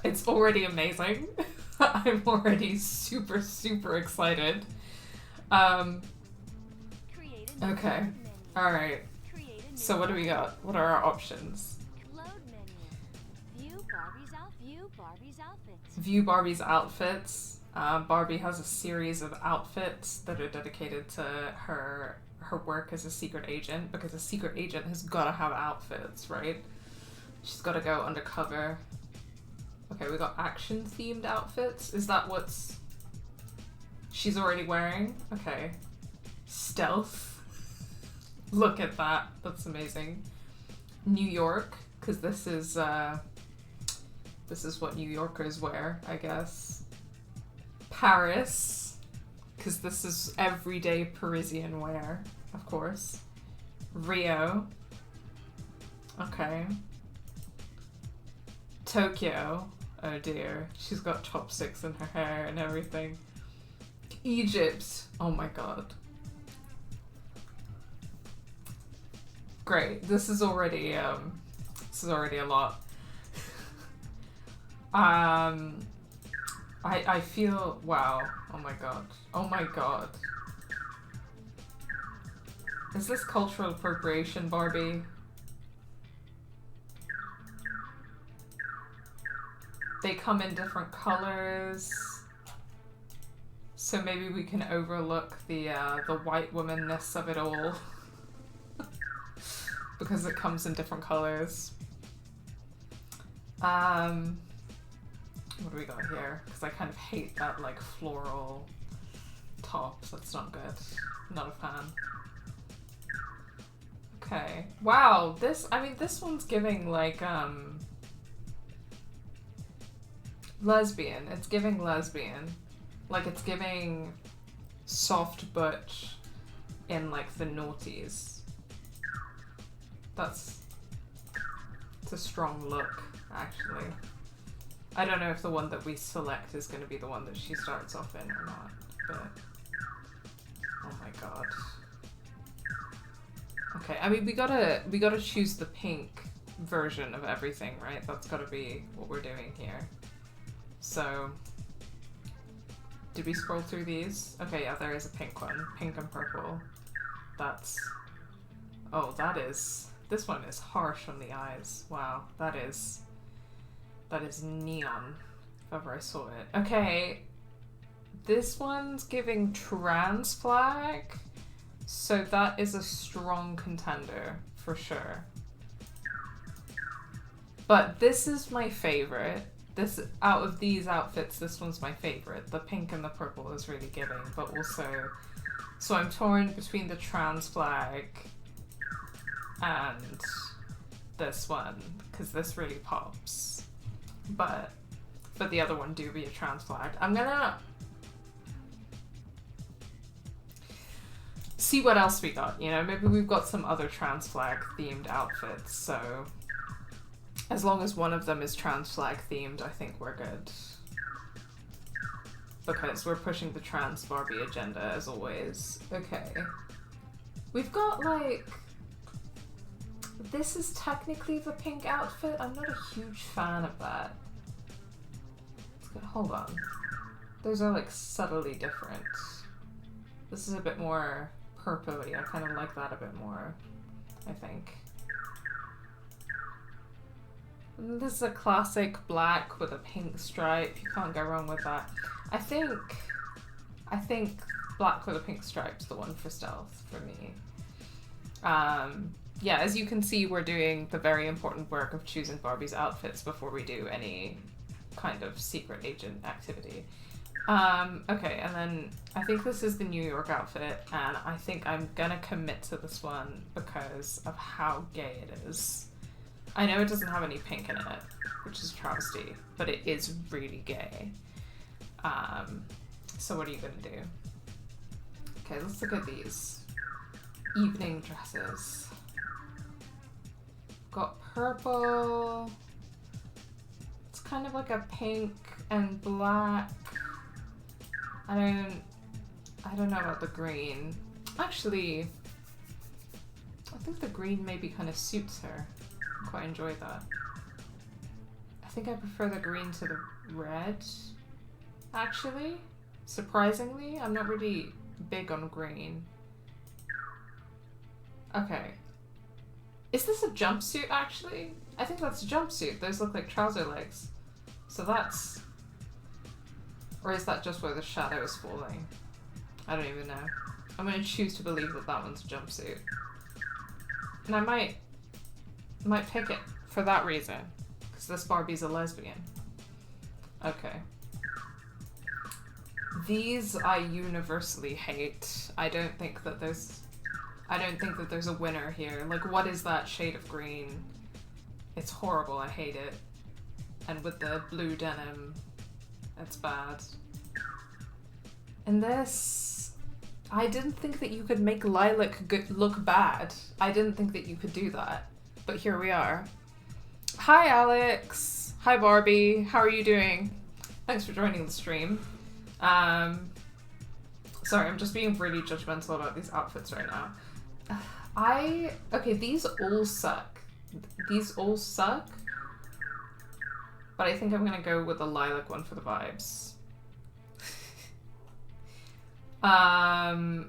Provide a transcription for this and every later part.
It's already amazing. I'm already super, super excited. Okay. Alright. So what do we got? What are our options? View Barbie's outfits. Barbie has a series of outfits that are dedicated to her work as a secret agent, because a secret agent has got to have outfits, right? She's got to go undercover. Okay, we got action themed outfits. Is that what's she's already wearing? Okay. Stealth. Look at that. That's amazing. New York, because this is what New Yorkers wear, I guess. Paris, because this is everyday Parisian wear, of course. Rio. Okay. Tokyo. Oh dear. She's got chopsticks in her hair and everything. Egypt. Oh my god. Great. This is already a lot. I feel, wow. Oh my god. Oh my god. Is this cultural appropriation, Barbie? They come in different colors. So maybe we can overlook the white womanness of it all. Because it comes in different colors. What do we got here? Because I kind of hate that like floral top. That's not good. Not a fan. Okay. Wow, this one's giving like lesbian. It's giving lesbian. Like it's giving soft butch in like the noughties. It's a strong look, actually. I don't know if the one that we select is going to be the one that she starts off in or not, but oh my god. Okay, I mean we gotta choose the pink version of everything, right? That's gotta be what we're doing here. So, did we scroll through these? Okay, yeah, there is a pink one. Pink and purple. That's... Oh, that is... This one is harsh on the eyes. Wow, that is neon, if ever I saw it. Okay, this one's giving trans flag, so that is a strong contender, for sure. But this is my favorite. This, out of these outfits, this one's my favorite. The pink and the purple is really giving, but also... So I'm torn between the trans flag and this one, because this really pops. But the other one do be a trans flag. I'm gonna see what else we got, you know? Maybe we've got some other trans flag themed outfits, so as long as one of them is trans flag themed, I think we're good. Because we're pushing the trans Barbie agenda, as always. Okay. We've got, like... This is technically the pink outfit. I'm not a huge fan of that. Hold on. Those are, like, subtly different. This is a bit more purpley. I kind of like that a bit more, I think. And this is a classic black with a pink stripe. You can't go wrong with that. I think black with a pink stripe's the one for stealth for me. Yeah, as you can see, we're doing the very important work of choosing Barbie's outfits before we do any kind of secret agent activity. Okay, and then I think this is the New York outfit, and I think I'm gonna commit to this one because of how gay it is. I know it doesn't have any pink in it, which is a travesty, but it is really gay. So what are you gonna do? Okay, let's look at these. Evening dresses. Got purple. It's kind of like a pink and black. I don't know about the green. Actually, I think the green maybe kind of suits her. I quite enjoy that. I think I prefer the green to the red, actually. Surprisingly, I'm not really big on green. Okay. Is this a jumpsuit, actually? I think that's a jumpsuit. Those look like trouser legs. So that's... Or is that just where the shadow is falling? I don't even know. I'm gonna choose to believe that that one's a jumpsuit. And I might pick it for that reason. Because this Barbie's a lesbian. Okay. These I universally hate. I don't think that there's a winner here. Like, what is that shade of green? It's horrible, I hate it. And with the blue denim, it's bad. And this... I didn't think that you could make lilac look bad. I didn't think that you could do that. But here we are. Hi, Alex. Hi, Barbie. How are you doing? Thanks for joining the stream. Sorry, I'm just being really judgmental about these outfits right now. Okay, these all suck. These all suck. But I think I'm gonna go with the lilac one for the vibes.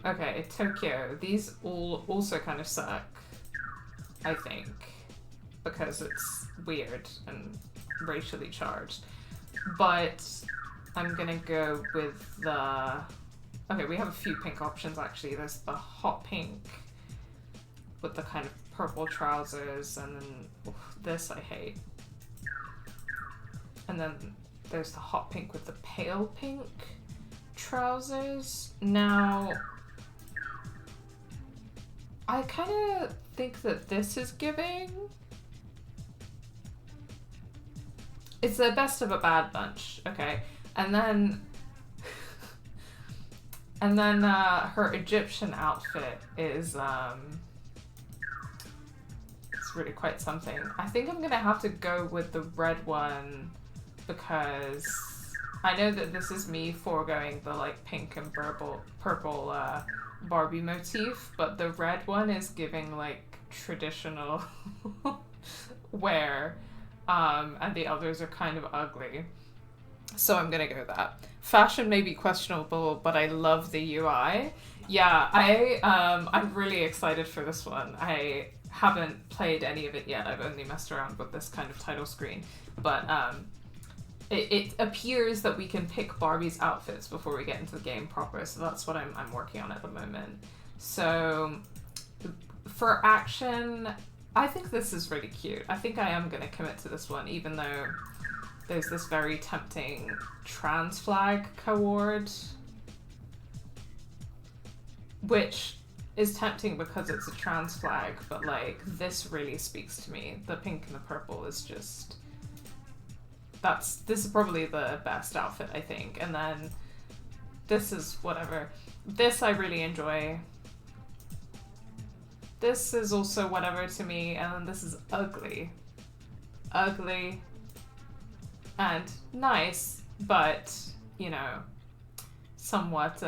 Okay, Tokyo. These all also kind of suck, I think, because it's weird and racially charged. But I'm gonna go with the... Okay, we have a few pink options actually. There's the hot pink with the kind of purple trousers, and then this I hate. And then there's the hot pink with the pale pink trousers. Now, I kind of think that this is giving... It's the best of a bad bunch, okay? And then... and then her Egyptian outfit is, it's really quite something. I think I'm gonna have to go with the red one because I know that this is me foregoing the like pink and purple Barbie motif, but the red one is giving like traditional wear, and the others are kind of ugly. So I'm gonna go with that. Fashion may be questionable, but I love the UI. Yeah, I'm really excited for this one. I haven't played any of it yet. I've only messed around with this kind of title screen, but it appears that we can pick Barbie's outfits before we get into the game proper, so that's what I'm working on at the moment. So for action, I think this is really cute. I think I am going to commit to this one, even though there's this very tempting trans flag co-ord, which is tempting because it's a trans flag, but like this really speaks to me. The pink and the purple is just... this is probably the best outfit, I think. And then this is whatever. This I really enjoy. This is also whatever to me, and then this is ugly. Ugly. And nice, but, you know, somewhat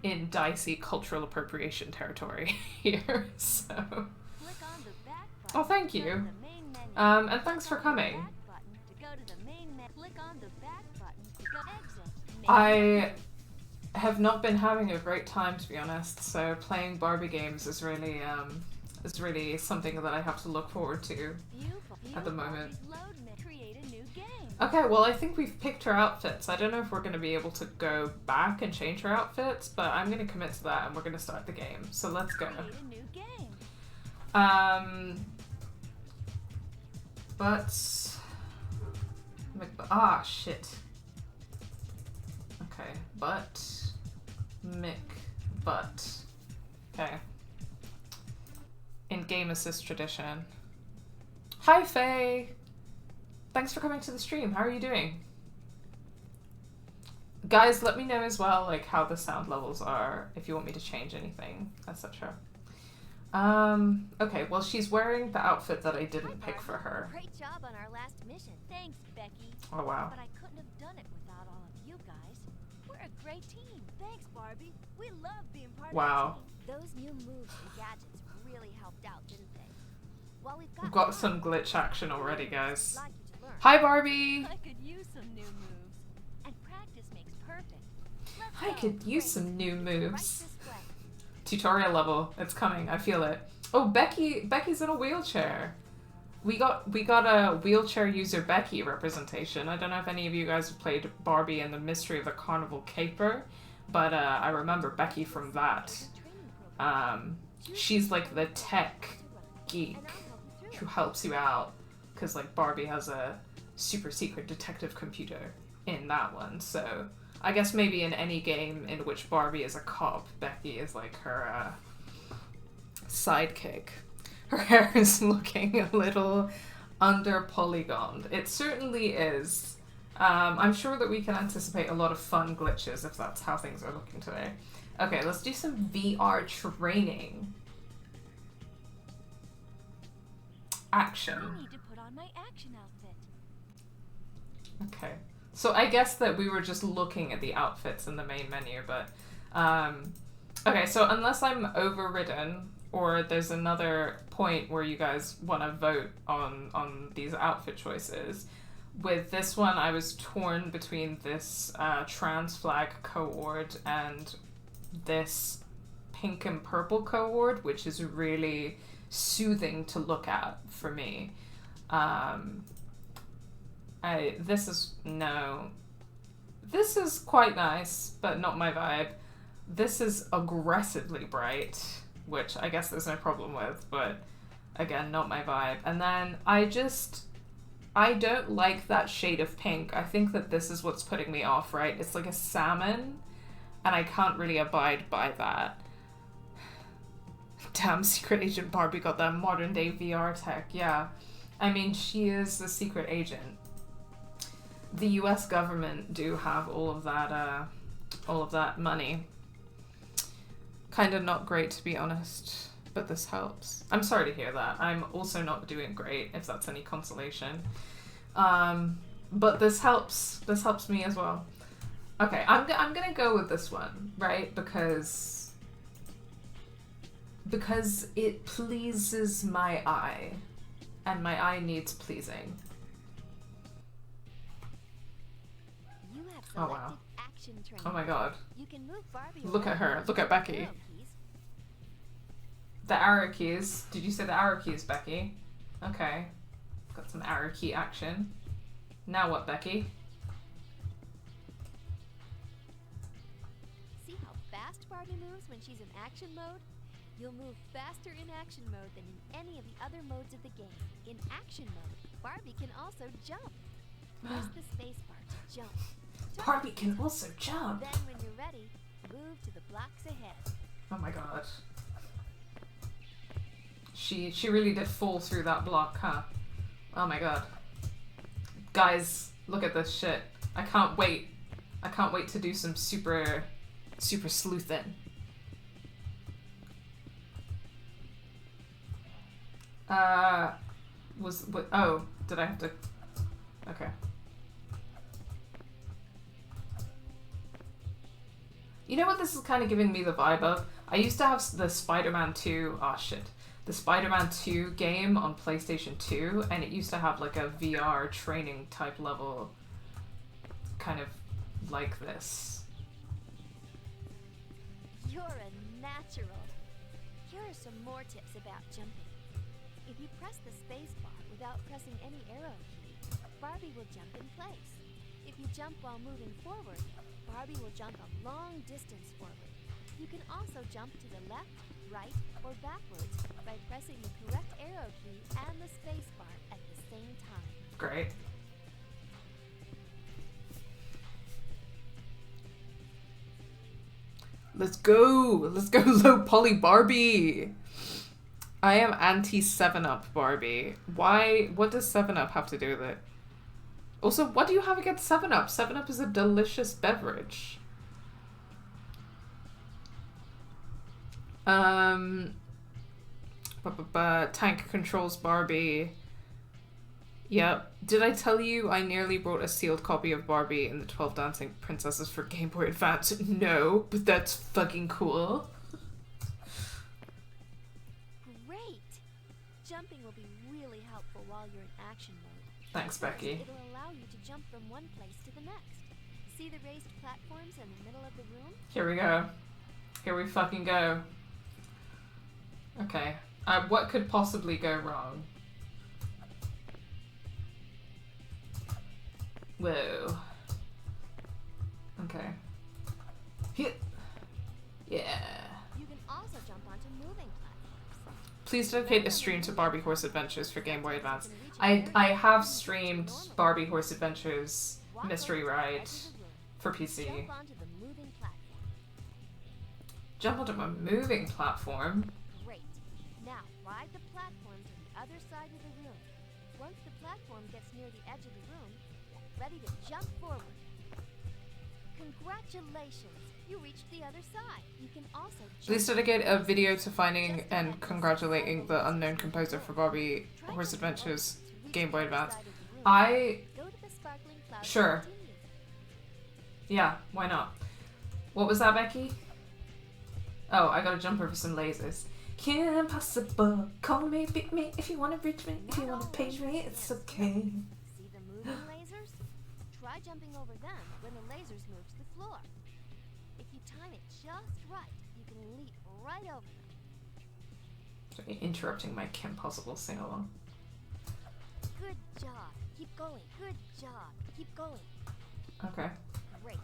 in dicey cultural appropriation territory here, so... Oh, thank you. And thanks for coming. I have not been having a great time, to be honest, so playing Barbie games is really something that I have to look forward to at the moment. Okay, well I think we've picked her outfits. I don't know if we're going to be able to go back and change her outfits, but I'm going to commit to that and we're going to start the game. So let's go. Shit. Okay, but. Okay. In game assist tradition. Hi, Faye! Thanks for coming to the stream. How are you doing? Guys, let me know as well, like, how the sound levels are, if you want me to change anything, etc. Okay, well, she's wearing the outfit that I didn't pick for her. Great job on our last mission. Thanks, Becky. Oh, wow. But I couldn't have done it without all of you guys. We're a great team. Thanks, Barbie. We love being part of the team. Those new moves and gadgets really helped out, didn't they? Well, we've got some glitch action already, guys. first. Hi, Barbie! I could use some new moves. And practice makes perfect. I could use some new moves. Right this way. Tutorial level. It's coming. I feel it. Oh, Becky's in a wheelchair. We got a wheelchair user Becky representation. I don't know if any of you guys have played Barbie and the Mystery of the Carnival Caper, but I remember Becky from that. She's like the tech geek who helps you out, because like Barbie has a super secret detective computer in that one. So I guess maybe in any game in which Barbie is a cop, Becky is like her sidekick. Her hair is looking a little under polygoned. It certainly is. I'm sure that we can anticipate a lot of fun glitches if that's how things are looking today. Okay, let's do some VR training. Action. I need to put on my action outfit. Okay. So I guess that we were just looking at the outfits in the main menu, but okay, so unless I'm overridden or there's another point where you guys want to vote on these outfit choices, with this one I was torn between this trans flag cohort and this pink and purple cohort, which is really soothing to look at for me. This is quite nice, but not my vibe. This is aggressively bright, which I guess there's no problem with, but again, not my vibe. And then I don't like that shade of pink. I think that this is what's putting me off, right? It's like a salmon, and I can't really abide by that. Damn, Secret Agent Barbie got that modern day VR tech, yeah. I mean, she is the secret agent. The US government do have all of that money. Kind of not great, to be honest, but this helps. I'm sorry to hear that. I'm also not doing great, if that's any consolation. But this helps. This helps me as well. Okay, I'm gonna go with this one, right? Because it pleases my eye, and my eye needs pleasing. You have Oh wow. action training. Oh my god. You can move Barbie. Look at her. Look at Becky. The arrow keys. Did you say the arrow keys, Becky? Okay. Got some arrow key action. Now what, Becky? See how fast Barbie moves when she's in action mode? You'll move faster in action mode than in any of the other modes of the game. In action mode, Barbie can also jump. Press the space bar to jump. Barbie can also jump. Then when you're ready, move to the blocks ahead. Oh my god. She really did fall through that block, huh? Oh my god. Guys, look at this shit. I can't wait. I can't wait to do some super sleuthing. Oh, did I have to? Okay. You know what this is kind of giving me the vibe of? I used to have the Spider-Man 2, the Spider-Man 2 game on PlayStation 2, and it used to have like a VR training type level kind of like this. You're a natural. Here are some more tips about jumping. If you press the space bar without pressing any arrow key, Barbie will jump in place. If you jump while moving forward, Barbie will jump a long distance forward. You can also jump to the left, right, or backwards by pressing the correct arrow key and the space bar at the same time. Great. Let's go! Let's go low poly Barbie! I am anti 7-Up Barbie. Why? What does 7-Up have to do with it? Also, what do you have against 7-Up? 7-Up is a delicious beverage. Tank controls Barbie. Yep. Did I tell you I nearly brought a sealed copy of Barbie and the 12 Dancing Princesses for Game Boy Advance? No, but that's fucking cool. Great! Jumping will be really helpful while you're in action mode. Thanks, Becky. It'll allow you to jump from one place to the next. See the raised platforms in the middle of the room? Here we go. Here we fucking go. Okay. What could possibly go wrong? Whoa. Okay. Hit. Yeah. You can also jump onto moving platforms. Please dedicate a stream to Barbie Horse Adventures for Game Boy Advance. I have streamed Barbie Horse Adventures Mystery Ride for PC. Jump onto the moving platform. Jump onto a moving platform? Great. Now ride the platform to the other side of the room. Once the platform gets near the edge of the room, get ready to jump forward. Congratulations! You reached the other side. You can also Please dedicate a video to finding and congratulating the unknown composer for Barbie Horse Adventures Game Boy Advance. Sure. Yeah, why not? What was that, Becky? Oh, I got a jumper for some lasers. Kim Possible, call me, beat me, if you want to reach me, if you want to page me, it's okay. See the moving lasers? Try jumping over them when the lasers move to the floor. If you time it just right, you can leap right over them. Interrupting my Kim Possible sing-along. Good job. Keep going. Good job. Keep going. Okay. Great.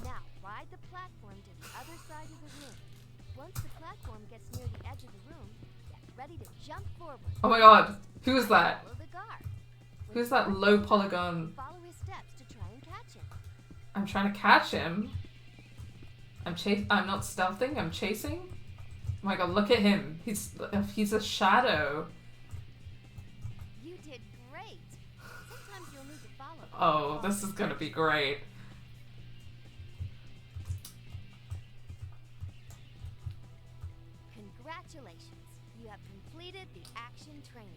Now ride the platform to the other side of the room. Once the platform gets near the edge of the room, get ready to jump forward. Oh my god, who is that? Follow the guard. Who's that low polygon? Follow his steps to try and catch him. I'm trying to catch him. I'm not stealthing, I'm chasing. Oh my god, look at him. He's a shadow. You did great. Sometimes you'll need to follow. Oh, this is gonna be great. Congratulations. You have completed the action training.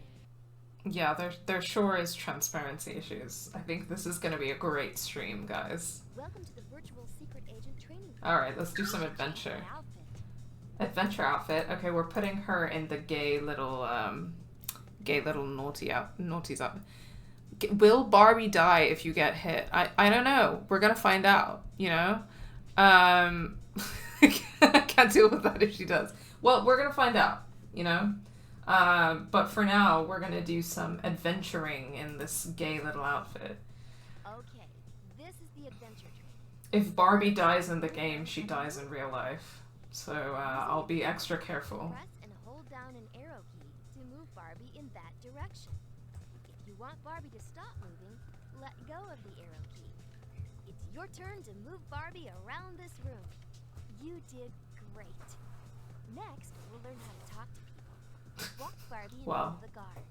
Yeah, there sure is transparency issues. I think this is gonna be a great stream, guys. Welcome to the virtual secret agent training. Alright, let's do some adventure. Adventure outfit. Okay, we're putting her in the gay little naughties up. Will Barbie die if you get hit? I don't know. We're gonna find out, you know? I can't deal with that if she does. Well, we're gonna find out, you know? But for now, we're gonna do some adventuring in this gay little outfit. Okay, this is the adventure training. If Barbie dies in the game, she dies in real life. So I'll be extra careful. Press and hold down an arrow key to move Barbie in that direction. If you want Barbie to stop moving, let go of the arrow key. It's your turn to move Barbie around this room. You did great. Next, we'll learn how to talk to people. Walk Barbie in front of the guard.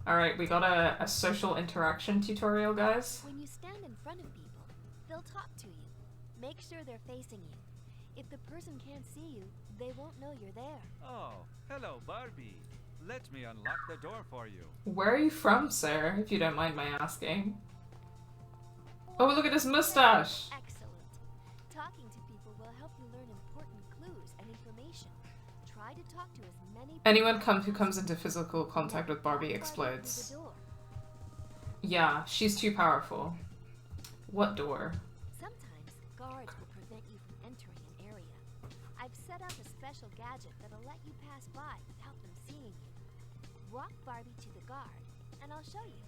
Alright, we got a social interaction tutorial, guys. When you stand in front of people, they'll talk to you. Make sure they're facing you. If the person can't see you, they won't know you're there. Oh, hello, Barbie. Let me unlock the door for you. Where are you from, sir, if you don't mind my asking? Oh, look at his mustache! Excellent. Talking to people will help you learn important clues and information. Try to talk to as many Anyone who comes into physical contact with Barbie explodes. Yeah, she's too powerful. What door? Sometimes guards will prevent you from entering an area. I've set up a special gadget that'll let you pass by without them seeing you. Walk Barbie to the guard, and I'll show you.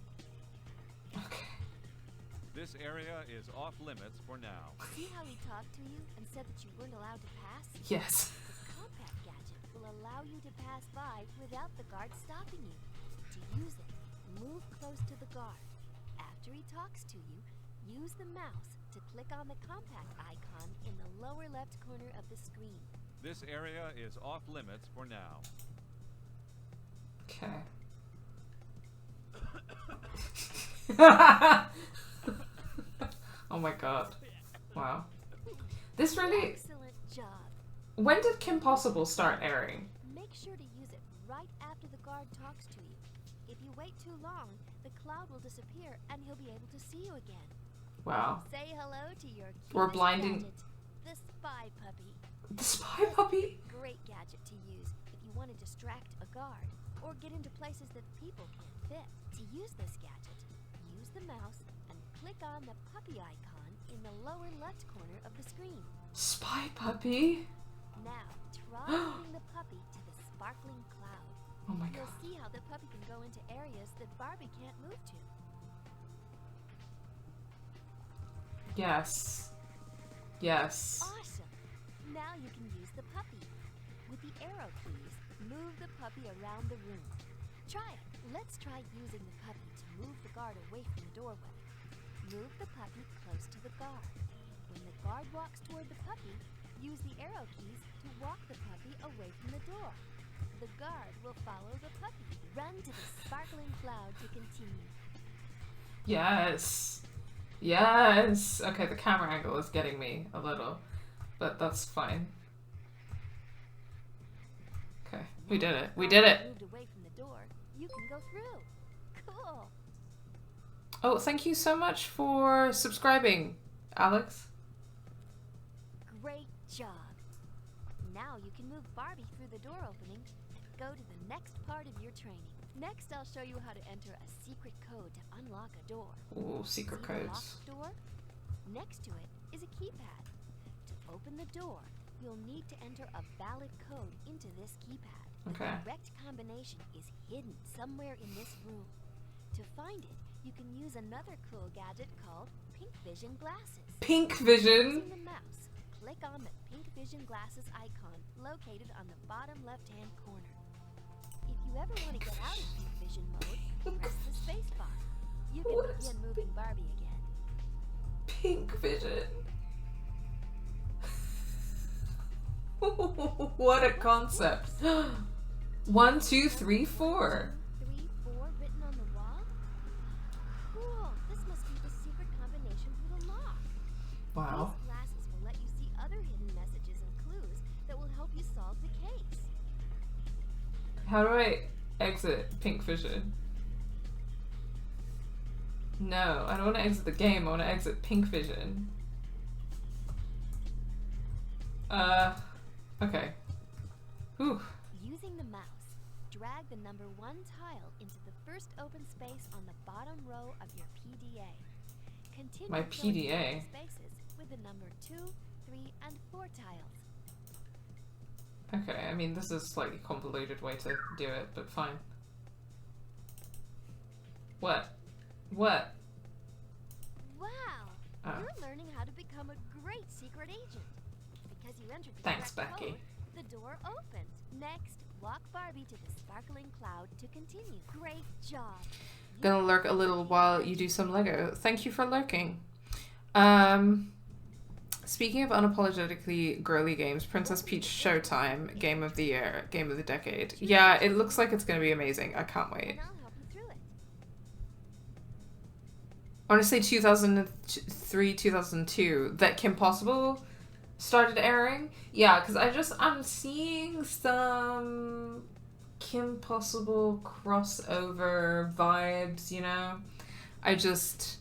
Okay. This area is off limits for now. See how he talked to you and said that you weren't allowed to pass? Yes. The compact gadget will allow you to pass by without the guard stopping you. To use it, move close to the guard. After he talks to you, use the mouse to click on the compact icon in the lower left corner of the screen. This area is off limits for now. Okay. Oh my god. Wow. This really... Excellent job. When did Kim Possible start airing? Make sure to use it right after the guard talks to you. If you wait too long, the cloud will disappear and he'll be able to see you again. Wow. Say hello to your We're cutest blinding- gadget, the spy puppy. The spy puppy? Great gadget to use if you want to distract a guard. or get into places that people can't fit. To use this gadget, use the mouse and click on the puppy icon in the lower left corner of the screen. Spy puppy? Now, try moving the puppy to the sparkling cloud. Oh my god. You'll see how the puppy can go into areas that Barbie can't move to. Yes. Yes. Awesome! Now you can use the puppy. With the arrow keys, move the puppy around the room. Try it. Let's try using the puppy to move the guard away from the doorway. Move the puppy close to the guard. When the guard walks toward the puppy, use the arrow keys to walk the puppy away from the door. The guard will follow the puppy. Run to the sparkling cloud to continue. Yes. Yes. Okay, the camera angle is getting me a little, but that's fine. Okay, we did it. We did it. Moved away from the door, you can go through. Cool. Oh, thank you so much for subscribing, Alex. Great job. Now you can move Barbie through the door opening. Go to the next part of your training. Next, I'll show you how to enter a secret code to unlock a door. Ooh, secret See the codes. locked door? Next to it is a keypad. To open the door, you'll need to enter a valid code into this keypad. Okay. The correct combination is hidden somewhere in this room. To find it, you can use another cool gadget called Pink Vision Glasses. Pink vision. Using the mouse, click on the Pink Vision Glasses icon located on the bottom left-hand corner. If you ever want to get out of Pink Vision mode, press the space bar. You can What is begin moving Barbie again. Pink vision. What a concept. 1, 2, 3, 4. 3, 4 written on the wall? Cool. This must be the secret combination for the lock. Wow. These glasses will let you see other hidden messages and clues that will help you solve the case. How do I exit Pink Vision? No, I don't want to exit the game. I want to exit Pink Vision. Okay. Whew. Using the mouse, drag the number 1 tile into the first open space on the bottom row of your PDA. Continue My filling the PDA. empty spaces with the number 2, 3, and 4 tiles. Okay, I mean, this is a slightly convoluted way to do it, but fine. What? What? Wow! Oh. You're learning how to become a great secret agent. Because you entered the Thanks, correct Becky. code, the door opened. Next, walk Barbie to the sparkling cloud to continue. Great job! Gonna lurk a little while you do some Lego. Thank you for lurking. Speaking of unapologetically girly games, Princess Peach Showtime, Game of the Year, Game of the Decade. Yeah, it looks like it's gonna be amazing. I can't wait. And I'll help you through it. I want to say 2003, 2002 that Kim Possible started airing. Yeah, because I'm seeing some Kim Possible crossover vibes, you know? I just,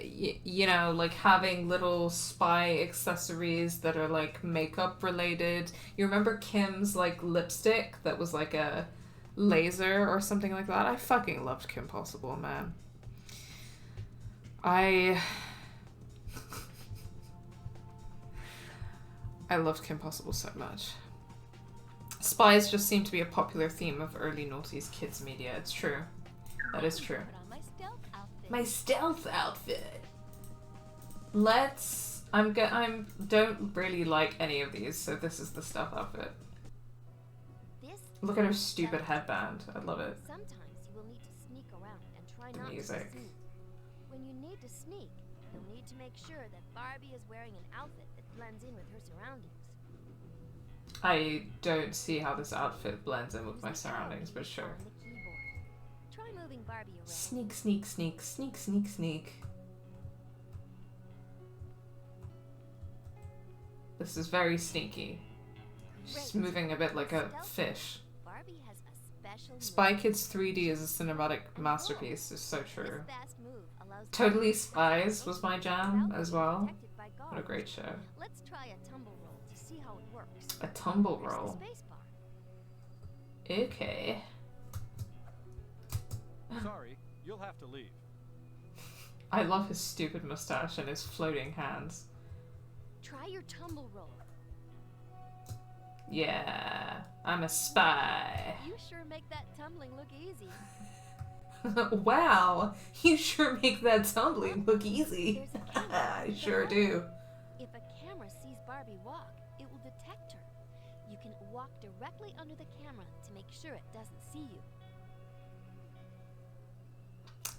you know, like having little spy accessories that are like makeup related. You remember Kim's like lipstick that was like a laser or something like that? I fucking loved Kim Possible, man. I loved Kim Possible so much. Spies just seem to be a popular theme of early noughties kids media. It's true. That is true. Put on my stealth outfit. My stealth outfit. Let's. Don't really like any of these, so this is the stealth outfit. This Look at her is stupid stealth. headband. I love it. Sometimes you will need to sneak around and try The not music. to sneak. When you need to sneak, you'll need to make sure that Barbie is wearing an outfit that blends in with her surroundings. I don't see how this outfit blends in with Use my the arrow surroundings, but keys sure. on the keyboard. Try moving Barbie around. Sneak, sneak, sneak, sneak, sneak, sneak. This is very sneaky. She's Great. moving a bit like a Stealth fish. Barbie has a special Spy move. Kids 3D is a cinematic masterpiece. It's so true. This fast move allows Totally Barbie to Spies was my jam without as being well. detected by What a guards. great show. Let's try a tumble roll to see how it works. A tumble Press the roll. space bar. Okay. Sorry, you'll have to leave. I love his stupid mustache and his floating hands. Try your tumble roll. Yeah, I'm a spy. You sure make that tumbling look easy. Wow, you sure make that tumbling look easy. There's a camera. I sure do. If a camera sees Barbie walk, it will detect her. You can walk directly under the camera to make sure it doesn't see you.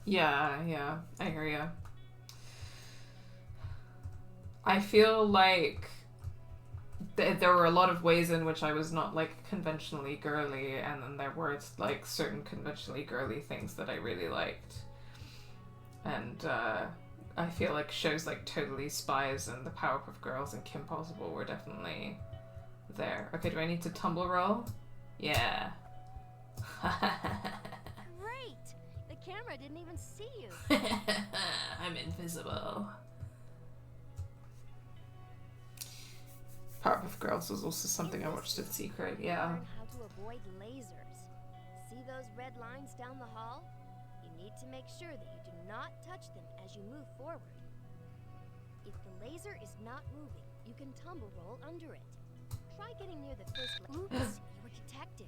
Yeah, I hear ya. I feel like there were a lot of ways in which I was not, like, conventionally girly, and then there were, like, certain conventionally girly things that I really liked. And, I feel like shows like Totally Spies and The Powerpuff Girls and Kim Possible were definitely there. Okay, do I need to tumble roll? Yeah. Great! The camera didn't even see you. I'm invisible. Powerpuff Girls was also something I watched in secret, yeah. Learn how to avoid lasers. See those red lines down the hall? You need to make sure that you do not touch them as you move forward. If the laser is not moving, you can tumble roll under it. Try getting near the first Oops, you were detected.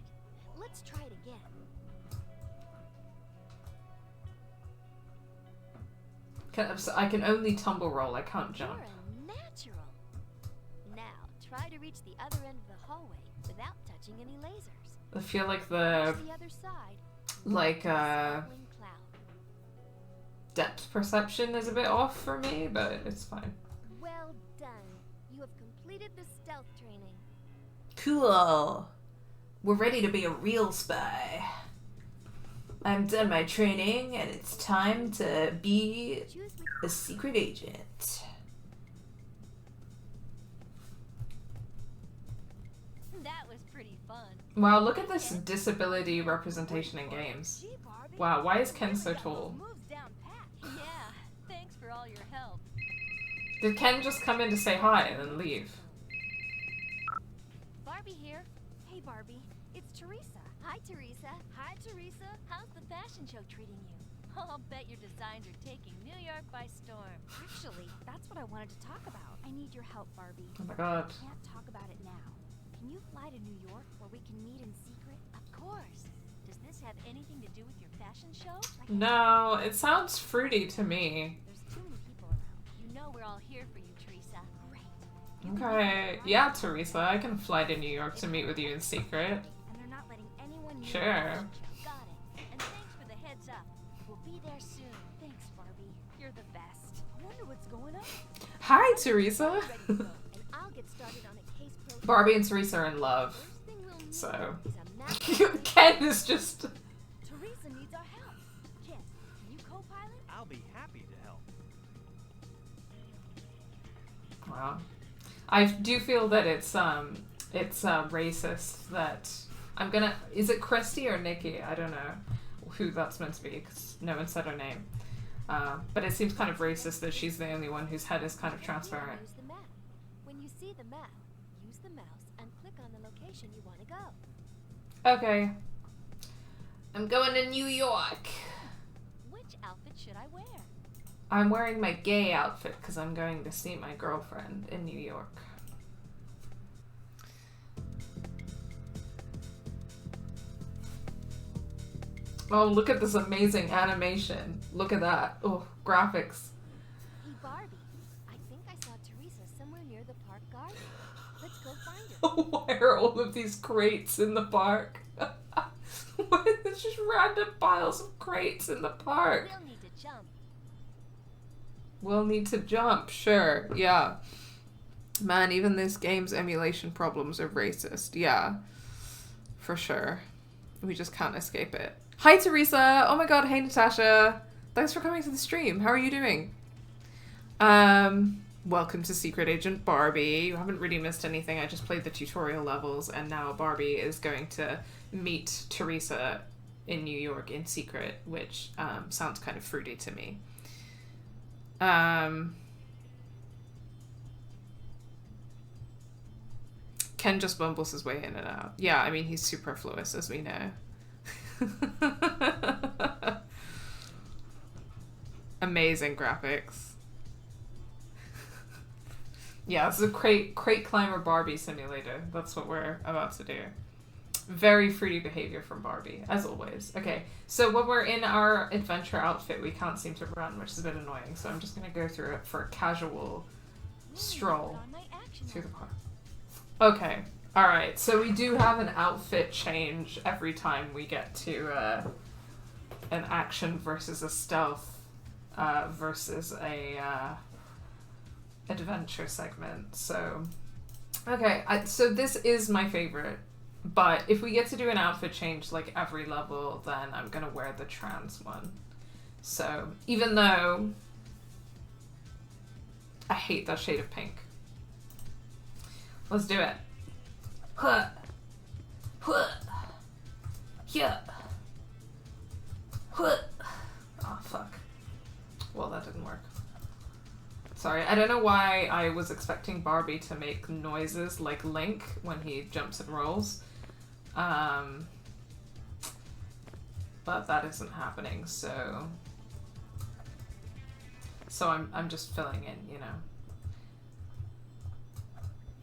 Let's try it again. I can only tumble roll, I can't jump. You're a natural. Now, try to reach the other end of the hallway without touching any lasers. I feel like To the other side. like, Swirling cloud. depth perception is a bit off for me, but it's fine. Well done. You have completed the stealth training. Cool. We're ready to be a real spy. I'm done my training, and it's time to be Choose a secret agent. That was pretty fun. Wow, look at this disability representation in games. Gee, Barbie, Wow, why is Ken really so got tall? those moves down pat. Yeah, thanks for all your help. Did Ken just come in to say hi and then leave? Barbie here. Hey, Barbie. It's Teresa. Hi, Teresa. Hi, Teresa. How's the fashion show treating you? I'll bet your designs are taking New York by storm. Actually, that's what I wanted to talk about. I need your help, Barbie. Oh my god. Can't talk about it now. Can you fly to New York where we can meet in secret? Of course. Does this have anything to do with your fashion show? No, it sounds fruity to me. There's too many people around. You know we're all here for you, Teresa. Great. Okay. Yeah, Teresa, I can fly to New York to meet with you in secret. And they're not letting anyone near Sure. the fashion show. Got it. And thanks for the heads up. We'll be there soon. Thanks, Barbie. You're the best. I wonder what's going on. Hi, Teresa. Ready to go. And I'll get started on a case pro. Barbie and Teresa are in love. First thing we'll need So. is a map. Ken is just... Teresa needs our help. Ken, can you co-pilot? I'll be happy to help. Wow. I do feel that it's racist that I'm gonna... Is it Christy or Nikki? I don't know who that's meant to be because no one said her name. But it seems kind of racist that she's the only one whose head is kind of transparent. Use the map. When you see the map, use the mouse and click on the location you want to go. Okay. I'm going to New York. Which outfit should I wear? I'm wearing my gay outfit because I'm going to see my girlfriend in New York. Oh, look at this amazing animation. Look at that. Oh, graphics. Hey, Barbie. I think I saw Teresa somewhere near the park garden. Let's go find her. Why are all of these crates in the park? There's just random piles of crates in the park. We'll need to jump. We'll need to jump, sure, yeah. Man, even this game's emulation problems are racist, yeah. For sure. We just can't escape it. Hi, Teresa! Oh my god, hey, Natasha! Thanks for coming to the stream. How are you doing? Welcome to Secret Agent Barbie. You haven't really missed anything. I just played the tutorial levels, and now Barbie is going to meet Teresa in New York in secret, which sounds kind of fruity to me. Ken just bumbles his way in and out. Yeah, I mean, he's superfluous, as we know. Amazing graphics. Yeah, this is a crate climber Barbie simulator. That's what we're about to do. Very fruity behavior from Barbie, as always. Okay, so when we're in our adventure outfit, we can't seem to run, which is a bit annoying. So I'm just going to go through it for a casual stroll through the park. Okay, alright, so we do have an outfit change every time we get to an action versus a stealth versus a adventure segment. So, okay, so this is my favorite. But if we get to do an outfit change like every level, then I'm gonna wear the trans one. So, even though I hate that shade of pink. Let's do it. Huh. Huh. Yeah. Huh. Oh, fuck. Well, that didn't work. Sorry, I don't know why I was expecting Barbie to make noises like Link when he jumps and rolls. But that isn't happening, so I'm just filling in, you know.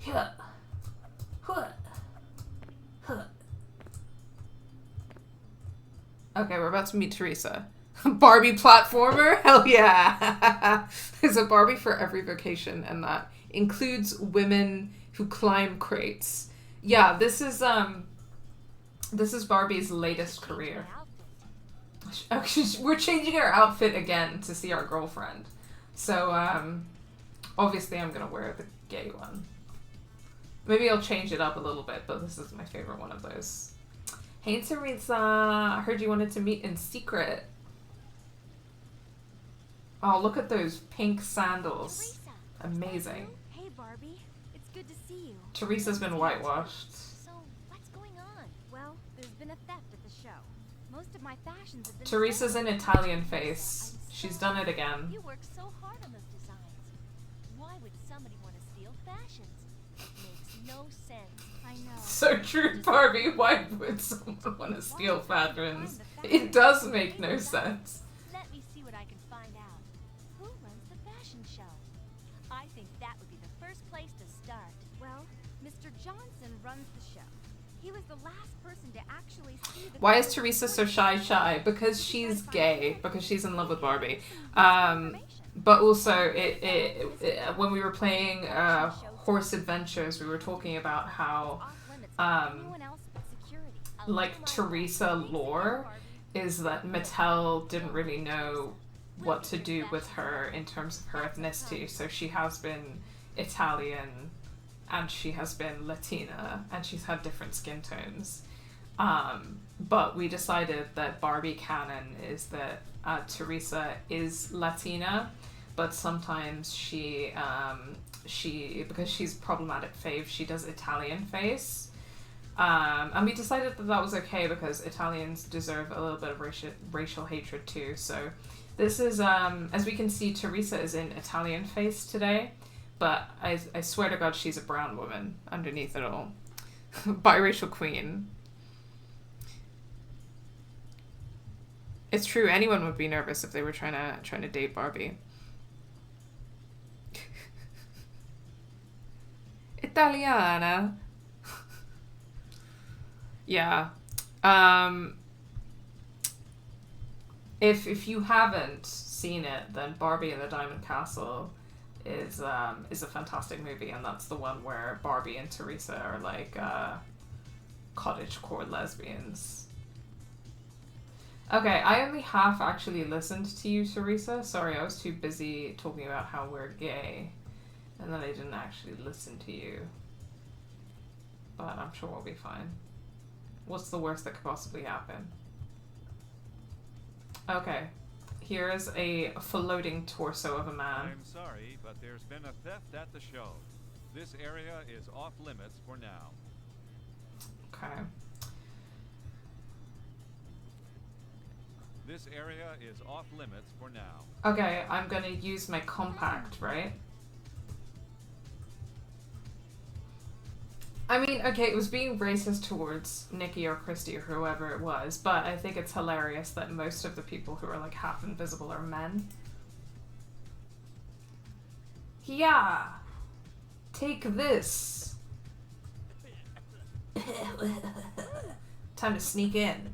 Yeah. Huh. Huh. Okay, we're about to meet Teresa. Barbie platformer? Hell yeah! There's a Barbie for every vocation, and that includes women who climb crates. Yeah, this is Barbie's latest career. We're changing our outfit again to see our girlfriend. So, obviously I'm gonna wear the gay one. Maybe I'll change it up a little bit, but this is my favorite one of those. Hey Teresa, I heard you wanted to meet in secret. Oh, look at those pink sandals. Teresa. Amazing. Hey Barbie, it's good to see you. Teresa's been whitewashed. So, what's going on? Well, there's been a theft at the show. Most of my fashions have been Teresa's in stolen. Italian face. She's done it again. You worked so hard on those designs. Why would somebody want to steal fashions? Makes no sense. I know. So true, Barbie. Why would someone want to steal fashions? It does make no sense. Let me see what I can find out. Who runs the fashion show? I think that would be the first place to start. Well, Mr. Johnson runs the show. He was the last person to actually see the... Why is Teresa so shy? Because she's gay. Because she's in love with Barbie. But also, when we were playing Horse Adventures, we were talking about how, like, Teresa lore is that Mattel didn't really know what to do with her in terms of her ethnicity. So she has been Italian, and she has been Latina, and she's had different skin tones. But we decided that Barbie canon is that Teresa is Latina, but sometimes she because she's problematic fave, she does Italian face. And we decided that that was okay because Italians deserve a little bit of racial hatred too. So this is, as we can see, Teresa is in Italian face today, but I swear to God she's a brown woman underneath it all. Biracial queen. It's true, anyone would be nervous if they were trying to date Barbie. Italiana. Yeah. If you haven't seen it, then Barbie and the Diamond Castle is a fantastic movie, and that's the one where Barbie and Teresa are like cottagecore lesbians. Okay, I only half actually listened to you, Teresa. Sorry, I was too busy talking about how we're gay, and then I didn't actually listen to you. But I'm sure we'll be fine. What's the worst that could possibly happen? Okay, here is a floating torso of a man. I'm sorry, but there's been a theft at the show. This area is off limits for now. Okay. This area is off limits for now. Okay, I'm gonna use my compact, right? I mean, okay, it was being racist towards Nikki or Christy or whoever it was, but I think it's hilarious that most of the people who are like half invisible are men. Yeah! Take this! Time to sneak in.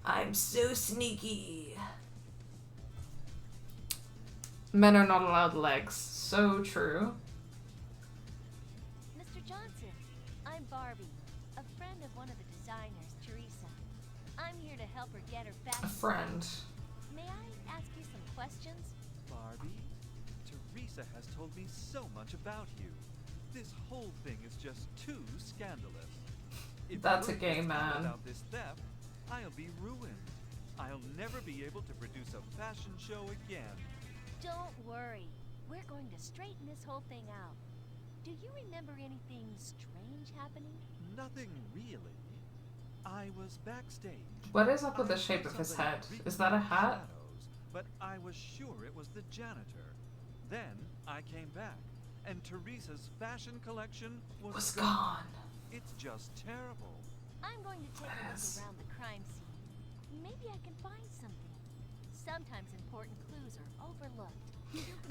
I'm so sneaky. Men are not allowed legs. So true. Mr. Johnson, I'm Barbie, a friend of one of the designers, Teresa. I'm here to help her get her fashion. A friend. May I ask you some questions? Barbie, Teresa has told me so much about you. This whole thing is just too scandalous. If That's a word gay gets out man. about this theft, I'll be ruined. I'll never be able to produce a fashion show again. Don't worry. We're going to straighten this whole thing out. Do you remember anything strange happening? Nothing really. I was backstage. What is up with the I shape saw of his something head? creepy Is that a in the hat? shadows, but I was sure it was the janitor. Then I came back, and Teresa's fashion collection was gone. It's just terrible. I'm going to take a Yes. look around the crime scene. Maybe I can find something. Sometimes important clues are overlooked.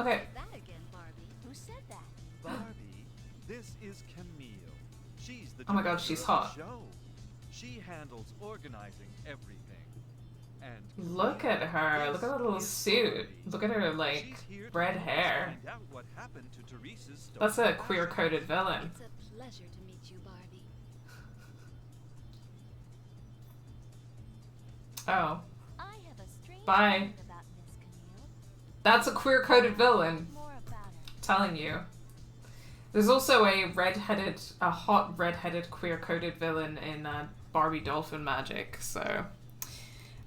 Okay. That again, Barbie. Who said that? Barbie, this is Camille. She's the Oh my god, director she's of hot. the show. She handles organizing everything. And Look at her. Look at that little this is suit. Barbie. Look at her, like, She's here to red help us hair. find out what happened to Teresa's stolen That's a fashion. queer-coded villain. It's a pleasure to meet you, Barbie. Oh. I have a strange Bye. feeling about Miss Camille. That's a queer-coded villain. More about her. Telling you. There's also a hot red-headed queer-coded villain in Barbie Dolphin Magic, so...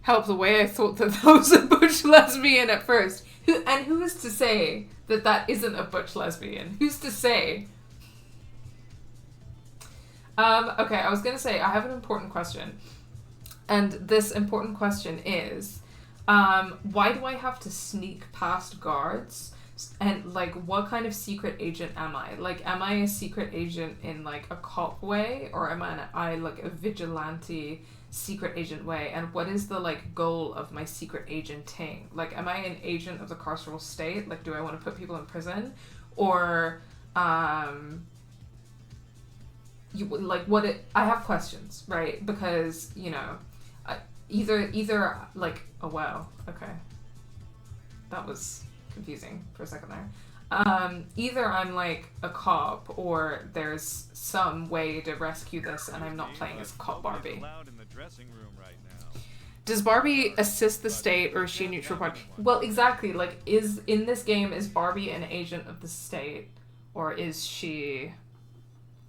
Help the way I thought that was a butch lesbian at first. Who is to say that that isn't a butch lesbian? Who's to say? Okay, I was gonna say, I have an important question. And this important question is, why do I have to sneak past guards? And, like, what kind of secret agent am I? Like, am I a secret agent in, like, a cop way? Or am I like, a vigilante secret agent way? And what is the, like, goal of my secret agenting? Like, am I an agent of the carceral state? Like, do I want to put people in prison? Or, I have questions, right? Because, you know, either, like, oh, wow, okay. That was confusing for a second there. Either I'm like a cop or there's some way to rescue this and I'm not playing as cop Barbie. Allowed in the dressing room right now. Does Barbie assist the state or is she a neutral party? Well, exactly. Like, in this game, is Barbie an agent of the state or is she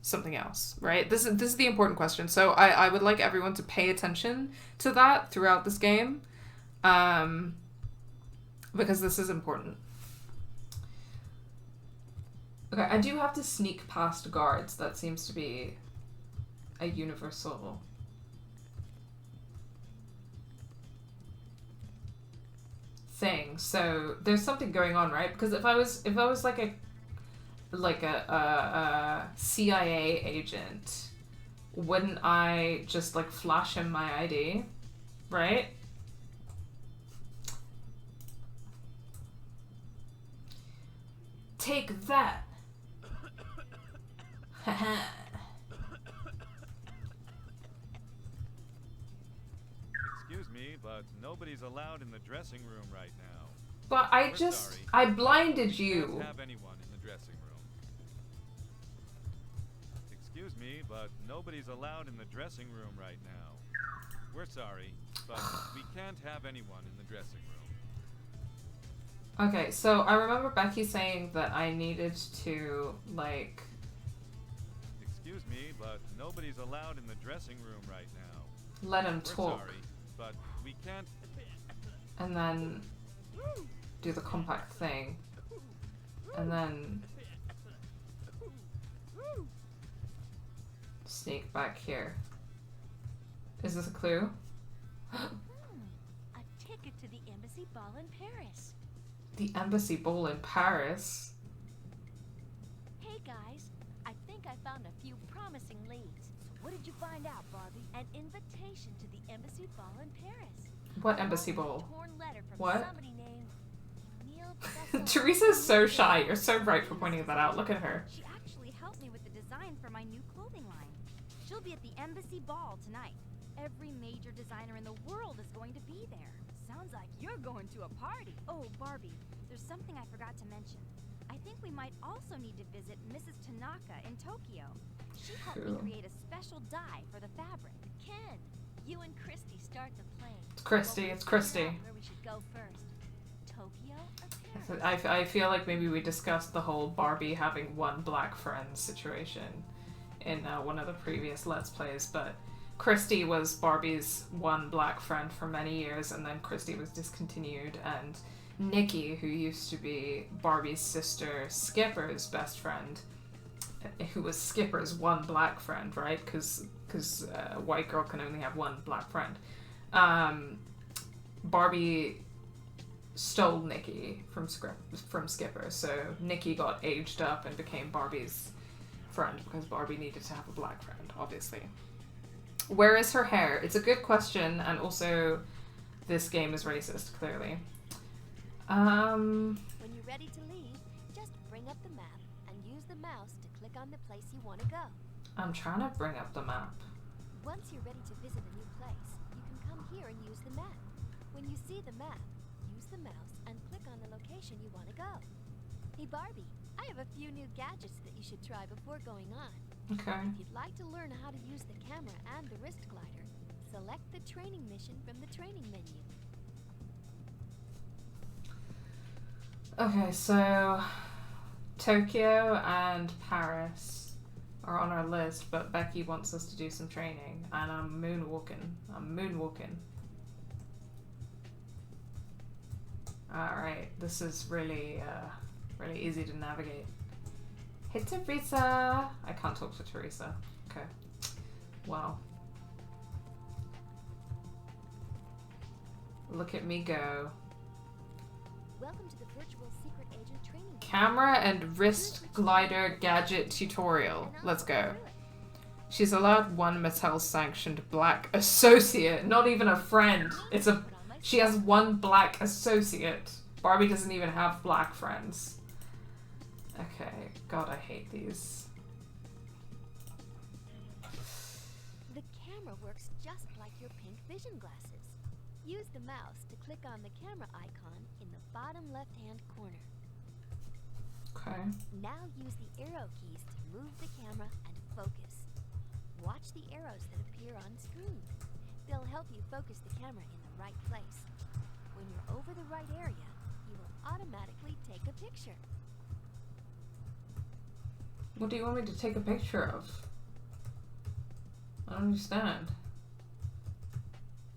something else, right? This is the important question. So I would like everyone to pay attention to that throughout this game. Because this is important. Okay, I do have to sneak past guards. That seems to be a universal thing. So there's something going on, right? Because if I was like a CIA agent, wouldn't I just like flash him my ID, right? Take that. Excuse me, but nobody's allowed in the dressing room right now. But I blinded you. Can't have anyone in the dressing room. Excuse me, but nobody's allowed in the dressing room right now. We're sorry, but we can't have anyone in the dressing room. Okay, so I remember Becky saying that I needed to, like... Excuse me, but nobody's allowed in the dressing room right now. let him We're talk. sorry, but we can't. And then do the compact thing. And then sneak back here. Is this a clue? A ticket to the embassy ball in Paris. The embassy ball in Paris? Hey guys. I think I found a few promising leads. So what did you find out, Barbie? An invitation to the embassy ball in Paris. What embassy ball? Torn letter from What? somebody named Neil Teresa's so shy. You're so right for pointing that out. Look at her. She actually helped me with the design for my new clothing line. She'll be at the embassy ball tonight. Every major designer in the world is going to be there. Sounds like you're going to a party. Oh, Barbie, there's something I forgot to mention. I think we might also need to visit Mrs. Tanaka in Tokyo. She helped me create a special dye for the fabric. Ken, you and Christy start the plane. It's Christy. It's Christy. Where we should go first? Tokyo or Paris? I feel like maybe we discussed the whole Barbie having one black friend situation in one of the previous Let's Plays, but Christy was Barbie's one black friend for many years, and then Christy was discontinued, and Nikki, who used to be Barbie's sister Skipper's best friend, who was Skipper's one black friend, right? Because a white girl can only have one black friend. Barbie stole Nikki from Skipper, so Nikki got aged up and became Barbie's friend because Barbie needed to have a black friend, obviously. Where is her hair? It's a good question, and also this game is racist, clearly. When you're ready to leave, just bring up the map and use the mouse to click on the place you want to go. I'm trying to bring up the map. Once you're ready to visit a new place, you can come here and use the map. When you see the map, use the mouse and click on the location you want to go. Hey Barbie, I have a few new gadgets that you should try before going on. Okay. If you'd like to learn how to use the camera and the wrist glider, select the training mission from the training menu. Okay, so Tokyo and Paris are on our list, but Becky wants us to do some training, and I'm moonwalking. Alright, this is really easy to navigate. Hey Teresa! I can't talk to Teresa. Okay. Wow. Look at me go. Welcome to the virtual secret agent training. Camera and wrist glider gadget tutorial. Let's go. She's allowed one Mattel sanctioned black associate, not even a friend. She has one black associate. Barbie doesn't even have black friends. Okay, God, I hate these. The camera works just like your pink vision glasses. Use the mouse to click on the camera icon in the bottom left-hand corner. Okay. Now use the arrow keys to move the camera and focus. Watch the arrows that appear on screen. They'll help you focus the camera in the right place. When you're over the right area, you will automatically take a picture. What do you want me to take a picture of? I don't understand.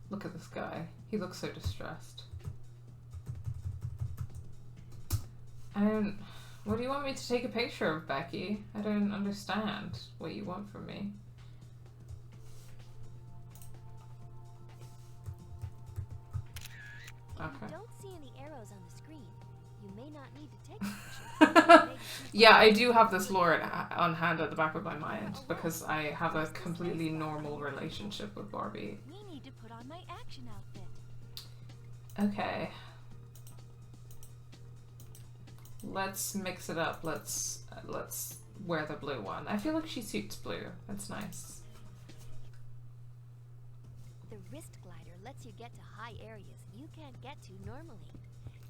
Look at this guy. He looks so distressed. What do you want me to take a picture of, Becky? I don't understand what you want from me. If Okay. you don't see any arrows on the screen, you may not need to take a picture. Yeah, I do have this lore on hand at the back of my mind because I have a completely normal relationship with Barbie. We need to put on my action outfit. Okay. Let's mix it up. Let's wear the blue one. I feel like she suits blue. That's nice. The wrist glider lets you get to high areas you can't get to normally.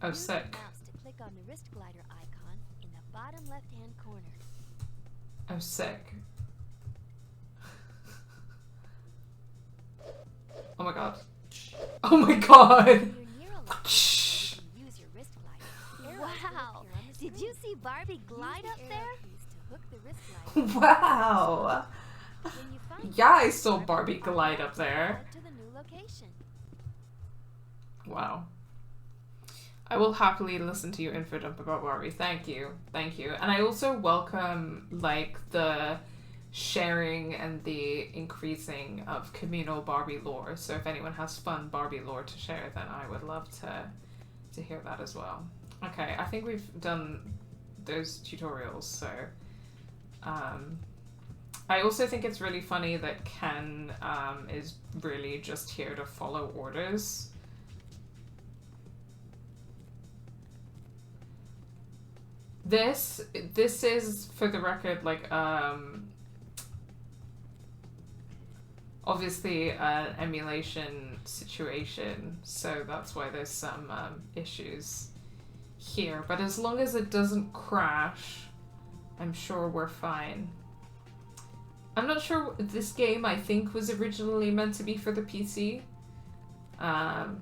Oh, Use sick. the mouse to click on the wrist glider icon in the bottom left-hand corner. Oh, sick. Oh my god. Oh my god! When you're near a location, you can use your wrist glider. Wow! Did you see Barbie glide up there? To hook the wrist glider. Wow! When you find Yeah, I saw Barbie glide up there. head to the new location. Wow. I will happily listen to your info dump about Barbie. Thank you. Thank you. And I also welcome, like, the sharing and the increasing of communal Barbie lore. So if anyone has fun Barbie lore to share, then I would love to hear that as well. Okay, I think we've done those tutorials, so I also think it's really funny that Ken is really just here to follow orders. This is, for the record, like, obviously an emulation situation, so that's why there's some issues here. But as long as it doesn't crash, I'm sure we're fine. I'm not sure, this game I think was originally meant to be for the PC. I'm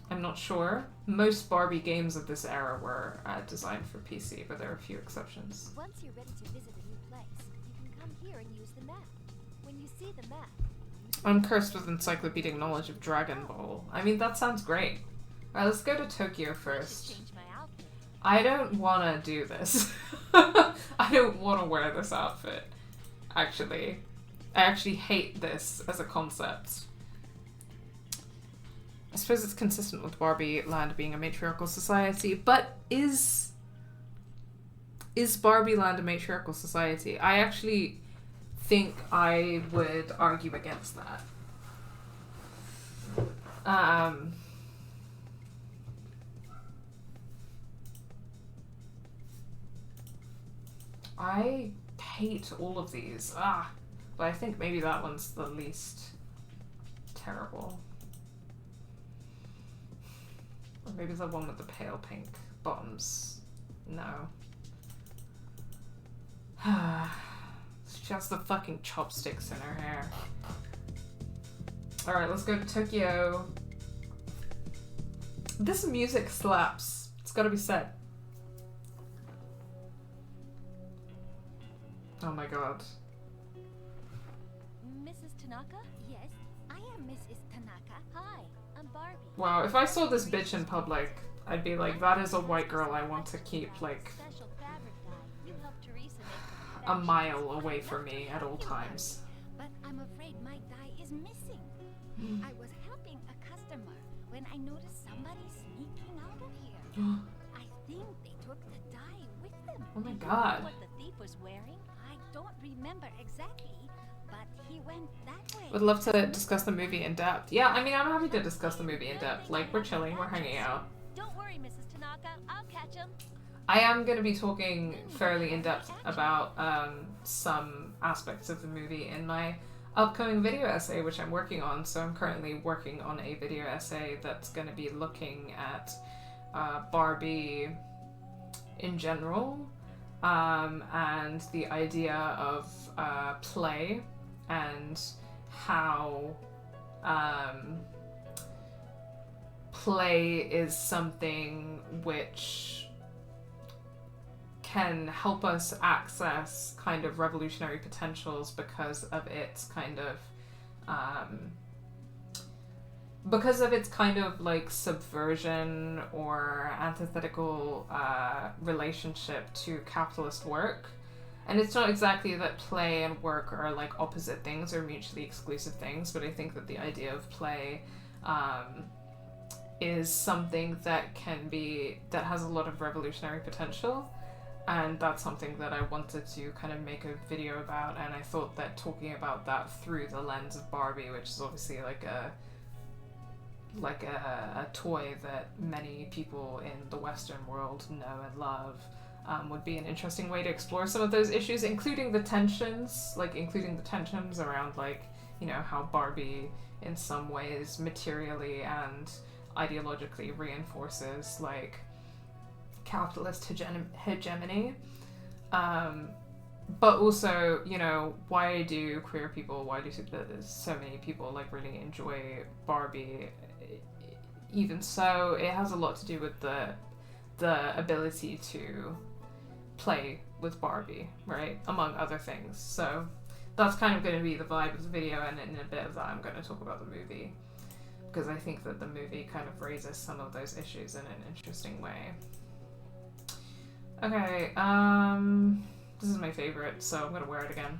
not sure. Most Barbie games of this era were designed for PC, but there are a few exceptions. Once you're ready to visit a new place, you can come here and use the map. When you see the map, I'm cursed with encyclopedic knowledge of Dragon Ball. I mean, that sounds great. Alright, let's go to Tokyo first. change my outfit. I don't want to do this. I don't want to wear this outfit, actually. I actually hate this as a concept. I suppose it's consistent with Barbie Land being a matriarchal society, but is Barbie Land a matriarchal society? I actually think I would argue against that. I hate all of these. But I think maybe that one's the least terrible. Or maybe the one with the pale pink bottoms. No. She has the fucking chopsticks in her hair. Alright, let's go to Tokyo. This music slaps. It's gotta be said. Oh my god. Mrs. Tanaka? Yes, I am Mrs. Tanaka. Hi, I'm Barbie. Wow, if I saw this bitch in public, I'd be like, that is a white girl I want to keep, like, Special fabric dye. You helped Teresa make a mile away from me at all times. But I'm afraid my dye is missing. I was helping a customer when I noticed somebody sneaking out of here. I think they took the dye with them. Oh my I don't know god. what the thief was wearing. I don't remember exactly, but he went that way. Would love to discuss the movie in depth. Yeah, I mean, I'm happy to discuss the movie in depth. Like, we're chilling, we're hanging out. Don't worry, Mrs. Tanaka. I'll catch him. I am going to be talking fairly in depth about some aspects of the movie in my upcoming video essay, which I'm working on. So I'm currently working on a video essay that's going to be looking at Barbie in general, and the idea of play and how play is something which can help us access kind of revolutionary potentials because of its kind of like subversion or antithetical relationship to capitalist work. And it's not exactly that play and work are like opposite things or mutually exclusive things, but I think that the idea of play is something that has a lot of revolutionary potential. And that's something that I wanted to kind of make a video about, and I thought that talking about that through the lens of Barbie, which is obviously like a toy that many people in the Western world know and love, would be an interesting way to explore some of those issues, including the tensions around, like, you know, how Barbie in some ways materially and ideologically reinforces like capitalist hegemony, but also, you know, why do so many people like really enjoy Barbie? Even so, it has a lot to do with the ability to play with Barbie, right, among other things. So that's kind of going to be the vibe of the video, and in a bit of that I'm going to talk about the movie, because I think that the movie kind of raises some of those issues in an interesting way. Okay, this is my favorite, so I'm gonna wear it again.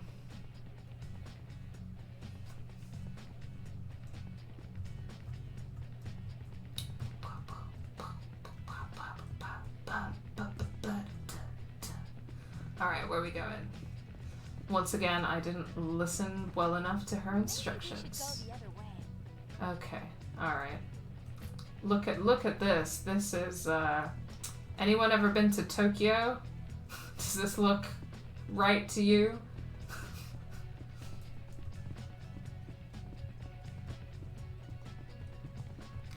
Alright, where are we going? Once again, I didn't listen well enough to her Maybe we should instructions. go the other way. Okay, alright. Look at this. This is, anyone ever been to Tokyo? Does this look right to you?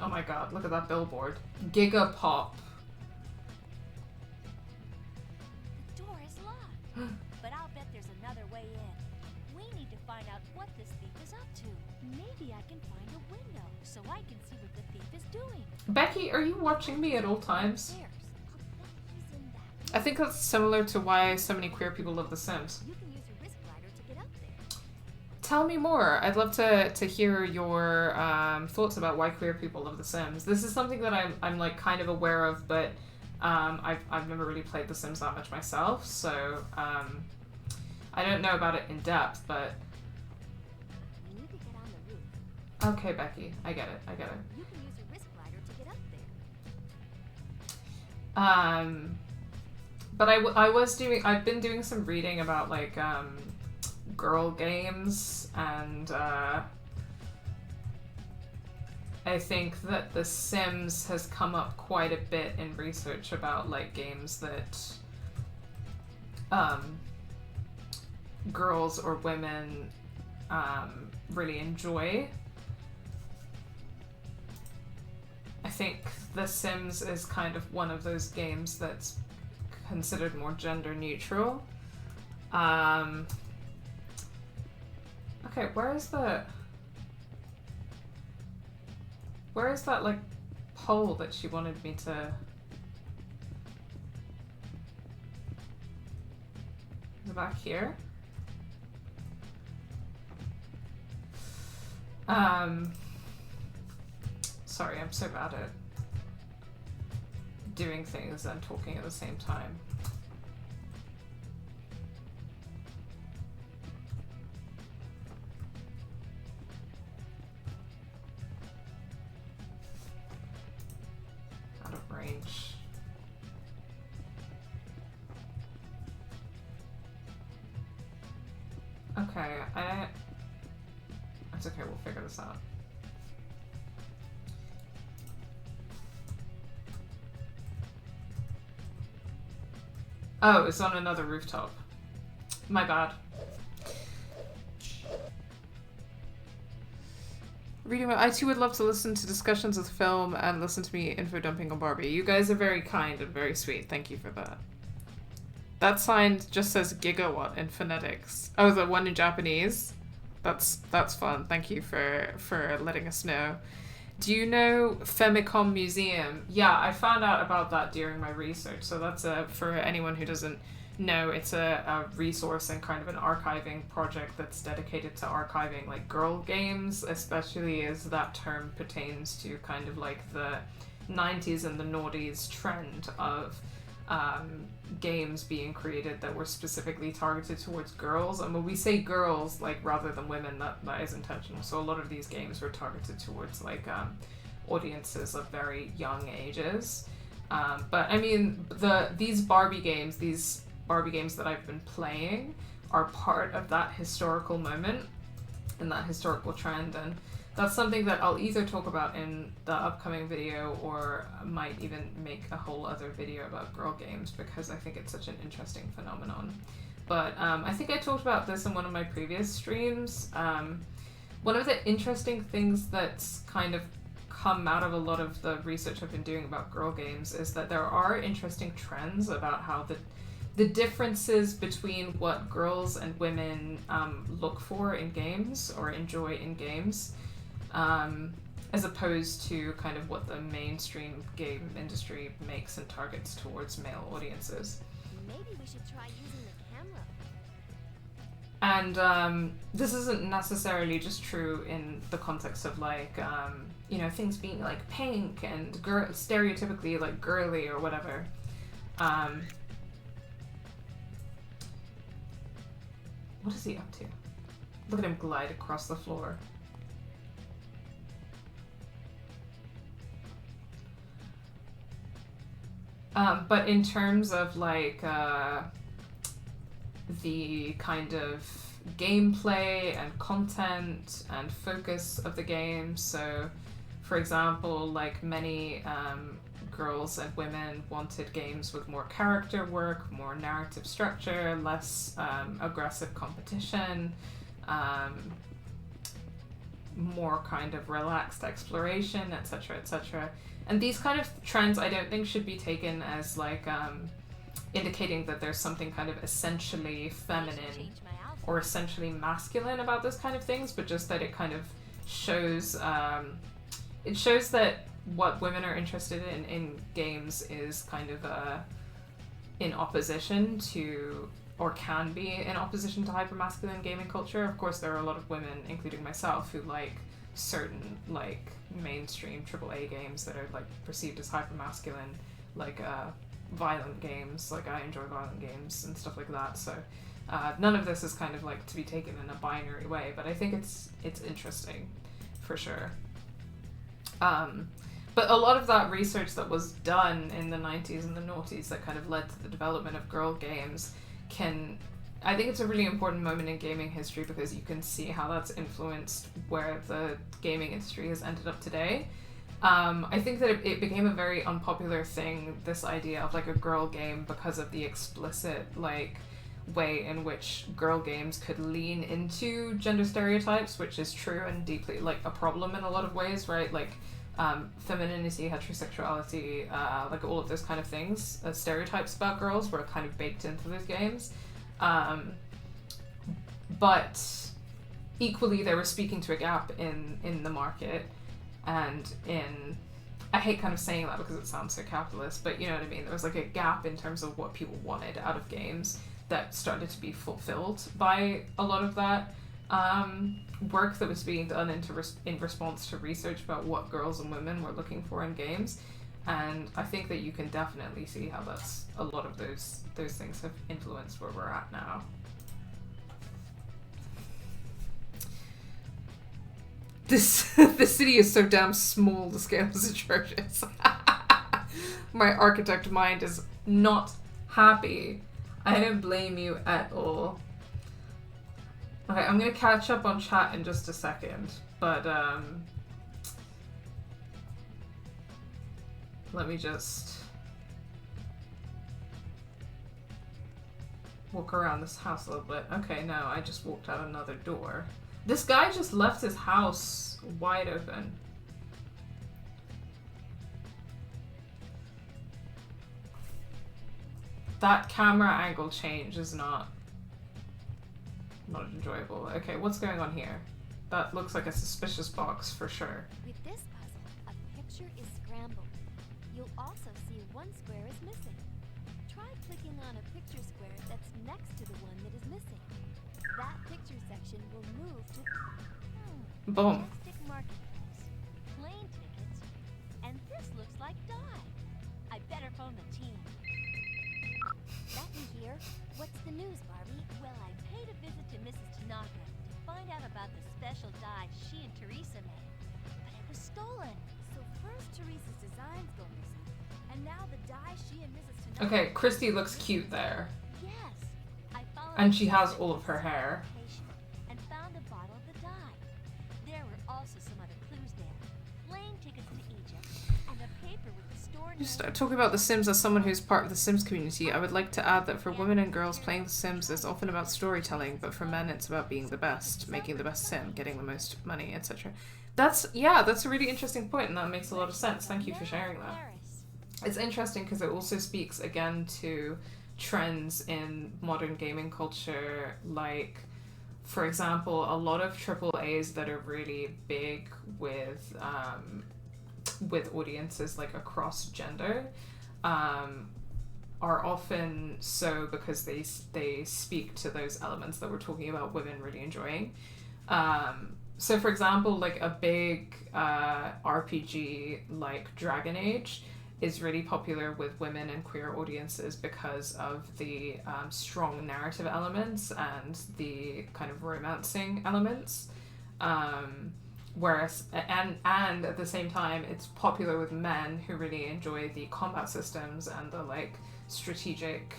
Oh my god, look at that billboard. Giga Pop. The door is locked. But I'll bet there's another way in. We need to find out what this thief is up to. Maybe I can find a window so I can see what the thief is doing. Becky, are you watching me at all times? Stairs. I'll bet he's in that. I think that's similar to why so many queer people love The Sims. You can use your wrist glider to get up there. Tell me more. I'd love to hear your thoughts about why queer people love The Sims. This is something that I'm like kind of aware of, but I've never really played The Sims that much myself, so I don't know about it in depth, but We need to get on the roof. okay, Becky, I get it. You can use your wrist glider to get up there. But I've been doing some reading about like girl games, and I think that The Sims has come up quite a bit in research about like games that girls or women really enjoy. I think The Sims is kind of one of those games that's considered more gender neutral. Okay, where is that like pole that she wanted me to? Is it back here? Sorry, I'm so bad at doing things and talking at the same time. Out of range. Okay, it's okay, we'll figure this out. Oh, it's on another rooftop. My bad. Reading about, I too would love to listen to discussions of the film and listen to me info dumping on Barbie. You guys are very kind and very sweet. Thank you for that. That sign just says gigawatt in phonetics. Oh, the one in Japanese? That's fun. Thank you for letting us know. Do you know Famicom Museum? Yeah, I found out about that during my research. So that's for anyone who doesn't know, it's a resource and kind of an archiving project that's dedicated to archiving like girl games, especially as that term pertains to kind of like the 90s and the noughties trend of games being created that were specifically targeted towards girls. And when we say girls, like rather than women, that is intentional. So a lot of these games were targeted towards like audiences of very young ages. But I mean, these Barbie games that I've been playing are part of that historical moment and that historical trend, and that's something that I'll either talk about in the upcoming video or might even make a whole other video about girl games because I think it's such an interesting phenomenon. But I think I talked about this in one of my previous streams. One of the interesting things that's kind of come out of a lot of the research I've been doing about girl games is that there are interesting trends about how the differences between what girls and women look for in games or enjoy in games, as opposed to kind of what the mainstream game industry makes and targets towards male audiences. Maybe we should try using the camera. And this isn't necessarily just true in the context of like, you know, things being like pink and stereotypically like girly or whatever. What is he up to? Look at him glide across the floor. But in terms of like the kind of gameplay and content and focus of the game. So, for example, like many girls and women wanted games with more character work, more narrative structure, less aggressive competition, more kind of relaxed exploration, etc., etc. And these kind of trends I don't think should be taken as like indicating that there's something kind of essentially feminine or essentially masculine about those kind of things, but just that it kind of shows that what women are interested in games is kind of in opposition to, or can be in opposition to, hypermasculine gaming culture. Of course, there are a lot of women, including myself, who like certain like mainstream AAA games that are like perceived as hypermasculine, like violent games. Like I enjoy violent games and stuff like that. So none of this is kind of like to be taken in a binary way, but I think it's interesting for sure. But a lot of that research that was done in the 90s and the noughties that kind of led to the development of girl games I think it's a really important moment in gaming history because you can see how that's influenced where the gaming industry has ended up today. I think that it became a very unpopular thing, this idea of like a girl game, because of the explicit like way in which girl games could lean into gender stereotypes, which is true and deeply like a problem in a lot of ways, right? Like femininity, heterosexuality, like all of those kind of things, stereotypes about girls were kind of baked into those games. But equally they were speaking to a gap in the market and in, I hate kind of saying that because it sounds so capitalist, but you know what I mean, there was like a gap in terms of what people wanted out of games that started to be fulfilled by a lot of that work that was being done in response to research about what girls and women were looking for in games. And I think that you can definitely see how that's a lot of those things have influenced where we're at now. This city is so damn small, the scale is atrocious. My architect mind is not happy. I don't blame you at all. Okay, I'm gonna catch up on chat in just a second, but let me just walk around this house a little bit. Okay, no, I just walked out another door. This guy just left his house wide open. That camera angle change is not enjoyable. Okay, what's going on here? That looks like a suspicious box for sure. With this puzzle, a picture is scrambled. You'll also see one square is missing. Try clicking on a picture square that's next to the one that is missing. That picture section will move to Boom. Plastic marketplace, plane tickets, and this looks like dye. I better phone the team. That in here? What's the news, Barbie? Well, I paid a visit to Mrs. Tanaka to find out about the special dye she and Teresa made. But it was stolen. So first Teresa's designs go missing, and now the dye she and Mrs. Tanaka... Okay, Christy looks cute there. Yes. I followed And she has all of her hair. and found a bottle of the dye. There were also some other clues there. Plane tickets to Egypt, and a paper with the store name... Just talking about The Sims as someone who's part of the Sims community, I would like to add that for women and girls, playing The Sims is often about storytelling, but for men it's about being the best, making the best sim, getting the most money, etc. That's a really interesting point, and that makes a lot of sense. Thank you for sharing that. It's interesting because it also speaks again to trends in modern gaming culture, like, for example, a lot of AAAs that are really big with audiences like across gender are often so because they speak to those elements that we're talking about women really enjoying. So for example, like a big RPG like Dragon Age is really popular with women and queer audiences because of the strong narrative elements and the kind of romancing elements. Whereas, and at the same time, it's popular with men who really enjoy the combat systems and the like strategic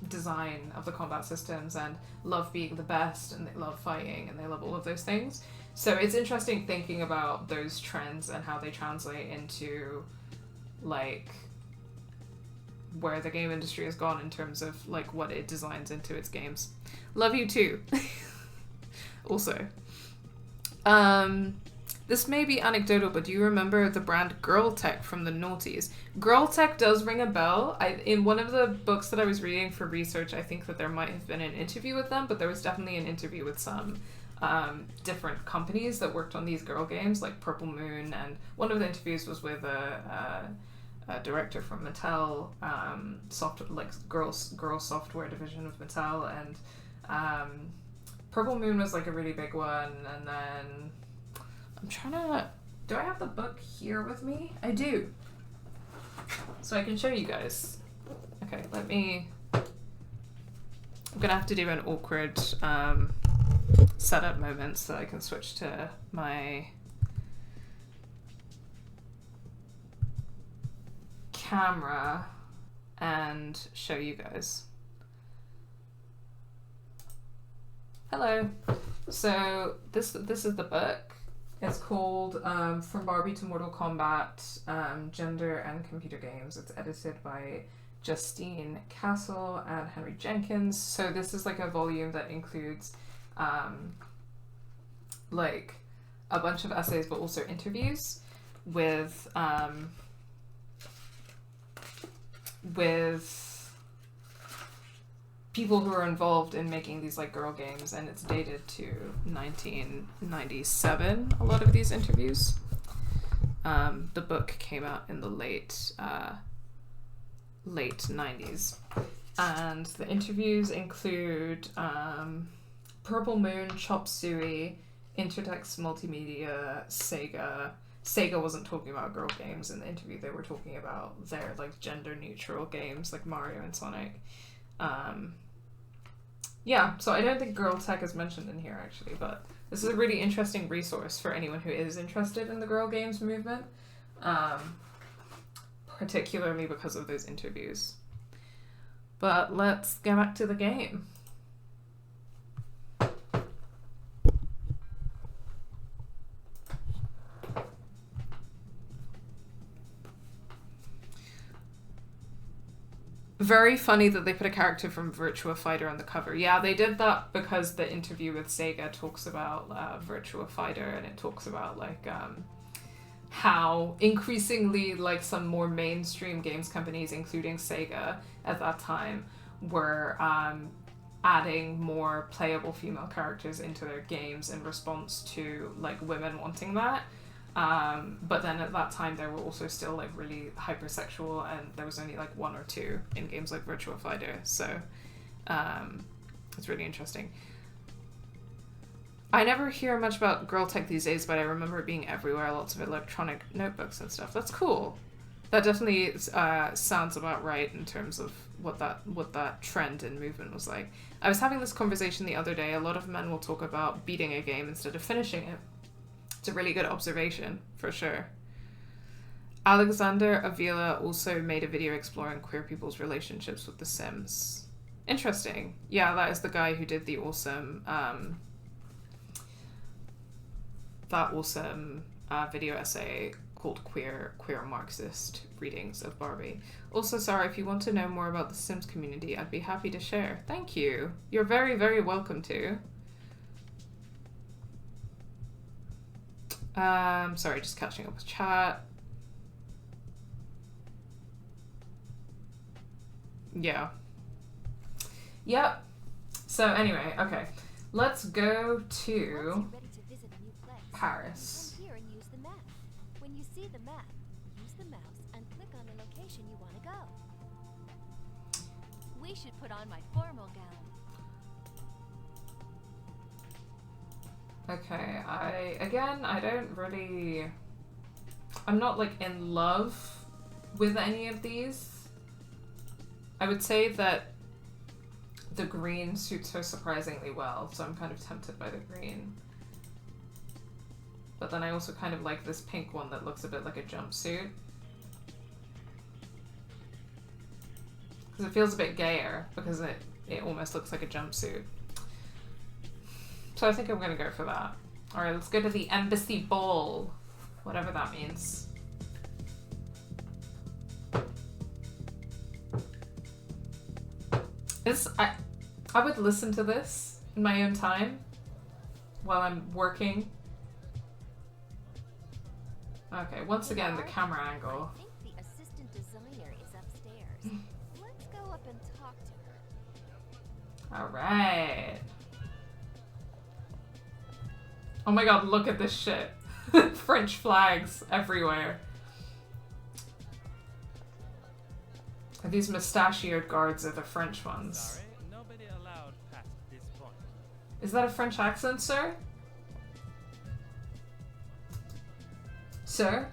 design of the combat systems and love being the best, and they love fighting, and they love all of those things. So it's interesting thinking about those trends and how they translate into like where the game industry has gone in terms of like what it designs into its games. Love you too. Also, this may be anecdotal, but do you remember the brand Girl Tech from the noughties? Girl Tech does ring a bell. In one of the books that I was reading for research, I think that there might have been an interview with them, but there was definitely an interview with some different companies that worked on these girl games, like Purple Moon, and one of the interviews was with a director from Mattel, girl software division of Mattel, and Purple Moon was like a really big one, and then I'm trying to... Do I have the book here with me? I do. So I can show you guys. Okay, let me... I'm gonna have to do an awkward setup moment so I can switch to my camera and show you guys. Hello. So this is the book. It's called From Barbie to Mortal Kombat, Gender and Computer Games. It's edited by Justine Castle and Henry Jenkins. So this is like a volume that includes like a bunch of essays, but also interviews with people who are involved in making these like girl games, and it's dated to 1997, a lot of these interviews. The book came out in the late 90s, and the interviews include Purple Moon, Chop Suey, Intertext Multimedia, Sega. Sega wasn't talking about girl games in the interview, they were talking about their like gender neutral games like Mario and Sonic. Yeah, so I don't think Girl Tech is mentioned in here actually, but this is a really interesting resource for anyone who is interested in the girl games movement, particularly because of those interviews. But let's get back to the game. Very funny that they put a character from Virtua Fighter on the cover. Yeah, they did that because the interview with Sega talks about Virtua Fighter, and it talks about like how increasingly like some more mainstream games companies, including Sega at that time, were adding more playable female characters into their games in response to like women wanting that. But then at that time there were also still like really hypersexual, and there was only like one or two in games like Virtua Fighter, so it's really interesting. I never hear much about Girl Tech these days, but I remember it being everywhere, lots of electronic notebooks and stuff. That's cool. That definitely sounds about right in terms of what that trend and movement was like. I was having this conversation the other day. A lot of men will talk about beating a game instead of finishing it. It's a really good observation, for sure. Alexander Avila also made a video exploring queer people's relationships with The Sims. Interesting. Yeah, that is the guy who did the awesome video essay called Queer Marxist Readings of Barbie. Also, Sara, if you want to know more about the Sims community, I'd be happy to share. Thank you. You're very, very welcome to. Sorry, just catching up with chat. Yeah. Yep. So anyway, okay. Let's go to Paris. Here and use the map. When you see the map, use the mouse and click on the location you want to go. We should put on my formal gown. Okay, I'm not like in love with any of these. I would say that the green suits her surprisingly well, so I'm kind of tempted by the green. But then I also kind of like this pink one that looks a bit like a jumpsuit. Because it feels a bit gayer, because it almost looks like a jumpsuit. So I think I'm going to go for that. Alright, let's go to the embassy ball. Whatever that means. I would listen to this in my own time while I'm working. Okay, once again, the camera angle. I think the assistant designer is upstairs. Let's go up and talk to her. Alright. Oh my god, look at this shit. French flags everywhere. These mustachioed guards are the French ones. Sorry, nobody allowed past this point. Is that a French accent, sir? Sir?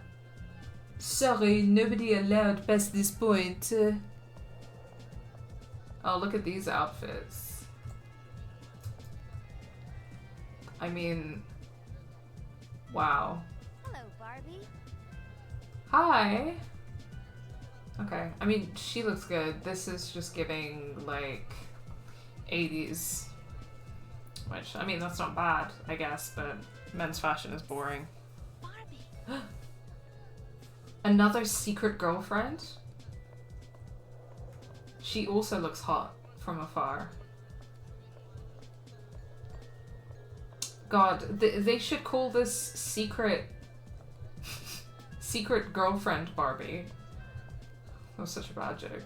Sorry, nobody allowed past this point. Oh, look at these outfits. I mean, wow. Hello, Barbie. Hi. Okay, I mean, she looks good. This is just giving, like, 80s. Which, I mean, that's not bad, I guess, but men's fashion is boring. Barbie. Another secret girlfriend? She also looks hot from afar. God, they should call this secret... secret girlfriend Barbie. That was such a bad joke.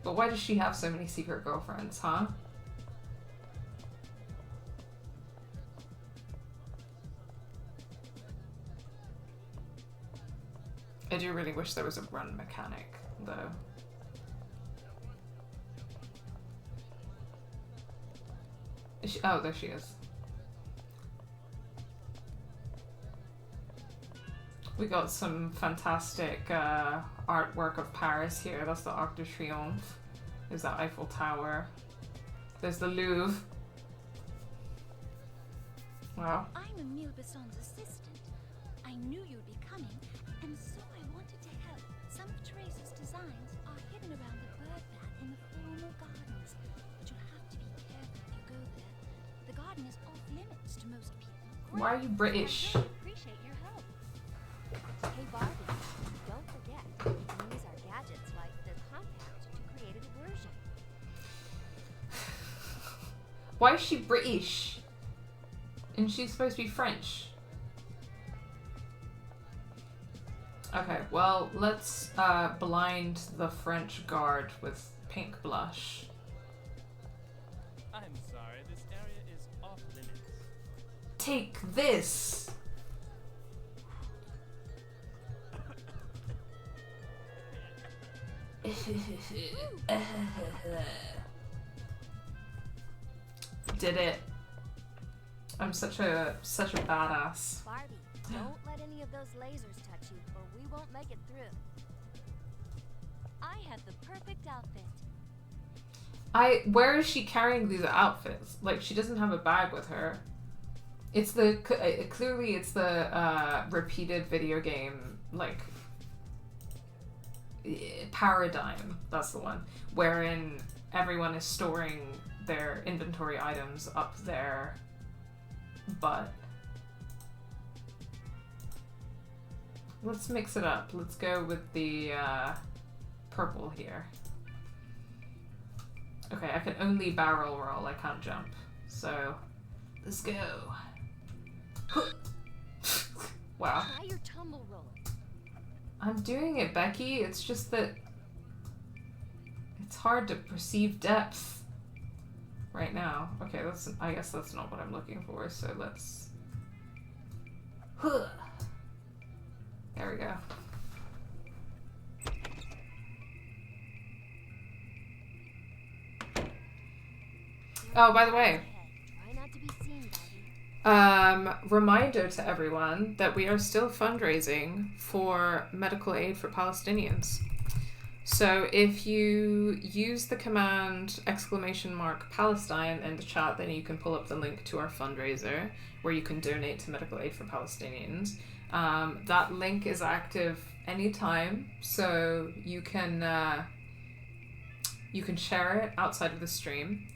But why does she have so many secret girlfriends, huh? I do really wish there was a run mechanic, though. Is she, oh, there she is. We got some fantastic artwork of Paris here. That's the Arc de Triomphe. There's the Eiffel Tower. There's the Louvre. Wow. I'm Emile Besson's assistant. I knew you'd be coming, and so I wanted to help. Some of Teresa's designs are hidden around the bird bath in the formal gardens, but you have to be careful if you go there. The garden is off limits to most people. Why are you British? I really appreciate your help. Hey Barbie, don't forget, you can use our gadgets like the compact to create a diversion. Why is she British? And she's supposed to be French. Okay, well, let's blind the French guard with pink blush. I'm sorry, this area is off limits. Take this! Did it. I'm such a badass. Barbie, don't let any of those lasers touch you, or we won't make it through. I have the perfect outfit. Where is she carrying these outfits? Like, she doesn't have a bag with her. It's the clearly it's the repeated video game, like, paradigm. That's the one wherein everyone is storing their inventory items up their butt. Let's mix it up. Let's go with the purple here. Okay, I can only barrel roll. I can't jump. So let's go. Wow. Try your tumble roll. I'm doing it, Becky. It's just that it's hard to perceive depth right now. Okay, I guess that's not what I'm looking for, so let's... There we go. Oh, by the way, Try not to be seen, Barbie. reminder to everyone that we are still fundraising for medical aid for Palestinians. So if you use the command !Palestine in the chat, then you can pull up the link to our fundraiser where you can donate to medical aid for Palestinians. That link is active anytime, so you can you can share it outside of the stream.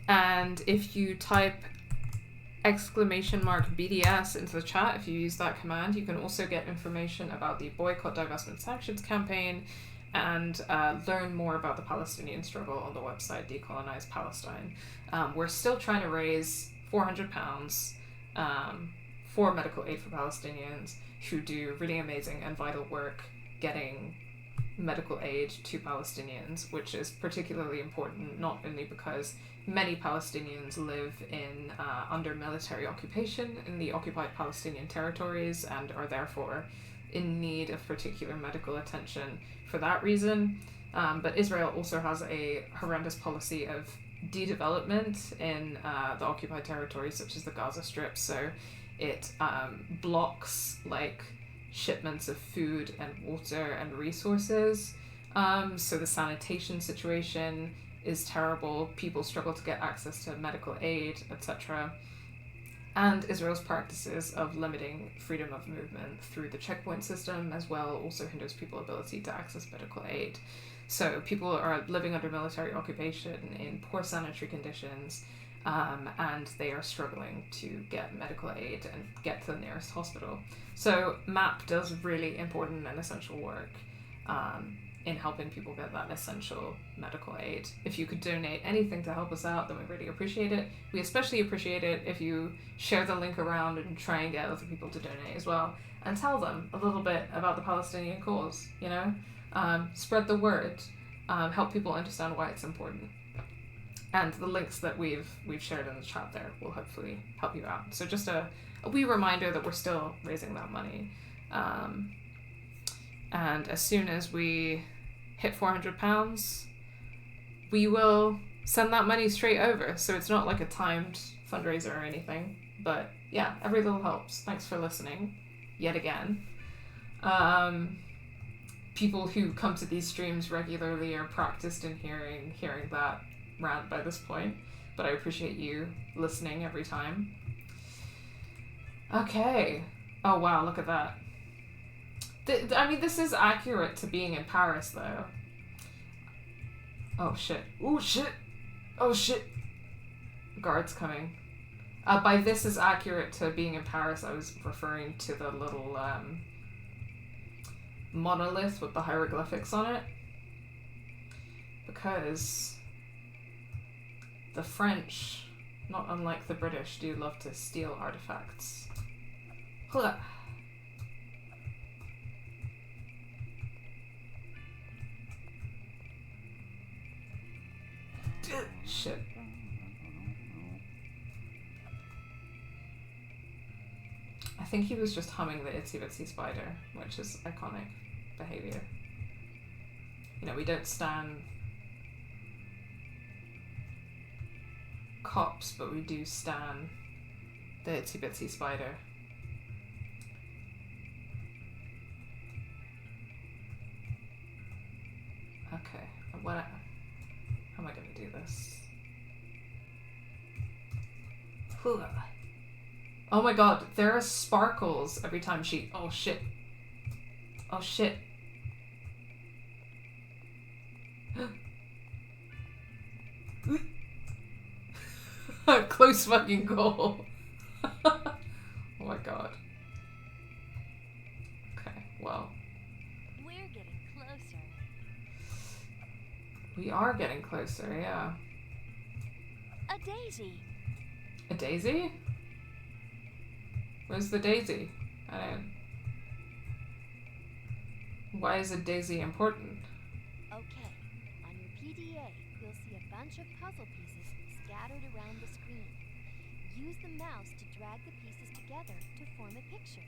And if you type !BDS into the chat, if you use that command, you can also get information about the Boycott, Divestment, Sanctions campaign and learn more about the Palestinian struggle on the website Decolonize Palestine. We're still trying to raise £400 for medical aid for Palestinians who do really amazing and vital work getting medical aid to Palestinians, which is particularly important not only because many Palestinians live in under military occupation in the occupied Palestinian territories and are therefore in need of particular medical attention for that reason, but Israel also has a horrendous policy of de-development in the occupied territories such as the Gaza Strip, so it blocks like shipments of food and water and resources, so the sanitation situation is terrible, people struggle to get access to medical aid, etc. And Israel's practices of limiting freedom of movement through the checkpoint system as well also hinders people's ability to access medical aid. So people are living under military occupation in poor sanitary conditions, and they are struggling to get medical aid and get to the nearest hospital. So MAP does really important and essential work in helping people get that essential medical aid. If you could donate anything to help us out, then we really appreciate it. We especially appreciate it if you share the link around and try and get other people to donate as well, and tell them a little bit about the Palestinian cause, you know? Spread the word, help people understand why it's important. And the links that we've shared in the chat there will hopefully help you out. So just a wee reminder that we're still raising that money. And as soon as we hit £400, we will send that money straight over. So it's not like a timed fundraiser or anything. But yeah, every little helps. Thanks for listening yet again. People who come to these streams regularly are practiced in hearing that rant by this point. But I appreciate you listening every time. Okay. Oh wow, look at that. I mean, this is accurate to being in Paris, though. Oh, shit. Oh, shit. Oh, shit. Guards coming. By this is accurate to being in Paris, I was referring to the little monolith with the hieroglyphics on it. Because the French, not unlike the British, do love to steal artifacts. Huh. Shit. I think he was just humming the Itsy Bitsy Spider, which is iconic behavior. You know, we don't stan cops, but we do stan the Itsy Bitsy Spider. Okay, how am I going to do this? Oh my god, there are sparkles every time she... Oh shit. Oh shit. Close fucking goal. Oh my god. Okay, well. We're getting closer. We are getting closer, yeah. A daisy. A daisy? Where's the daisy? I don't... Why is a daisy important? Okay, on your PDA, you'll see a bunch of puzzle pieces scattered around the screen. Use the mouse to drag the pieces together to form a picture.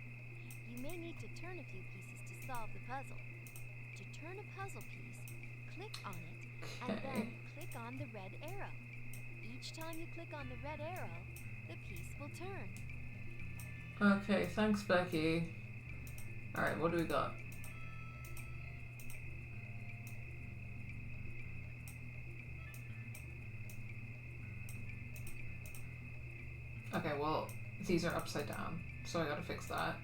You may need to turn a few pieces to solve the puzzle. To turn a puzzle piece, click on it, and then click on the red arrow. Each time you click on the red arrow, the piece will turn. Okay, thanks, Becky. Alright, what do we got? Okay, well, these are upside down, so I gotta fix that.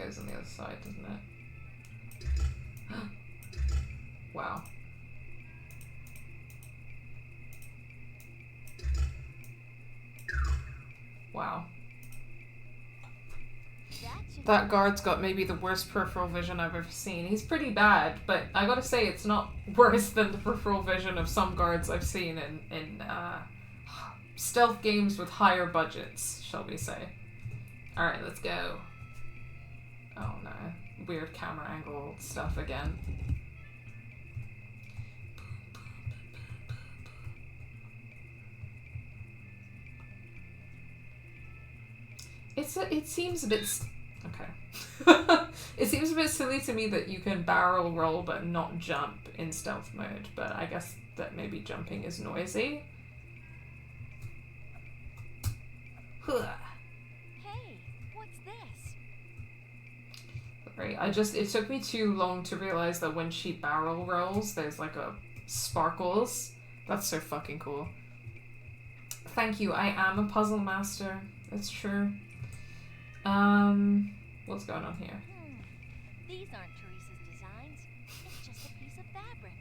goes on the other side, doesn't it? Wow. Wow. That guard's got maybe the worst peripheral vision I've ever seen. He's pretty bad, but I gotta say it's not worse than the peripheral vision of some guards I've seen in stealth games with higher budgets, shall we say. Alright, let's go. Oh no. Weird camera angle stuff again. It seems a bit... Okay. It seems a bit silly to me that you can barrel roll but not jump in stealth mode, but I guess that maybe jumping is noisy. Hey, what's this? Right, it took me too long to realize that when she barrel rolls, there's like a sparkles. That's so fucking cool. Thank you, I am a puzzle master. That's true. What's going on here? These aren't Teresa's designs. It's just a piece of fabric.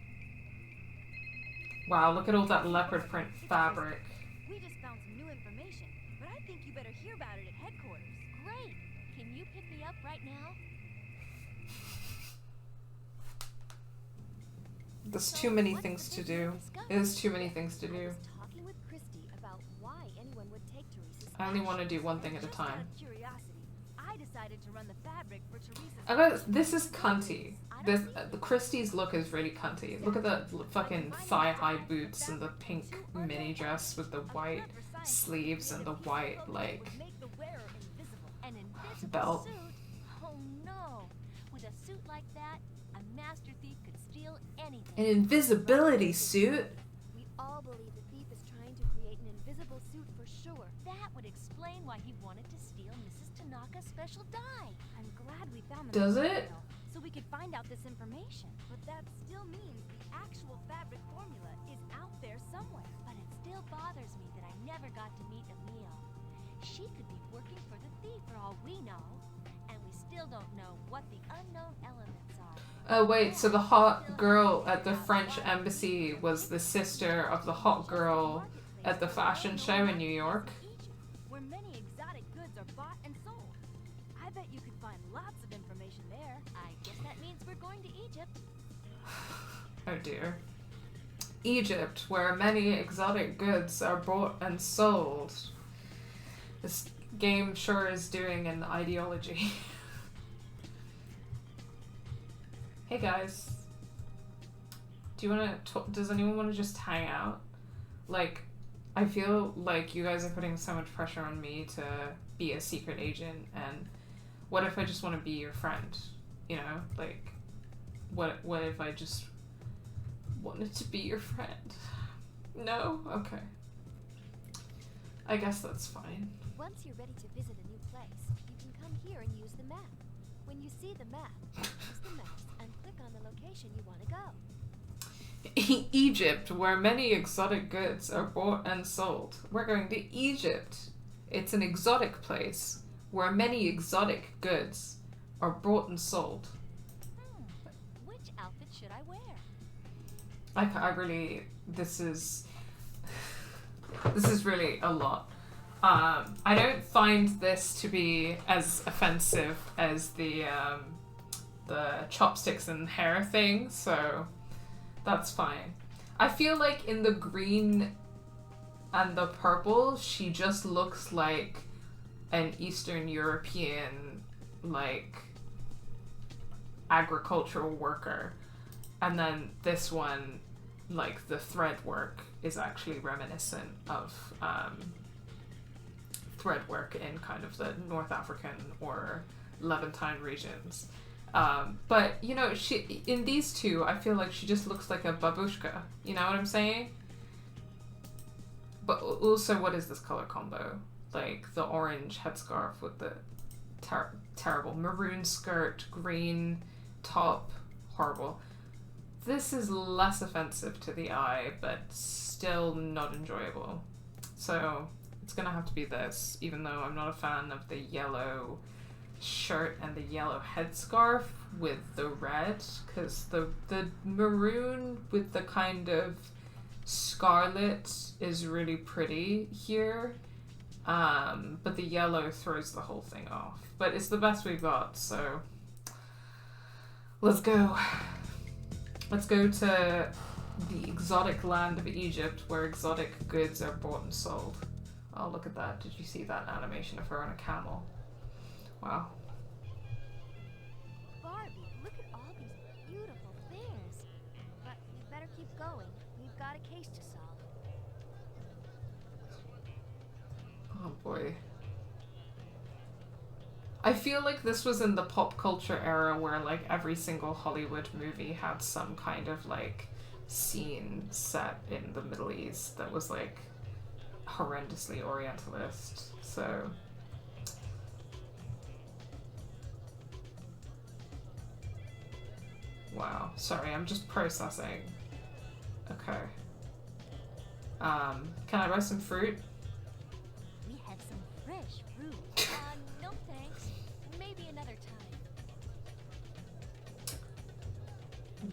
Wow, look at all that leopard print fabric. We just found some new information, but I think you better hear about it at headquarters. Great! Can you pick me up right now? There's too many things to do. There's too many things to do. Talking with Christy about why anyone would take Teresa's I only want to do one thing at a time. I decided to run the fabric for Teresa's. This is cunty. The Christie's look is really cunty. Look at the fucking thigh-high boots and the pink mini dress with the white sleeves and the white, like, belt. Oh no! With a suit like that, a master thief could steal anything. An invisibility suit? We all believe the thief is trying to create an invisible suit for sure. That would explain why he wanted to steal Mrs. Tanaka's special dye. I'm glad we found the Does material, it? so we could find out this information. But that still means the actual fabric formula is out there somewhere. But it still bothers me that I never got to meet Emile. She could be working for the thief for all we know. And we still don't know what the unknown elements are. Oh wait, so the hot girl at the French embassy was the sister of the hot girl at the fashion show in New York? Where many exotic goods are bought and sold. I bet you could find lots of information there. I guess that means we're going to Egypt. Oh dear. Egypt, where many exotic goods are bought and sold. This game sure is doing an ideology. Hey guys. Does anyone want to just hang out? Like, I feel like you guys are putting so much pressure on me to be a secret agent, and what if I just want to be your friend? You know, like, what if I just wanted to be your friend? No? Okay. I guess that's fine. Once you're ready to visit a new place, you can come here and use the map. When you see the map, use the mouse and click on the location you want to go. Egypt, where many exotic goods are bought and sold. We're going to Egypt. It's an exotic place where many exotic goods are bought and sold. Which outfit should I wear? I really, this is really a lot. I don't find this to be as offensive as the chopsticks and hair thing, so that's fine. I feel like in the green and the purple, she just looks like an Eastern European, like, agricultural worker. And then this one, like, the thread work is actually reminiscent of thread work in kind of the North African or Levantine regions. But, you know, she in these two, I feel like she just looks like a babushka. You know what I'm saying? But also, what is this color combo? Like, the orange headscarf with the terrible maroon skirt, green top, horrible. This is less offensive to the eye, but still not enjoyable. So, it's gonna have to be this, even though I'm not a fan of the yellow shirt and the yellow headscarf with the red, because the maroon with the kind of scarlet is really pretty here, but the yellow throws the whole thing off. But it's the best we've got, so let's go. Let's go to the exotic land of Egypt, where exotic goods are bought and sold. Oh, look at that. Did you see that animation of her on a camel? Wow. Barbie, look at all these beautiful things. But we better keep going. We've got a case to solve. Oh boy. I feel like this was in the pop culture era where like every single Hollywood movie had some kind of like scene set in the Middle East that was like horrendously Orientalist. So wow, sorry, I'm just processing. Okay. Can I buy some fruit? We have some fresh fruit. No thanks. Maybe another time.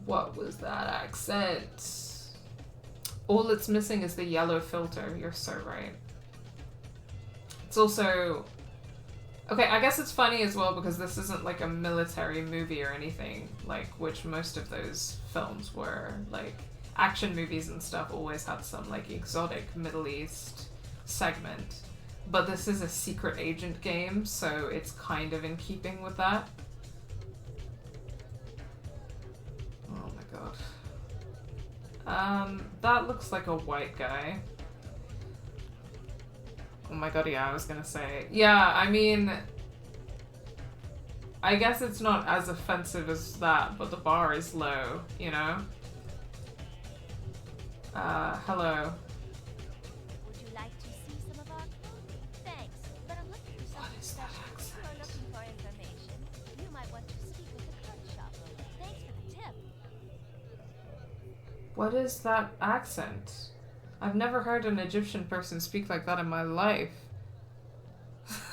What was that accent? All it's missing is the yellow filter. You're so right. It's also... Okay, I guess it's funny as well because this isn't like a military movie or anything, like, which most of those films were. Like, action movies and stuff always had some, like, exotic Middle East segment. But this is a secret agent game, so it's kind of in keeping with that. Oh my god. That looks like a white guy. Oh my god, yeah, I was gonna say. Yeah, I mean... I guess it's not as offensive as that, but the bar is low, you know? Hello. Would you like to see some of our clothing? Thanks, but I'm looking for something special. If you are looking for information, you might want to speak with the card shop owner. Thanks for the tip. What is that accent? I've never heard an Egyptian person speak like that in my life.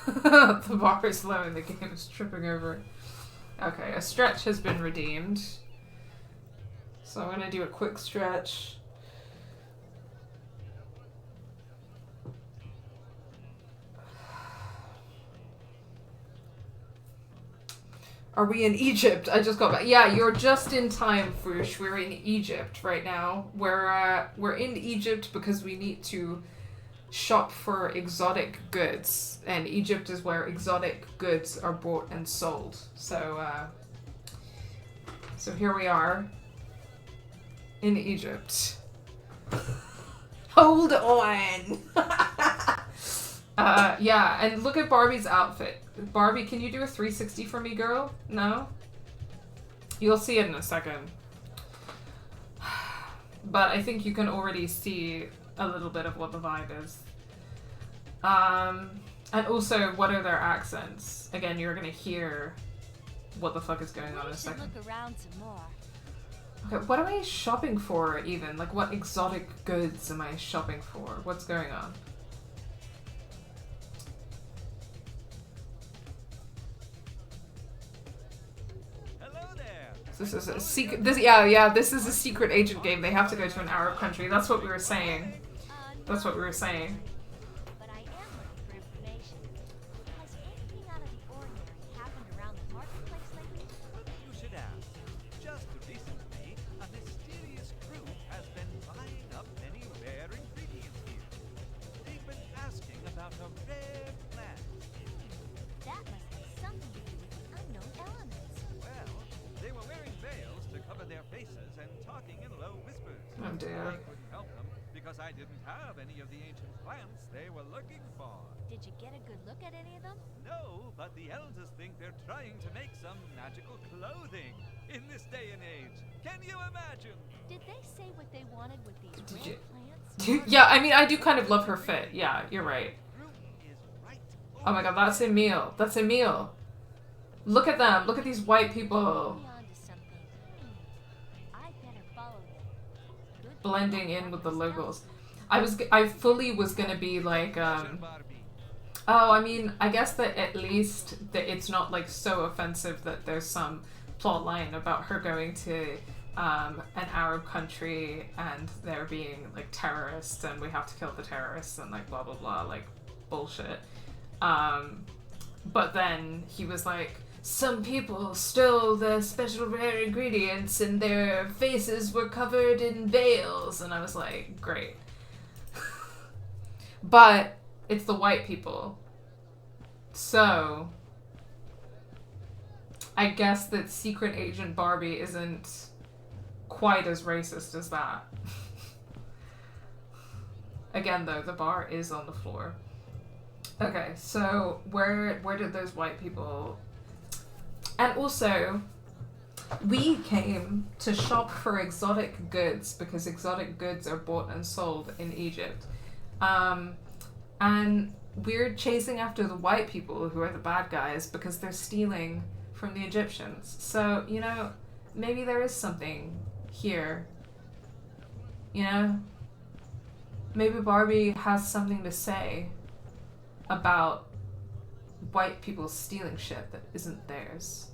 The bar is low and the game is tripping over. Okay, a stretch has been redeemed. So I'm gonna do a quick stretch. Are we in Egypt? I just got back. Yeah, you're just in time, Foosh. We're in Egypt right now. We're in Egypt because we need to shop for exotic goods, and Egypt is where exotic goods are bought and sold. So, so here we are in Egypt. Hold on. Yeah, and look at Barbie's outfit. Barbie, can you do a 360 for me, girl? No? You'll see it in a second. But I think you can already see a little bit of what the vibe is. And also, what are their accents? Again, you're gonna hear what the fuck is going on in a second. Look around some more. Okay, what am I shopping for, even? Like, what exotic goods am I shopping for? What's going on? This is a secret. This is a secret agent game. They have to go to an Arab country. That's what we were saying. That's what we were saying. But I am looking for information. Has anything out of the ordinary happened around the marketplace lately? You should ask. Just recently, a mysterious group has been buying up many rare ingredients here. They've been asking about a rare plant. That must have something to do with the unknown elements. Well, they were wearing veils to cover their faces and talking in low whispers. Oh dear. I couldn't help them because I didn't have any of the ancient plants they were looking for. Did you get a good look at any of them? No, but the elders think they're trying to make some magical clothing in this day and age. Can you imagine? Did they say what they wanted with these Did rare plants? Yeah, I mean, I do kind of love her fit. Yeah, you're right. Fruit is right Oh my god, that's Emil. That's Emil. Look at them. Look at these white people Maybe onto something. I better follow them. Good blending in with the logos. I fully was gonna be like, Barbie. Oh, I mean, I guess that at least that it's not like so offensive that there's some plot line about her going to an Arab country and there being like terrorists and we have to kill the terrorists and like blah blah blah, like bullshit. But then he was like, some people stole the special rare ingredients and their faces were covered in veils, and I was like, great. But it's the white people. So I guess that Secret Agent Barbie isn't quite as racist as that. Again, though, the bar is on the floor. Okay, so where did those white people... And also, we came to shop for exotic goods because exotic goods are bought and sold in Egypt. And we're chasing after the white people who are the bad guys because they're stealing from the Egyptians. So, you know, maybe there is something here. You know? Maybe Barbie has something to say about white people stealing shit that isn't theirs.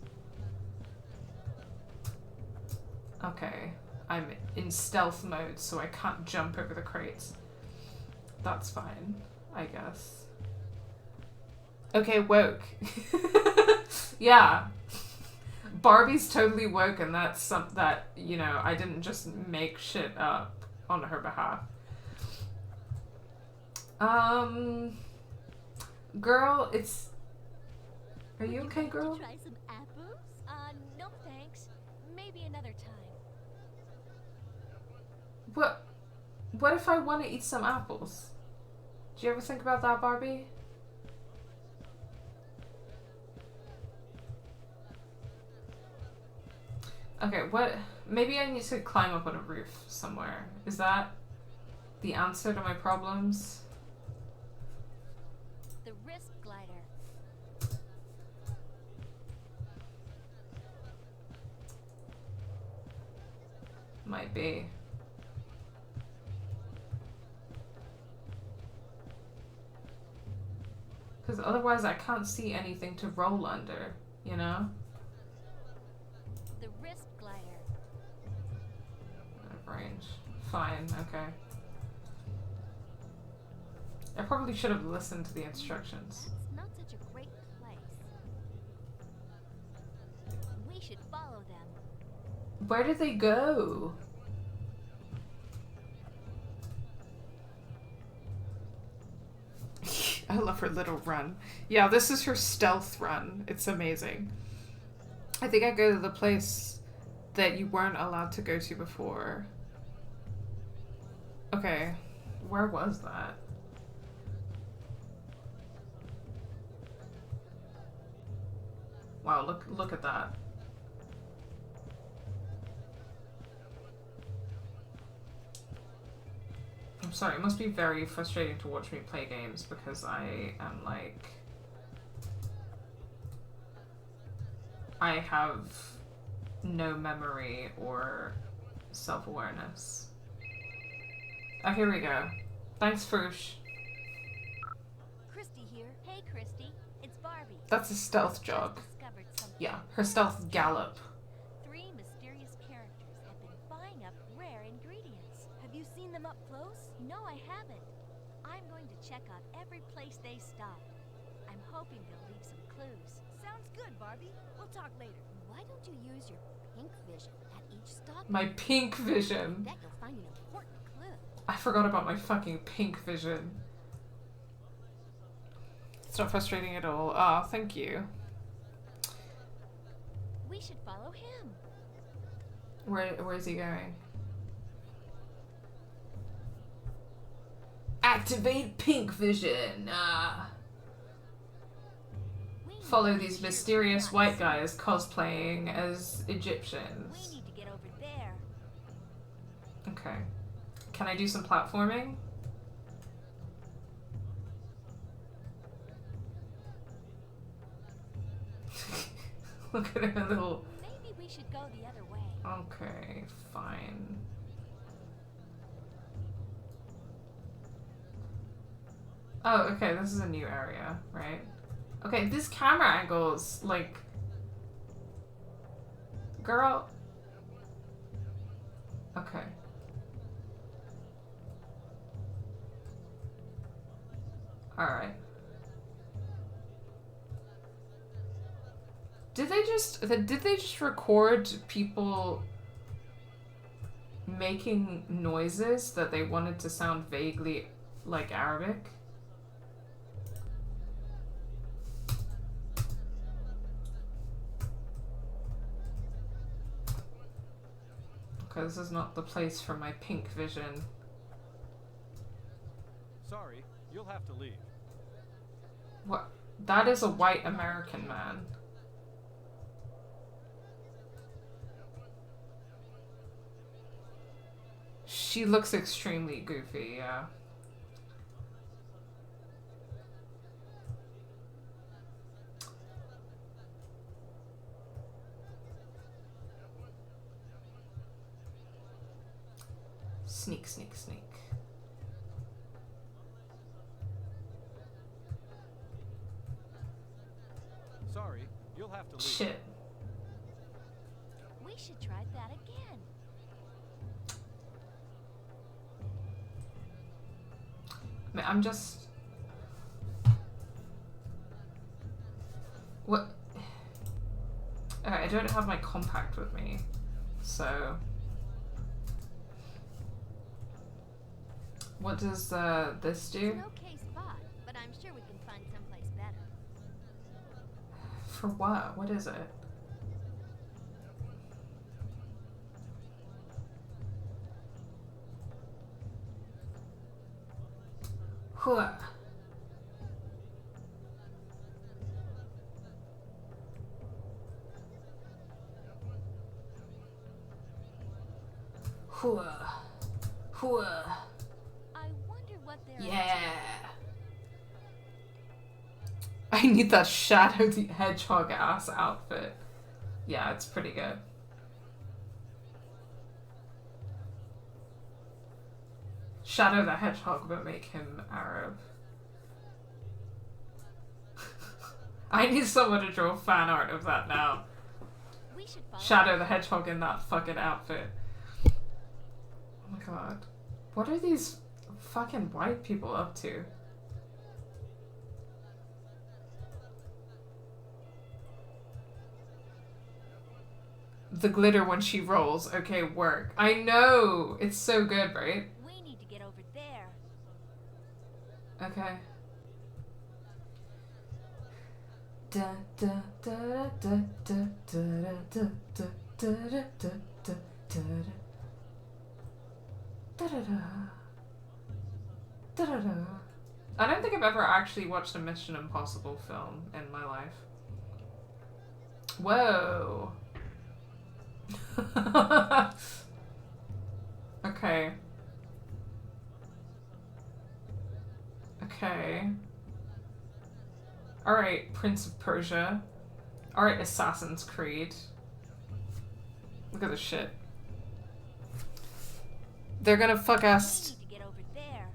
Okay, I'm in stealth mode, so I can't jump over the crates. That's fine, I guess. Okay, woke. Yeah. Barbie's totally woke, and that's that, you know, I didn't just make shit up on her behalf. Girl, it's... Are you okay, girl? Try some apples? No thanks. Maybe another time. What if I want to eat some apples? Do you ever think about that, Barbie? Okay, what... Maybe I need to climb up on a roof somewhere. Is that the answer to my problems? The wrist glider. Might be. Because otherwise I can't see anything to roll under, you know? The wrist glider. Range. Fine, okay. I probably should have listened to the instructions. That's not such a great place. We should follow them. Where did they go? I love her little run. Yeah, this is her stealth run. It's amazing. I think I go to the place that you weren't allowed to go to before. Okay, where was that? Wow, look at that. I'm sorry, it must be very frustrating to watch me play games because I am like... I have no memory or self-awareness. Oh, here we go. Thanks, Foosh. Christy here. Hey, Christy. It's Barbie. That's a stealth jog. Discovered something. Yeah, her stealth gallop. 3 mysterious characters have been buying up rare ingredients. Have you seen them up close? No, I haven't. I'm going to check out every place they stop. I'm hoping they'll leave some clues. Sounds good, Barbie. We'll talk later. Why don't you use your pink vision at each stop? My pink vision. I bet you'll find an important clue. I forgot about my fucking pink vision. It's not frustrating at all. Ah, thank you. We should follow him. Where is he going? Activate pink vision. Follow these mysterious white guys cosplaying as Egyptians. We need to get over there. Okay. Can I do some platforming? Look at her little... Maybe we should go the other way. Okay, fine. Oh, okay, this is a new area, right? Okay, this camera angle's, like... Girl... Okay. Alright. Did they just record people making noises that they wanted to sound vaguely like Arabic? Okay, this is not the place for my pink vision. Sorry, you'll have to leave. What? That is a white American man. She looks extremely goofy, yeah. Sneak, sneak, sneak. Sorry, you'll have to leave. Shit. We should try that again. Man, I'm just... What? Okay, I don't have my compact with me, so... What does this do? It's an okay spot, but I'm sure we can find someplace better. For what? What is it? Hua. Hua. Hua. I wonder what they're Yeah. I need that Shadow the Hedgehog ass outfit. Yeah, it's pretty good. Shadow the Hedgehog, but make him Arab. I need someone to draw fan art of that now. We should follow Shadow the Hedgehog in that fucking outfit. Oh my god. What are these fucking white people up to? The glitter when she rolls. Okay, work. I know! It's so good, right? We need to get over there. Okay. Da da da da da da da da da da da da da da da da da. I don't think I've ever actually watched a Mission Impossible film in my life. Whoa. Okay. Okay. Alright, Prince of Persia. Alright, Assassin's Creed. Look at this shit. They're gonna fuck We us. need to get over there.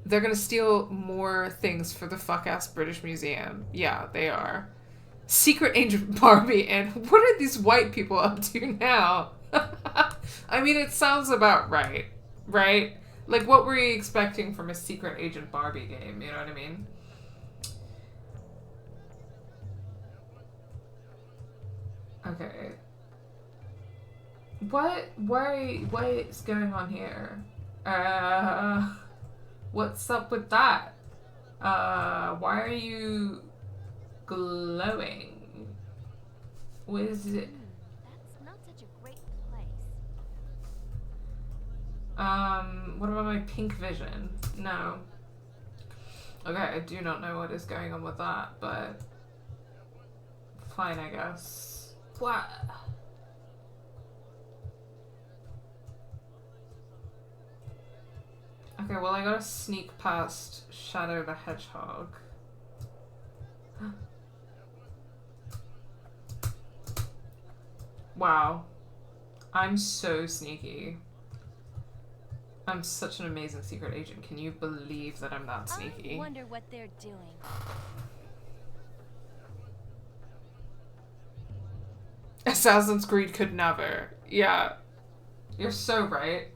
They're gonna steal more things for the fuck ass British Museum. Yeah, they are. Secret Agent Barbie, and what are these white people up to now? I mean, it sounds about right, right? Like, what were you expecting from a Secret Agent Barbie game, you know what I mean? Okay. What's going on here? What's up with that? Why are you glowing? What is it? That's not such a great place. What about my pink vision? No. Okay, I do not know what is going on with that, but fine, I guess. What? Okay, well, I gotta sneak past Shadow the Hedgehog. Wow. I'm so sneaky. I'm such an amazing secret agent. Can you believe that I'm that sneaky? I wonder what they're doing. Assassin's Creed could never. Yeah. You're so right.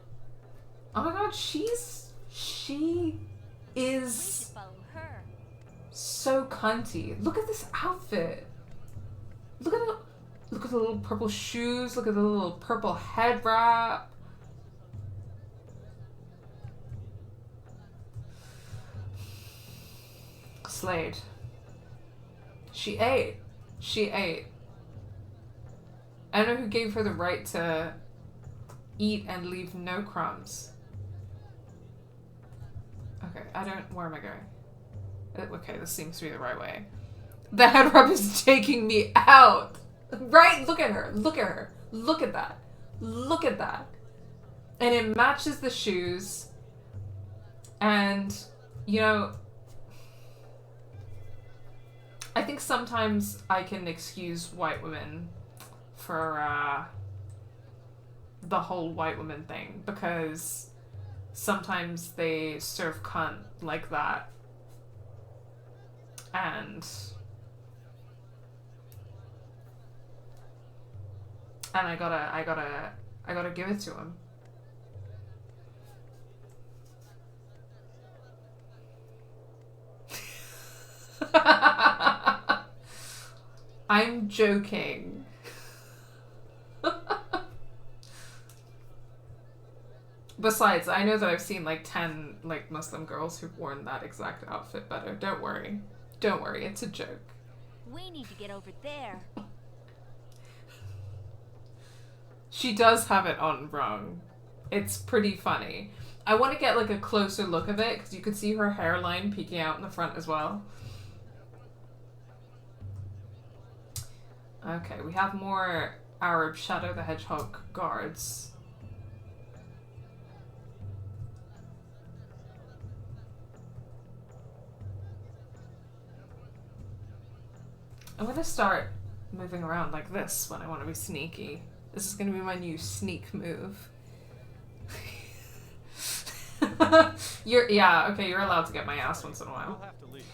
Oh my god, she We should is follow her. so cunty. Look at this outfit. Look at the little purple shoes. Look at the little purple head wrap. Slade. She ate. She ate. I don't know who gave her the right to eat and leave no crumbs. Okay, where am I going? Okay, this seems to be the right way. The head wrap is taking me out. Right? Look at her. Look at her. Look at that. Look at that. And it matches the shoes. And, you know, I think sometimes I can excuse white women for the whole white woman thing, because sometimes they serve cunt like that, and I gotta give it to him. I'm joking. Besides, I know that I've seen like 10 like Muslim girls who've worn that exact outfit better. Don't worry. Don't worry, it's a joke. We need to get over there. She does have it on wrong. It's pretty funny. I want to get like a closer look of it because you could see her hairline peeking out in the front as well. Okay, we have more Arab Shadow the Hedgehog guards. I'm gonna start moving around like this when I want to be sneaky. This is gonna be my new sneak move. You're allowed to get my ass once in a while. You'll have to leave.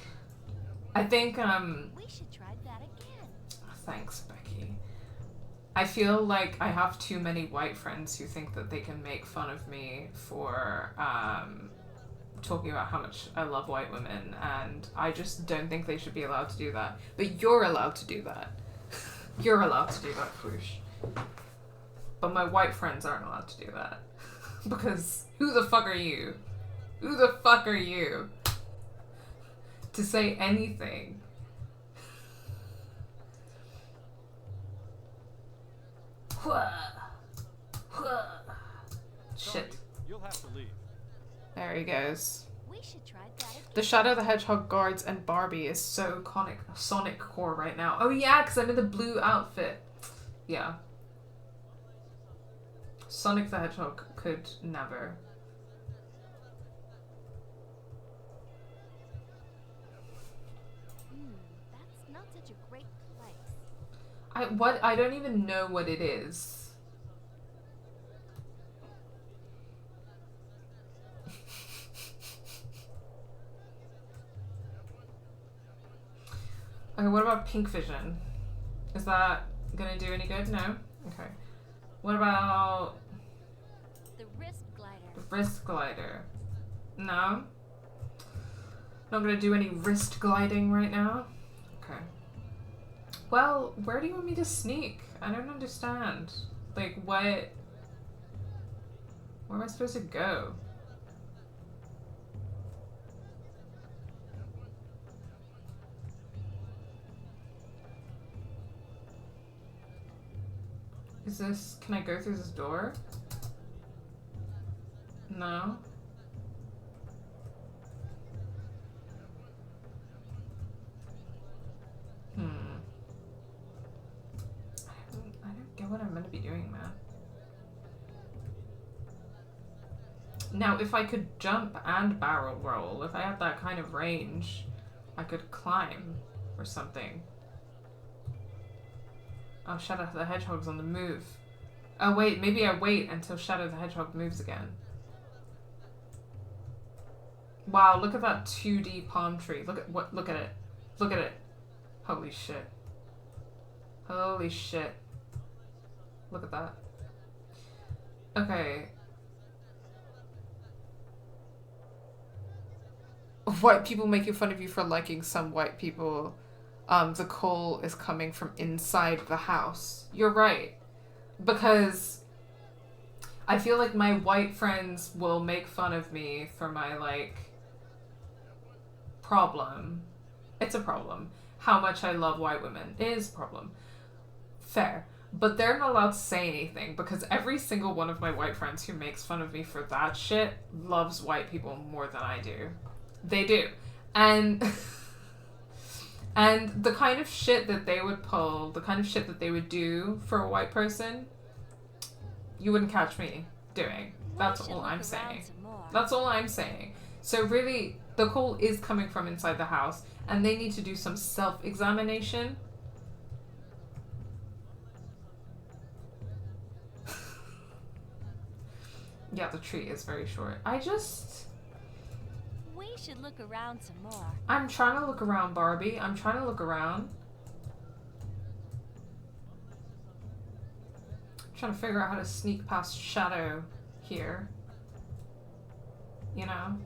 I think We should try that again. thanks, Becky. I feel like I have too many white friends who think that they can make fun of me for talking about how much I love white women, and I just don't think they should be allowed to do that. But you're allowed to do that. You're allowed to do that, Foosh. But my white friends aren't allowed to do that. Because who the fuck are you? Who the fuck are you to say anything? Shit. You'll have to leave. There he goes. We should try that again. The Shadow the Hedgehog guards and Barbie is so Sonic core right now. Oh yeah, because I'm in the blue outfit. Yeah. Sonic the Hedgehog could never. That's not such a great place. I don't even know what it is. Okay, what about pink vision? Is that gonna do any good? No? Okay. What about The wrist glider. the wrist glider? No? Not gonna do any wrist gliding right now? Okay. Well, where do you want me to sneak? I don't understand. Like, what? Where am I supposed to go? Is this... Can I go through this door? No? I don't get what I'm meant to be doing, man. Now, if I could jump and barrel roll, if I had that kind of range, I could climb or something. Oh, Shadow the Hedgehog's on the move. Oh wait, maybe I wait until Shadow the Hedgehog moves again. Wow, look at that 2D palm tree. Look at it. Look at it. Holy shit. Holy shit. Look at that. Okay. White people making fun of you for liking some white people. The coal is coming from inside the house. You're right. Because I feel like my white friends will make fun of me for my, like, problem. It's a problem. How much I love white women is a problem. Fair. But they're not allowed to say anything because every single one of my white friends who makes fun of me for that shit loves white people more than I do. They do. And and the kind of shit that they would pull, the kind of shit that they would do for a white person, you wouldn't catch me doing. That's all I'm saying. That's all I'm saying. So really, the coal is coming from inside the house, and they need to do some self-examination. Yeah, the tree is very short. We should look around some more. I'm trying to look around, Barbie. I'm trying to look around. I'm trying to figure out how to sneak past Shadow here. You know?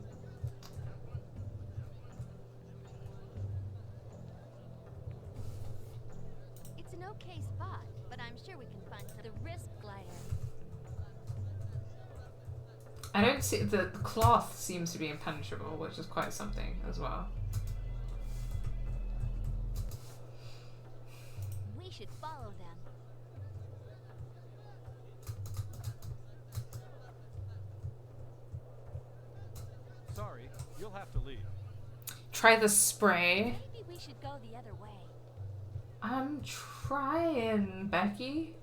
It's an okay spot, but I'm sure we can find the wrist glider. I don't see... The cloth seems to be impenetrable, which is quite something as well. We should follow them. Sorry, you'll have to leave. Try the spray. Maybe we should go the other way. I'm trying, Becky.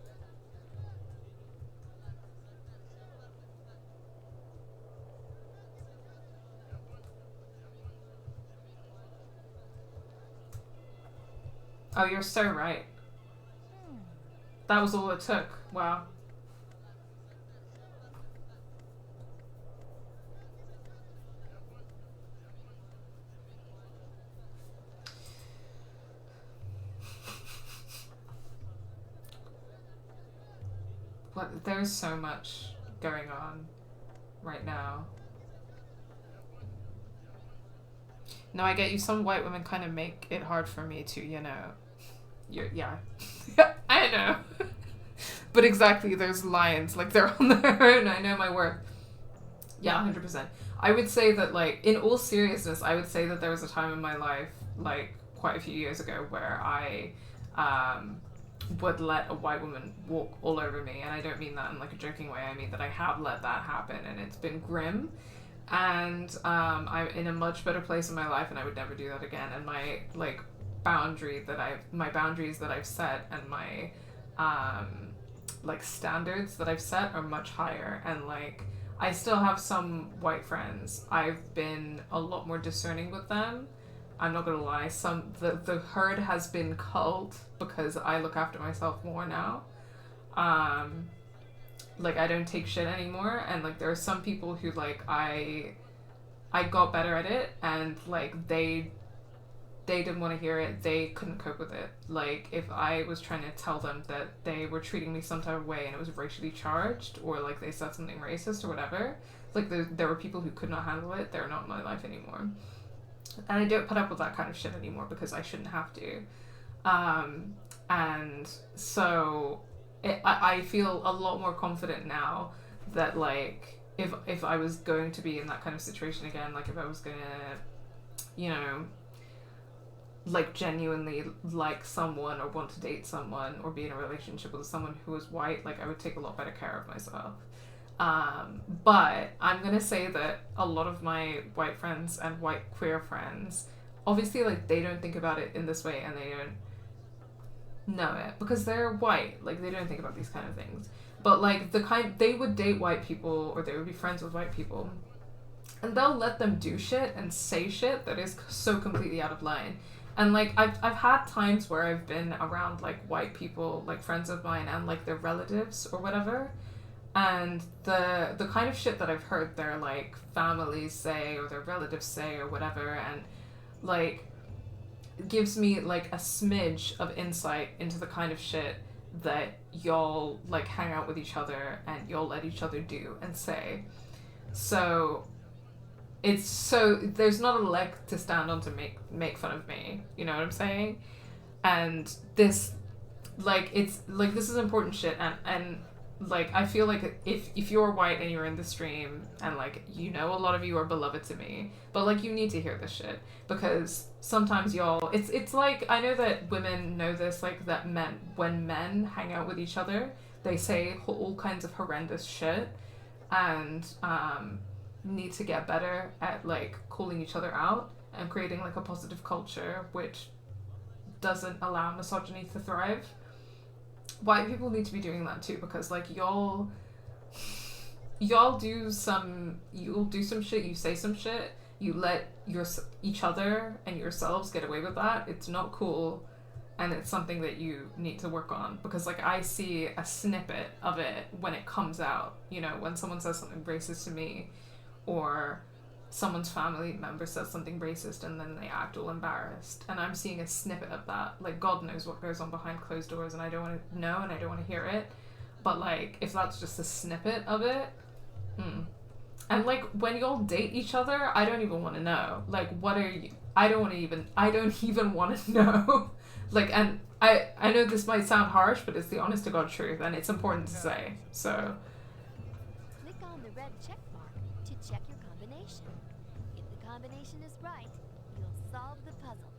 Oh, you're so right. That was all it took. Wow. What? There's so much going on right now. No, I get you. Some white women kind of make it hard for me to, you know. Yeah. I know. But exactly, there's lions. Like, they're on their own. I know my worth. Yeah, 100%. I would say that, like, in all seriousness, I would say that there was a time in my life, like, quite a few years ago, where I would let a white woman walk all over me. And I don't mean that in, like, a joking way. I mean that I have let that happen, and it's been grim. And I'm in a much better place in my life, and I would never do that again. And my, like, boundaries that I've set, and my like standards that I've set are much higher. And like, I still have some white friends. I've been a lot more discerning with them. I'm not gonna lie. The herd has been culled because I look after myself more now. Like, I don't take shit anymore, and like, there are some people who, like, I got better at it, and like, they didn't want to hear it. They couldn't cope with it. Like, if I was trying to tell them that they were treating me some type of way and it was racially charged, or like they said something racist or whatever, like, there were people who could not handle it. They're not in my life anymore, and I don't put up with that kind of shit anymore because I shouldn't have to. And so I feel a lot more confident now that, like, if I was going to be in that kind of situation again, like, if I was gonna, you know, like, genuinely like someone or want to date someone or be in a relationship with someone who was white, like, I would take a lot better care of myself. But I'm gonna say that a lot of my white friends and white queer friends, obviously, like, they don't think about it in this way, and they don't know it because they're white. Like, they don't think about these kind of things. But like, they would date white people, or they would be friends with white people, and they'll let them do shit and say shit that is so completely out of line. And like, I've had times where I've been around like white people, like friends of mine, and like their relatives or whatever, And the kind of shit that I've heard their like families say or their relatives say or whatever, and like gives me like a smidge of insight into the kind of shit that y'all like hang out with each other and y'all let each other do and say. So there's not a leg to stand on to make fun of me, you know what I'm saying? And this like it's like this is important shit, and like I feel like if you're white and you're in the stream and like you know a lot of you are beloved to me, but like you need to hear this shit, because sometimes y'all it's like I know that women know this, like that when men hang out with each other they say all kinds of horrendous shit, and need to get better at like calling each other out and creating like a positive culture which doesn't allow misogyny to thrive. White people need to be doing that too, because like y'all do some shit, you say some shit, you let each other and yourselves get away with that. It's not cool, and it's something that you need to work on, because like I see a snippet of it when it comes out, you know, when someone says something racist to me, or someone's family member says something racist and then they act all embarrassed, and I'm seeing a snippet of that. Like God knows what goes on behind closed doors, and I don't want to know and I don't want to hear it, but like if that's just a snippet of it, and like when y'all date each other, I don't even want to know, like what are you, I don't even want to know. Like, and I know this might sound harsh, but it's the honest to God truth, and it's important to say. So Click on the red check mark to check your combination. If the combination is right, you'll solve the puzzle.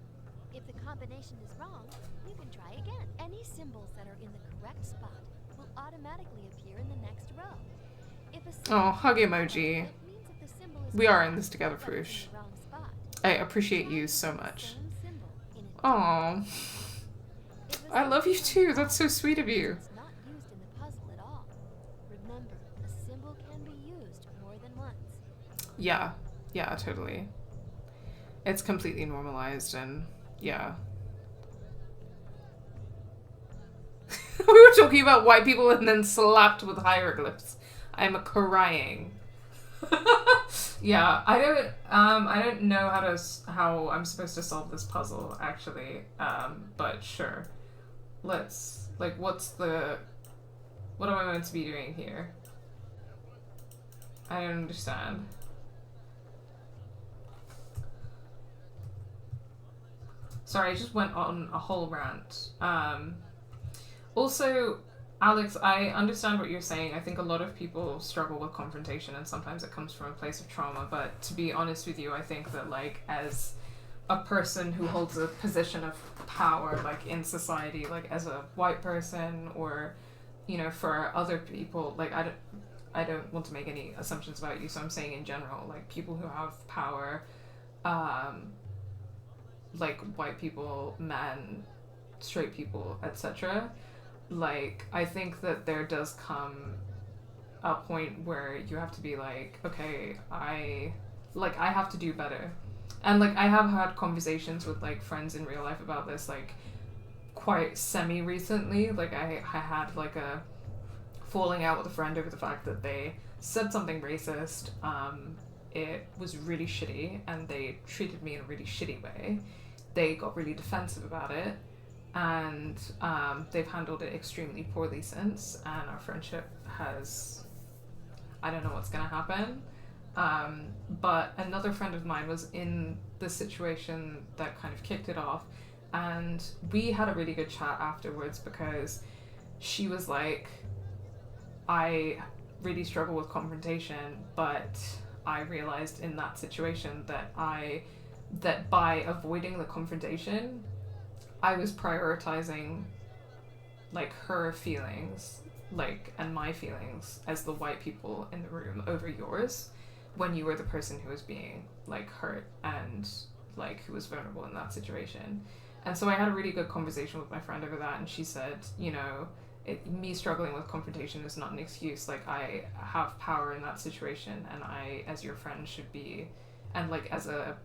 If the combination is wrong, you can try again. Any symbols that are in the correct spot will automatically appear in the next row. If a symbol hug emoji. it means that the symbol is We are in correct, this together, but it's Prush. in the wrong spot. I appreciate you Try so using the much. same symbol in a Aww. If a I love you symbol too. That's so sweet of you. It's not used in the puzzle at all. Remember, a symbol can be used more than once. Yeah, totally. It's completely normalized, and yeah. We were talking about white people and then slapped with hieroglyphs. I'm crying. Yeah, I don't know how I'm supposed to solve this puzzle actually. But sure. Let's what am I meant to be doing here? I don't understand. Sorry, I just went on a whole rant. Also, Alex, I understand what you're saying. I think a lot of people struggle with confrontation, and sometimes it comes from a place of trauma. But to be honest with you, I think that like as a person who holds a position of power, like in society, like as a white person, or you know, for other people, like I don't want to make any assumptions about you, so I'm saying in general, like people who have power, like white people, men, straight people, etc. Like I think that there does come a point where you have to be like, okay, I have to do better. And like I have had conversations with like friends in real life about this, like quite semi recently. Like I had like a falling out with a friend over the fact that they said something racist. It was really shitty, and they treated me in a really shitty way. They got really defensive about it, and they've handled it extremely poorly since, and our friendship has, I don't know what's gonna happen. But another friend of mine was in the situation that kind of kicked it off, and we had a really good chat afterwards, because she was like, I really struggle with confrontation, but I realized in that situation that by avoiding the confrontation, I was prioritizing like her feelings, like, and my feelings as the white people in the room over yours, when you were the person who was being like hurt and like who was vulnerable in that situation. And so I had a really good conversation with my friend over that, and she said, you know, me struggling with confrontation is not an excuse. Like I have power in that situation, and I, as your friend, should be, and like as a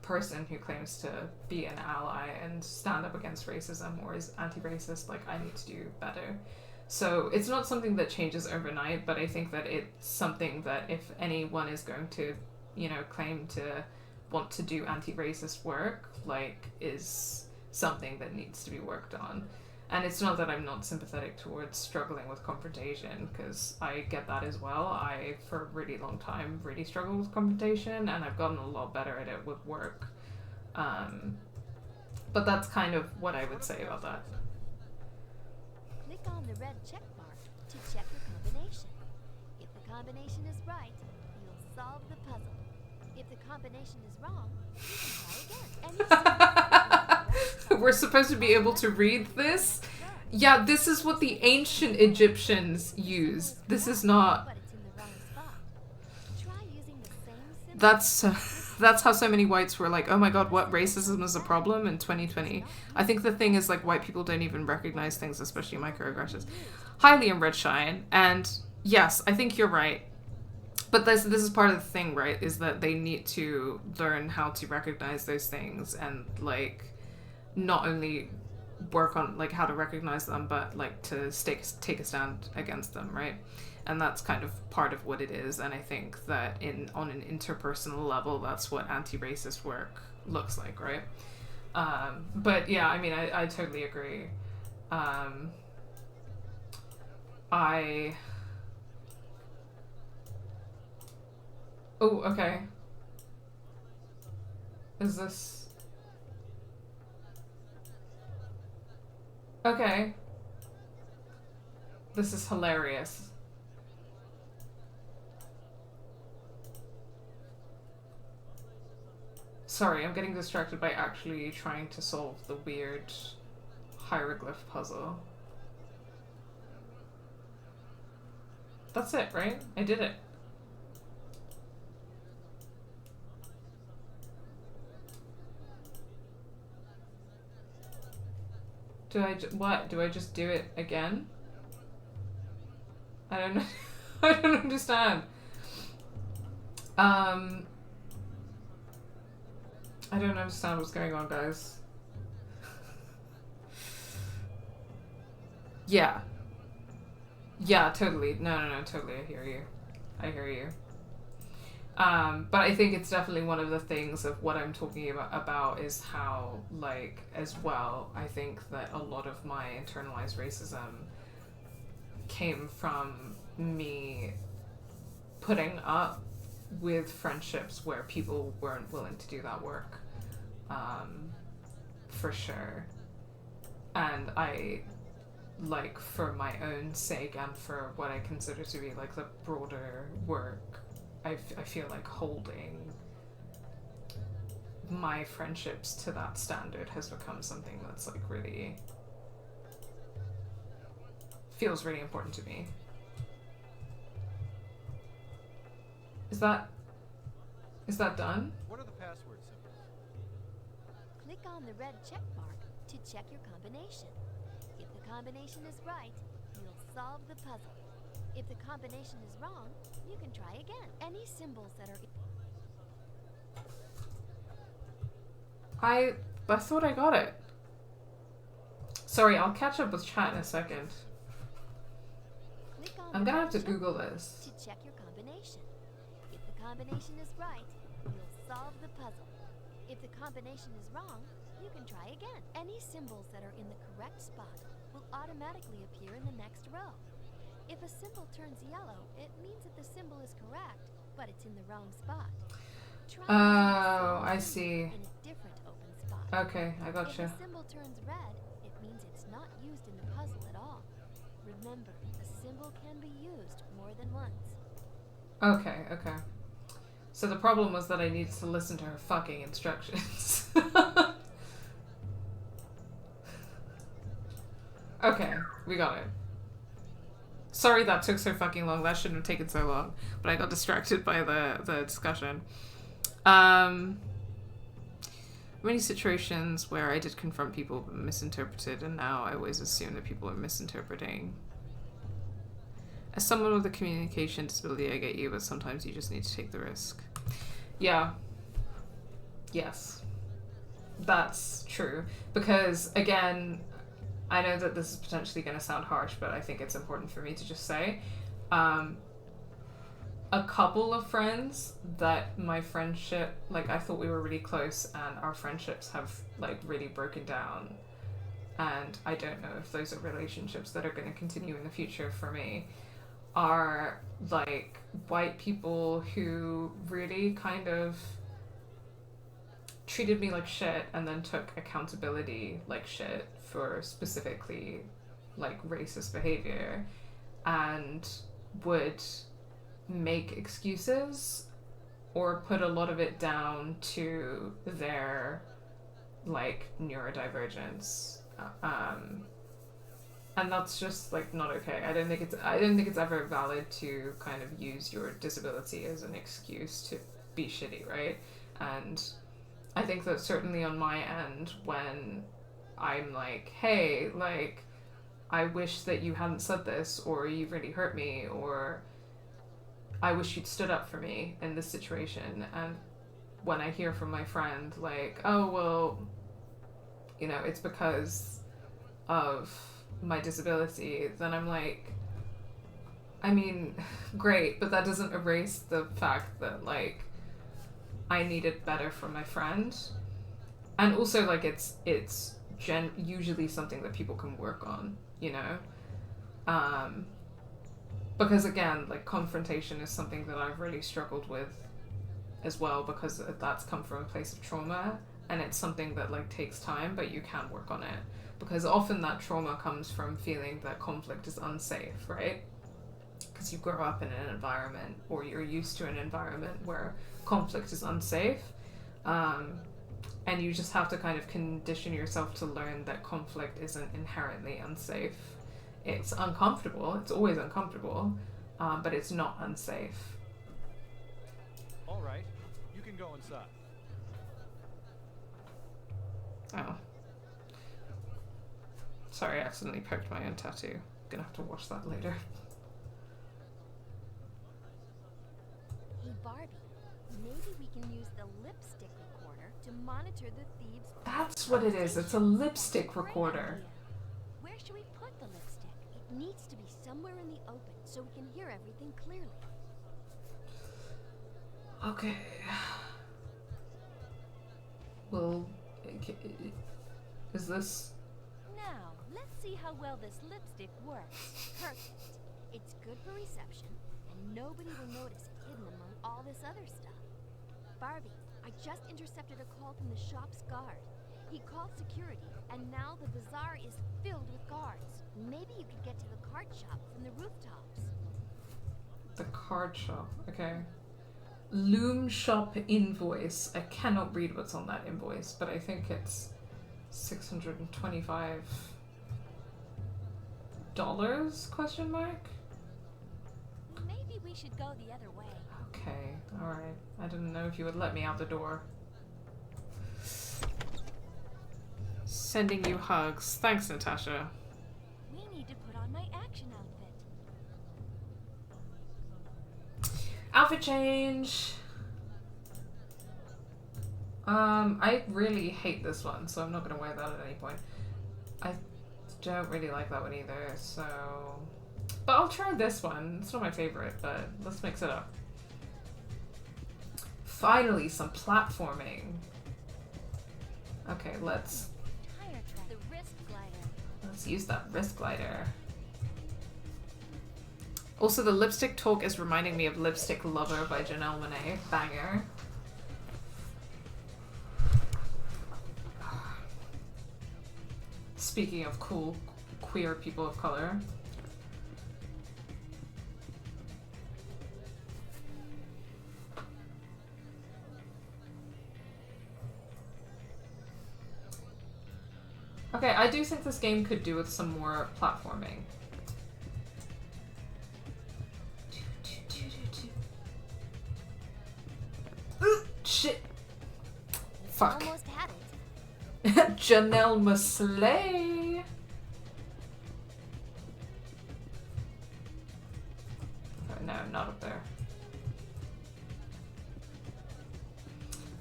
person who claims to be an ally and stand up against racism or is anti-racist, like I need to do better. So it's not something that changes overnight, but I think that it's something that if anyone is going to, you know, claim to want to do anti-racist work, like, is something that needs to be worked on. And it's not that I'm not sympathetic towards struggling with confrontation, because I get that as well. I, for a really long time, really struggled with confrontation, and I've gotten a lot better at it with work. But that's kind of what I would say about that. Click on the red check mark to check your combination. If the combination is right, you'll solve the puzzle. If the combination is wrong, you can try again. We're supposed to be able to read this? Yeah, this is what the ancient Egyptians used. This is not... But it's in the wrong spot. Try using the same symbol. That's how so many whites were like, oh my god, what, racism is a problem in 2020? I think the thing is, like, white people don't even recognize things, especially microaggressions. Hi, Liam Redshine. And yes, I think you're right. But this is part of the thing, right? Is that they need to learn how to recognize those things and, like, not only work on, like, how to recognize them, but, like, to take a stand against them, right? And that's kind of part of what it is. And I think that on an interpersonal level, that's what anti-racist work looks like, right? But yeah, I mean, I totally agree. Oh, okay. Is this... Okay. This is hilarious. Sorry, I'm getting distracted by actually trying to solve the weird hieroglyph puzzle. That's it, right? I did it. What? Do I just do it again? I don't know. I don't understand. I don't understand what's going on, guys. Yeah. Yeah, totally. No, totally. I hear you. But I think it's definitely one of the things of what I'm talking about is how, like, as well, I think that a lot of my internalized racism came from me putting up with friendships where people weren't willing to do that work, for sure. And I, like, for my own sake and for what I consider to be, like, the broader work, I feel like holding my friendships to that standard has become something that's, like, really feels really important to me. Is that done? What are the password symbols? Click on the red check mark to check your combination. If the combination is right, you'll solve the puzzle. If the combination is wrong, you can try again. Any symbols that are... I thought I got it. Sorry, I'll catch up with chat in a second. Click on I'm the gonna red have to check Google mark this. to check your combination. If the combination is right, you'll solve the puzzle. If the combination is wrong, you can try again. Any symbols that are in the correct spot will automatically appear in the next row. If a symbol turns yellow, it means that the symbol is correct, but it's in the wrong spot. Try Oh, I using the same see. symbol in a different open spot. Okay, I If gotcha. the symbol turns red, it means it's not used in the puzzle at all. Remember, a symbol can be used more than once. Okay. So the problem was that I needed to listen to her fucking instructions. Okay, we got it. Sorry that took so fucking long. That shouldn't have taken so long. But I got distracted by the discussion. Many situations where I did confront people but misinterpreted, and now I always assume that people are misinterpreting. As someone with a communication disability, I get you, but sometimes you just need to take the risk. Yeah. Yes. That's true. Because, again, I know that this is potentially going to sound harsh, but I think it's important for me to just say, a couple of friends that my friendship, like, I thought we were really close, and our friendships have, like, really broken down. And I don't know if those are relationships that are going to continue in the future for me, are, like, white people who really kind of treated me like shit and then took accountability like shit for specifically, like, racist behavior, and would make excuses or put a lot of it down to their, like, neurodivergence, and that's just, like, not okay. I don't think it's ever valid to kind of use your disability as an excuse to be shitty, right? And I think that certainly on my end, when I'm like, hey, like, I wish that you hadn't said this, or you really hurt me, or I wish you'd stood up for me in this situation. And when I hear from my friend, like, oh, well, you know, it's because of my disability, then I'm like, I mean, great, but that doesn't erase the fact that, like, I need it better from my friend. And also, like, it's usually something that people can work on, you know? Because, again, like, confrontation is something that I've really struggled with as well, because that's come from a place of trauma, and it's something that, like, takes time, but you can work on it. Because often that trauma comes from feeling that conflict is unsafe, right? Because you grow up in an environment, or you're used to an environment where conflict is unsafe, and you just have to kind of condition yourself to learn that conflict isn't inherently unsafe. It's uncomfortable, it's always uncomfortable, but it's not unsafe. All right, you can go inside. Oh. Sorry, I accidentally poked my own tattoo. Gonna have to watch that later. Hey Barbie, maybe we can use the lipstick recorder to monitor the thieves. That's what it is, it's a lipstick Great recorder. idea. Where should we put the lipstick? It needs to be somewhere in the open so we can hear everything clearly. Okay. Well, is this... Now, let's see how well this lipstick works. Perfect. It's good for reception, and nobody will notice it hidden among all this other stuff. Barbie, I just intercepted a call from the shop's guard. He called security, and now the bazaar is filled with guards. Maybe you could get to the card shop from the rooftops. The card shop, okay. Loom shop invoice. I cannot read what's on that invoice, but I think it's $625 question mark? Maybe we should go the other way. Okay, alright. I didn't know if you would let me out the door. Sending you hugs. Thanks, Natasha. We need to put on my action outfit. Outfit change! I really hate this one, so I'm not gonna wear that at any point. I don't really like that one either, so... But I'll try this one. It's not my favorite, but let's mix it up. Finally, some platforming. Okay, let's Tire track. The wrist glider. use that wrist glider. Also, the lipstick talk is reminding me of Lipstick Lover by Janelle Monáe. Banger. Speaking of cool, queer people of color. Okay, I do think this game could do with some more platforming. Shit. Fuck. Almost had it. Janelle Monáe. No, not up there.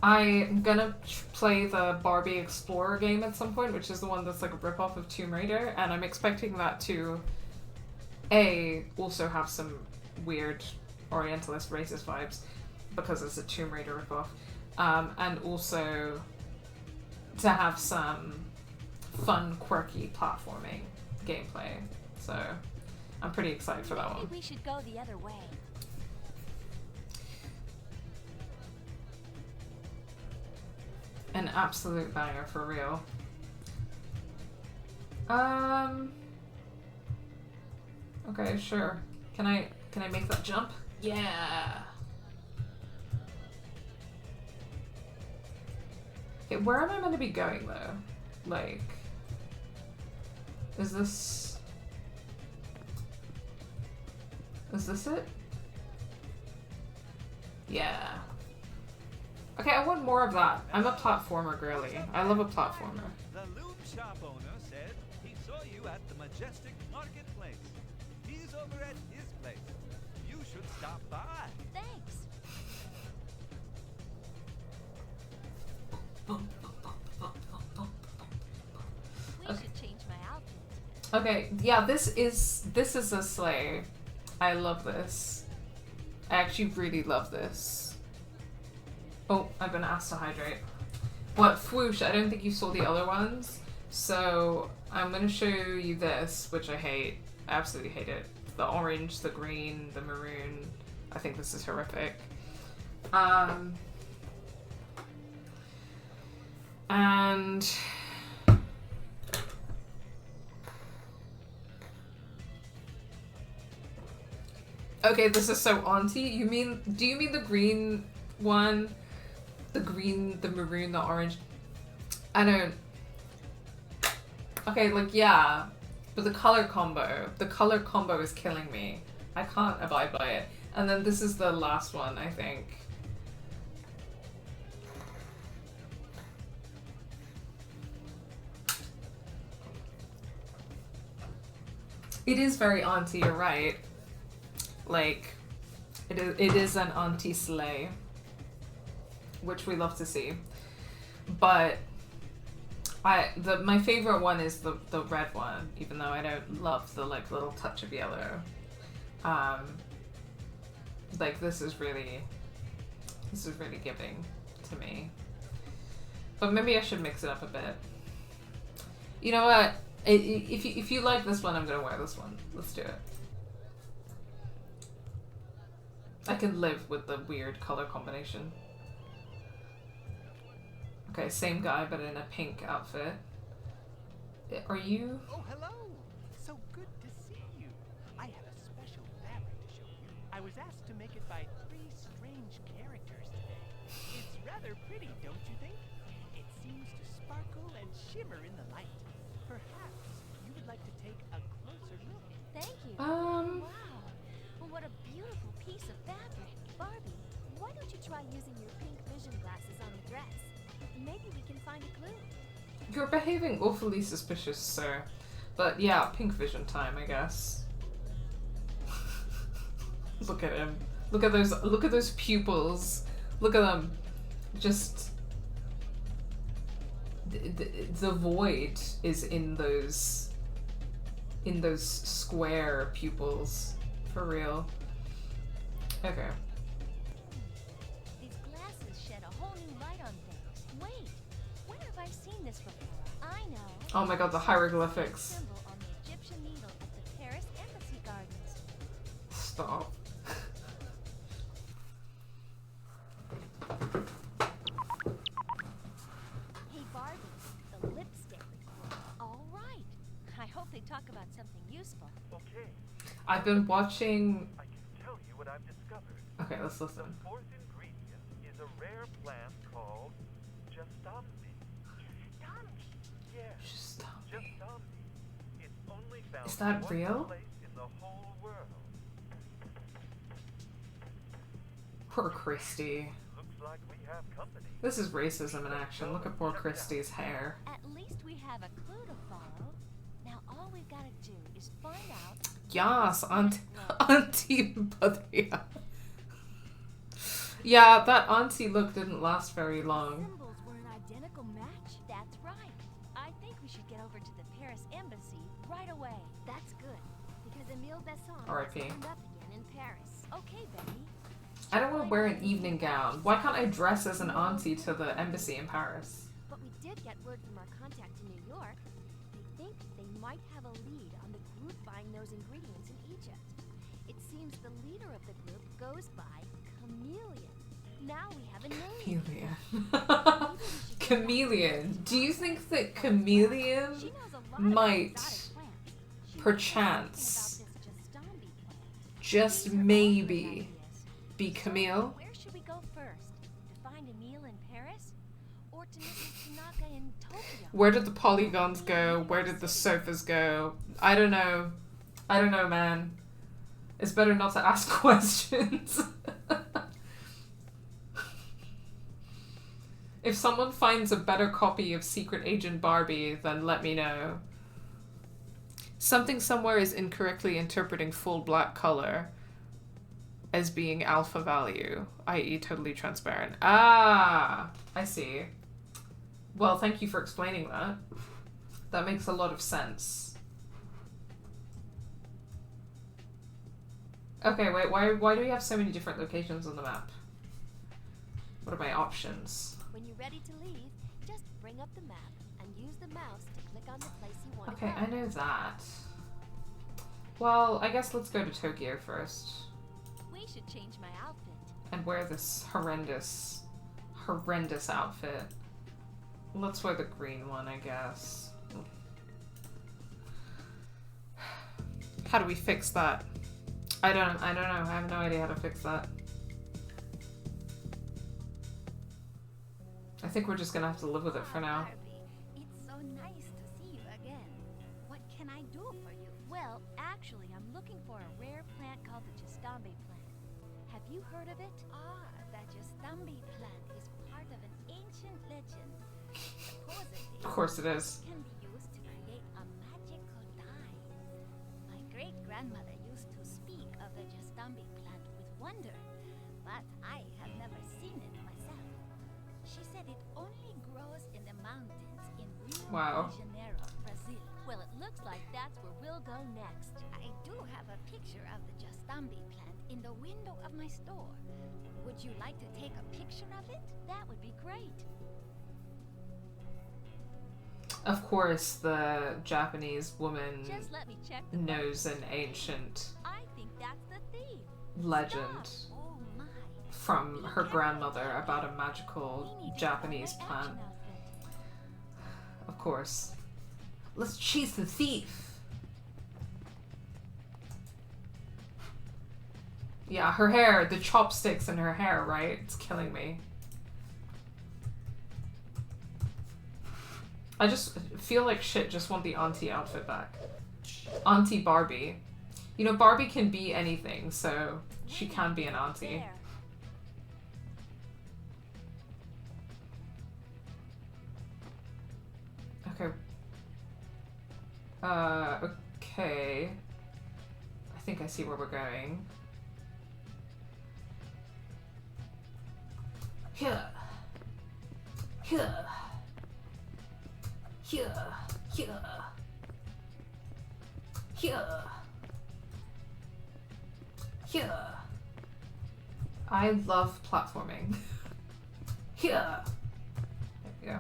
I'm gonna play the Barbie Explorer game at some point, which is the one that's like a ripoff of Tomb Raider, and I'm expecting that to also have some weird Orientalist racist vibes because it's a Tomb Raider ripoff, and also to have some fun, quirky platforming gameplay. So I'm pretty excited for that one. Maybe we should go the other way. An absolute banger for real. Okay, sure. Can I make that jump? Yeah. Okay, where am I meant to be going though? Like, is this it? Yeah. Okay, I want more of that. I'm a platformer girly. I love a platformer. The loom shop owner said he saw you at the Majestic Marketplace. He's over at his place. You should stop by. Thanks. We should change my outfit. Okay, yeah, this is a sleigh. I love this. I actually really love this. Oh, I've been asked to hydrate. What, Fwoosh, I don't think you saw the other ones. So, I'm gonna show you this, which I hate. I absolutely hate it. The orange, the green, the maroon. I think this is horrific. And... okay, this is so auntie. Do you mean the green one? The green, the maroon, the orange? I don't... okay, like, yeah. But the color combo is killing me. I can't abide by it. And then this is the last one, I think. It is very auntie, you're right. Like, it is an auntie sleigh, which we love to see. But my favorite one is the red one, even though I don't love the like little touch of yellow. Like this is really giving to me. But maybe I should mix it up a bit. You know what? If you like this one, I'm gonna wear this one. Let's do it. I can live with the weird color combination. Okay, same guy, but in a pink outfit. Are you? Oh, hello! So good to see you. I have a special fabric to show you. I was asked to make it by 3 strange characters today. It's rather pretty, don't you think? It seems to sparkle and shimmer in the light. Perhaps you would like to take a closer look. Thank you. Um. Wow. Well, what a beautiful piece of fabric. Barbie, why don't you try using your pink vision glasses on the dress? Maybe we can find a clue. You're behaving awfully suspicious, sir. But yeah, pink vision time, I guess. Look at him. Look at those pupils. Look at them. Just the void is in those square pupils. For real. Okay. These glasses shed a whole new light on things. Wait, where have I seen this before? I know. Oh my god, the hieroglyphics. Symbol on the Egyptian needle at the Paris Embassy Gardens. Stop. Hey Barbie, the lipstick. All right. I hope they talk about something useful. Okay, I've been watching. I can tell you what I've discovered. Okay, let's The listen. fourth ingredient is a rare plant called Justambi. Justambi? Yes, Justambi. It's only found Is that in one real? place in the whole world. Poor Christy. Looks like we have company. This is racism in action. Look at poor Christy's hair. At least we have a clue to follow. Now all we've got to do is find out. Yes, Auntie Badria. Yeah, that auntie look didn't last very long. Symbols were an identical much. That's right. I think we should get over to the Paris embassy right away. That's good, because Emile Besson has R.I.P. turned up again in Paris. Okay, Betty. I don't want to wear an evening gown. Why can't I dress as an auntie to the embassy in Paris? But we did get word from our contact in New York. They think they might have a lead on the group buying those ingredients in Egypt. It seems the leader of the group goes by Chameleon. Now we have a name. Chameleon. Chameleon. Do you think that Chameleon She knows a lot about might, exotic plants. She perchance, knows something about this Jastambi plant. just These are all maybe, good ideas. be Camille? Where should we go first? To find Emile in Paris? Or to Mrs. Tanaka in Tokyo? Where did the polygons go? Where did the sofas go? I don't know. I don't know, man. It's better not to ask questions. If someone finds a better copy of Secret Agent Barbie, then let me know. Something somewhere is incorrectly interpreting full black color as being alpha value, i.e. totally transparent. Ah, I see. Well, thank you for explaining that. That makes a lot of sense. Okay, wait, why do we have so many different locations on the map? What are my options? When you're ready to leave, just bring up the map and use the mouse to click on the place you want Okay, to go. I know that. Well, I guess let's go to Tokyo first. We should change my outfit. And wear this horrendous outfit. Let's wear the green one, I guess. How do we fix that? I don't know. I have no idea how to fix that. I think we're just gonna have to live with it for now. Barbie, it's so nice to see you again. What can I do for you? Well, actually, I'm looking for a rare plant called the Jastambi plant. Have you heard of it? Ah, the Jastambi plant is part of an ancient legend. Supposedly, Of course it is. it can be used to create a magical dye. My great-grandmother used to speak of the Jastambi plant with wonder, but I have never seen it myself. She said it only grows in the mountains in Rio Wow. de Janeiro, Brazil. Well, it looks like that's where we'll go next. I do have a picture of the Jastambi plant in the window of my store. Would you like to take a picture of it? That would be great. Of course, the Japanese woman Just let me check the knows an ancient I think that's the theme. legend Stop. Oh my. from her grandmother about a magical We need to Japanese find my plant. action outfit. Of course. Let's chase the thief. Yeah, her hair, the chopsticks in her hair, right? It's killing me. I just feel like shit, just want the auntie outfit back. Auntie Barbie. You know, Barbie can be anything, so she can be an auntie. There. Okay. Okay. I think I see where we're going. Here. Here. Here. Here. Here. Here. I love platforming. Here. There we go.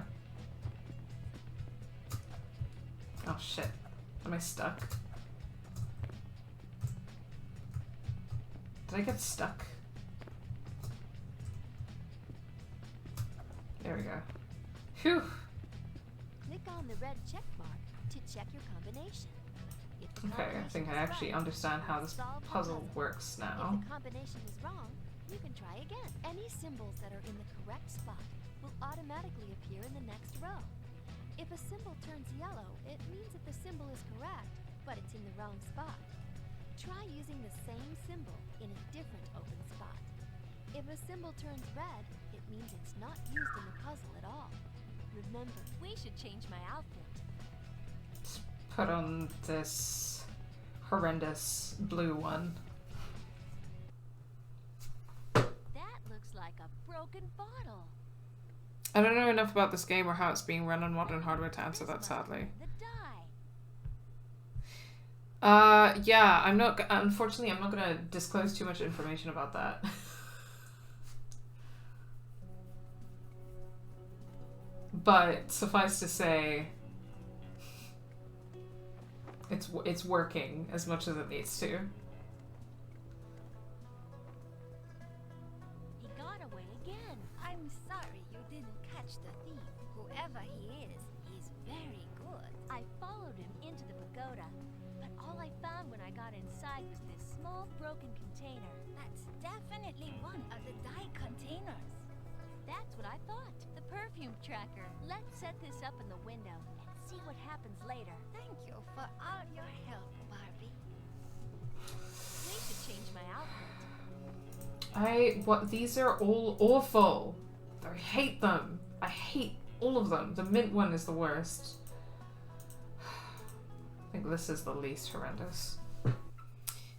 Oh shit. Am I stuck? Did I get stuck? There we go. Phew. Click on the red check mark to check your combination. If the Okay, I combination think I is actually right, understand how this solve the puzzle works now. If the combination is wrong, you can try again. Any symbols that are in the correct spot will automatically appear in the next row. If a symbol turns yellow, it means that the symbol is correct, but it's in the wrong spot. Try using the same symbol in a different open spot. If a symbol turns red, it means it's not used in the puzzle at all. Remember, we should change my outfit. Let's put on this horrendous blue one. That looks like a broken bottle. I don't know enough about this game or how it's being run on modern hardware to answer that, sadly. The die. Yeah, unfortunately, I'm not gonna disclose too much information about that. But suffice to say, it's working as much as it needs to. He got away again. I'm sorry you didn't catch the thief. Whoever he is, he's very good. I followed him into the pagoda, but all I found when I got inside was this small broken container. That's definitely one of the dye containers. That's what I thought. The perfume tracker. Let's set this up in the window and see what happens later. Thank you for all your help, Barbie. We should change my outfit. These are all awful. I hate them. I hate all of them. The mint one is the worst. I think this is the least horrendous.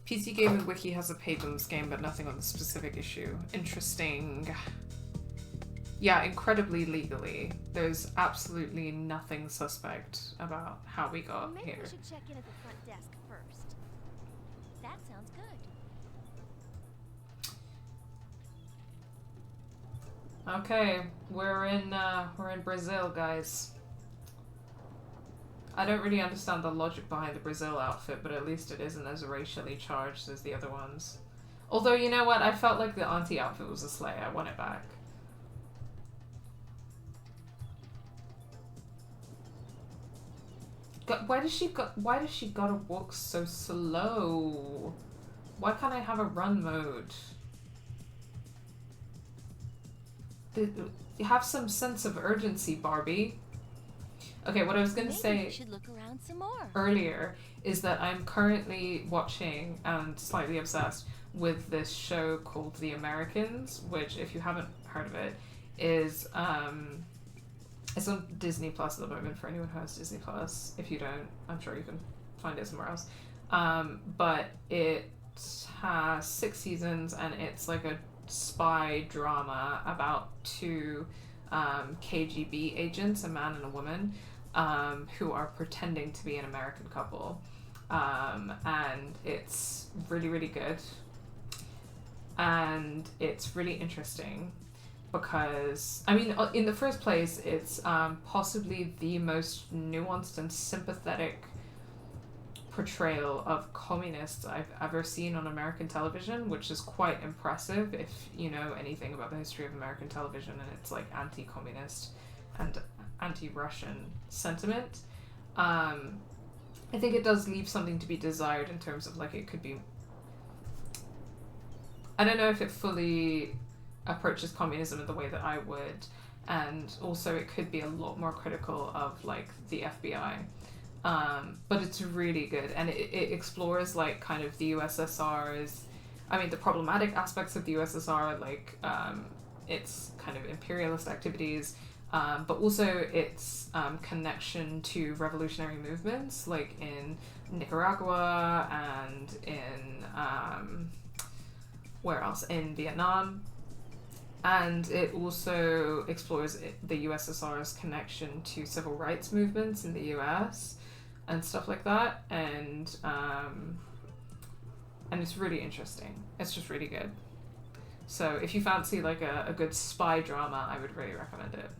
PC Gaming Wiki has a page on this game, but nothing on the specific issue. Interesting. Yeah, incredibly legally. There's absolutely nothing suspect about how we got Maybe here. we should check in at the front desk first. That sounds good. Okay, we're in Brazil, guys. I don't really understand the logic behind the Brazil outfit, but at least it isn't as racially charged as the other ones. Although, you know what? I felt like the auntie outfit was a slay. I want it back. Why does she gotta walk so slow? Why can't I have a run mode? Have some sense of urgency, Barbie. Okay, what I was gonna say we should look around some more. earlier is that I'm currently watching and slightly obsessed with this show called The Americans, which, if you haven't heard of it, is it's on Disney Plus at the moment for anyone who has Disney Plus. If you don't, I'm sure you can find it somewhere else. But it has 6 seasons and it's like a spy drama about two KGB agents, a man and a woman, who are pretending to be an American couple. And it's really, really good. And it's really interesting. Because, I mean, in the first place, it's possibly the most nuanced and sympathetic portrayal of communists I've ever seen on American television, which is quite impressive if you know anything about the history of American television and it's like anti-communist and anti-Russian sentiment. I think it does leave something to be desired in terms of like it could be... I don't know if it fully approaches communism in the way that I would, and also it could be a lot more critical of like the FBI, but it's really good, and it explores like kind of the USSR's, I mean the problematic aspects of the USSR, like its kind of imperialist activities, but also its connection to revolutionary movements like in Nicaragua and in where else, in Vietnam. And it also explores the USSR's connection to civil rights movements in the US and stuff like that. And it's really interesting. It's just really good. So if you fancy like a good spy drama, I would really recommend it.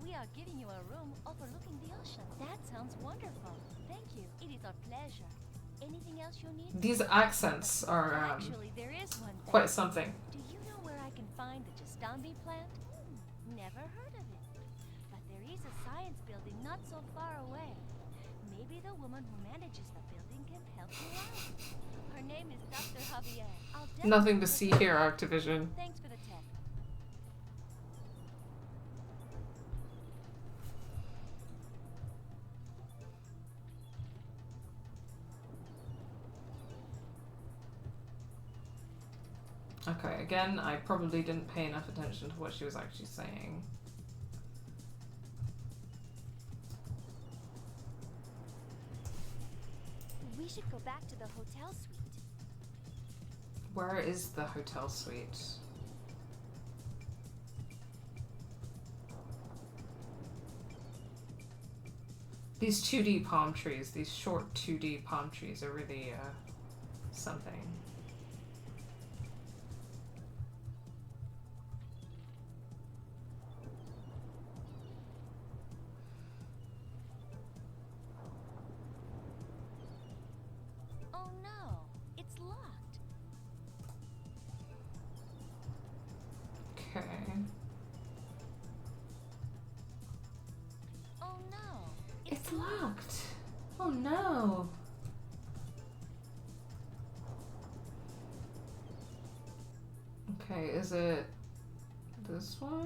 We are giving you a room overlooking the ocean. That sounds wonderful. Thank you. It is our pleasure. Anything else you need? These accents are Actually, there is one thing. quite something. Do you know where I can find the Jastambi plant? Never heard of it. But there is a science building not so far away. Maybe the woman who manages the building can help you out. Her name is Dr. Javier. I'll definitely Nothing to look see her here, up. Activision. Thanks for the tip. Okay, again, I probably didn't pay enough attention to what she was actually saying. We should go back to the hotel suite. Where is the hotel suite? These 2D palm trees, these short 2D palm trees are really something. Oh no, it's locked. Okay. Oh no, It's locked. Oh no. Okay, is it this one?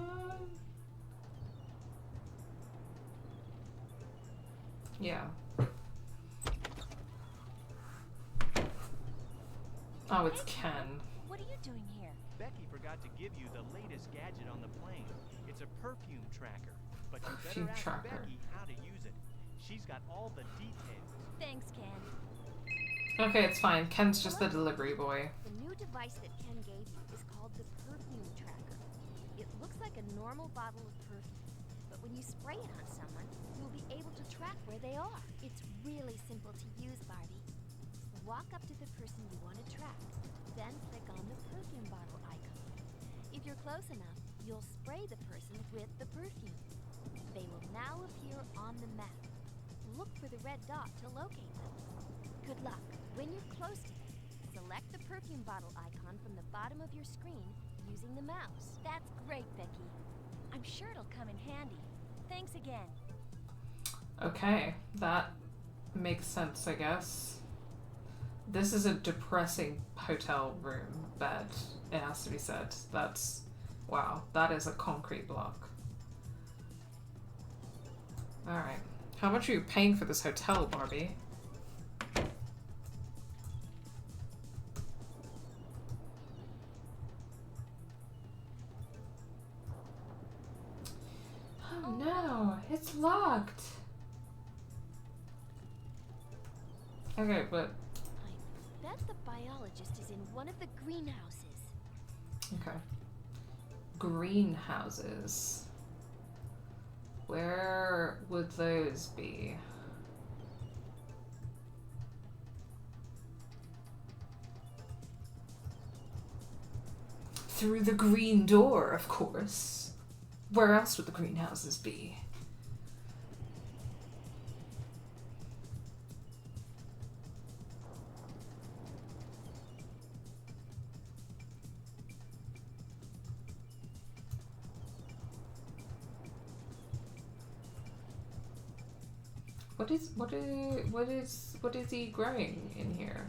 Yeah. Oh, it's Ken. What are you doing here? Becky forgot to give you the latest gadget on the plane. It's a perfume tracker, but you Perfume better ask tracker. Becky how to use it. She's got all the details. Thanks, Ken. Okay, it's fine. Ken's just the delivery boy. The new device that Ken gave you is called the perfume tracker. It looks like a normal bottle of perfume, but when you spray it on someone, you'll be able to track where they are. It's really simple to use, Barbie. Walk up to the person you want to track, then click on the perfume bottle icon. If you're close enough, you'll spray the person with the perfume. They will now appear on the map. Look for the red dot to locate them. Good luck. When you're close to them, select the perfume bottle icon from the bottom of your screen using the mouse. That's great, Becky. I'm sure it'll come in handy. Thanks again. Okay, that makes sense, I guess. This is a depressing hotel room bed, it has to be said. That's... wow, that is a concrete block. Alright. How much are you paying for this hotel, Barbie? Oh no, it's locked. Okay, but... I bet the biologist is in one of the greenhouses. okay. Greenhouses. Where would those be? Through the green door, of course. Where else would the greenhouses be? What is he growing in here?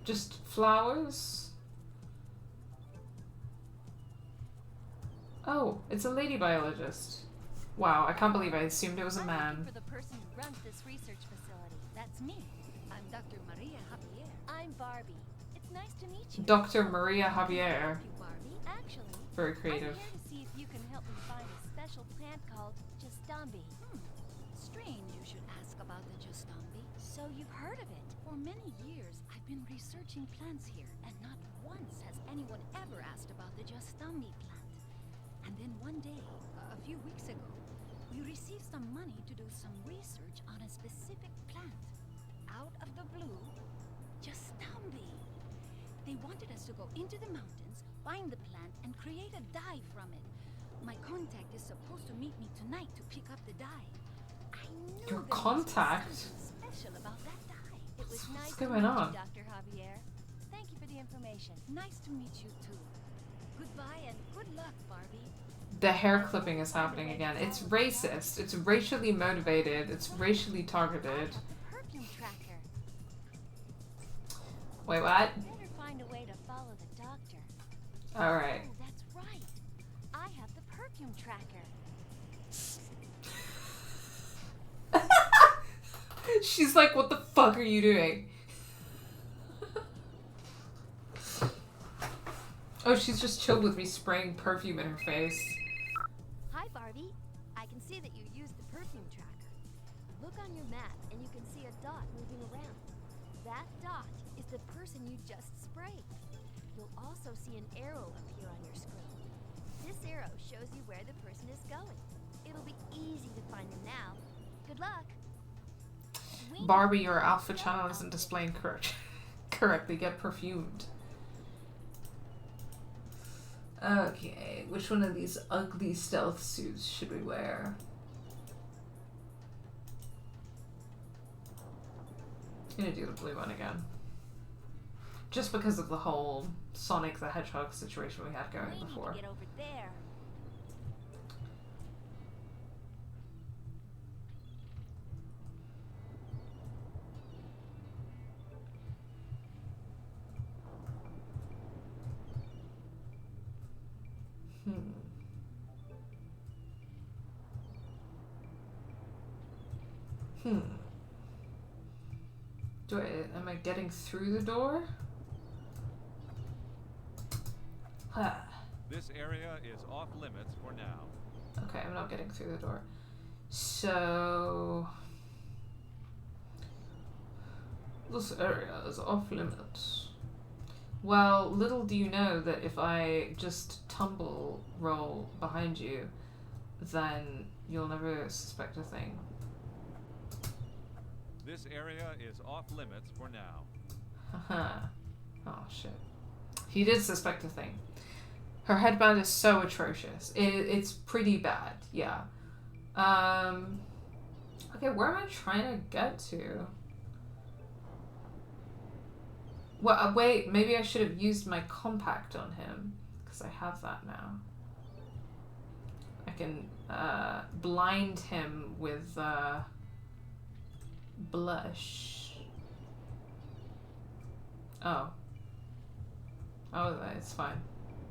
Just flowers? Oh, it's a lady biologist. Wow, I can't believe I assumed it was a I'm man. looking for the person who runs this research facility. That's me. I'm Dr. Maria Javier. I'm Barbie. It's nice to meet you. Dr. Maria Javier. Thank you, Barbie. Actually, Very creative. I'm here to see if you can help me find a special plant called Justambi. Strange you should ask about the Justambi. So you've heard of it? For many years, I've been researching plants here, and not once has anyone ever asked about the Justambi plant. And then one day, a few weeks ago, we received some money to do some research on a specific plant. Out of the blue, Justambi. They wanted us to go into the mountains, find the plant, and create a dye from it. My contact is supposed to meet me tonight to pick up the dye. I knew Your there must be contact? something special about that dye. It was What's nice going to meet on? you, Dr. Javier. Thank you for the information. Nice to meet you too. Goodbye and good luck, Barbie. The hair clipping is happening again. It's racist. It's racially motivated. It's racially targeted. The perfume tracker. Wait, what? Better find a way to follow the doctor. Alright. Oh, that's right. I have the perfume tracker. She's like, what the fuck are you doing? Oh, she's just chilled with me spraying perfume in her face. Hi, Barbie. I can see that you used the perfume tracker. Look on your map and you can see a dot moving around. That dot is the person you just sprayed. You'll also see an arrow appear on your screen. This arrow shows you where the person is going. It'll be easy to find them now. Good luck. Barbie, your outfit channel isn't displaying correctly. Get perfumed. Okay, which one of these ugly stealth suits should we wear? I'm gonna do the blue one again. Just because of the whole Sonic the Hedgehog situation we had going before. Get over there. Am I getting through the door? This area is off limits for now. Okay, I'm not getting through the door. So... this area is off limits. Well, little do you know that if I just tumble roll behind you, then you'll never suspect a thing. This area is off limits for now. Haha. Oh shit. He did suspect a thing. Her headband is so atrocious. It's pretty bad, yeah. Okay, where am I trying to get to? Well, wait, maybe I should have used my compact on him, because I have that now. I can blind him with blush. Oh. Oh, it's fine.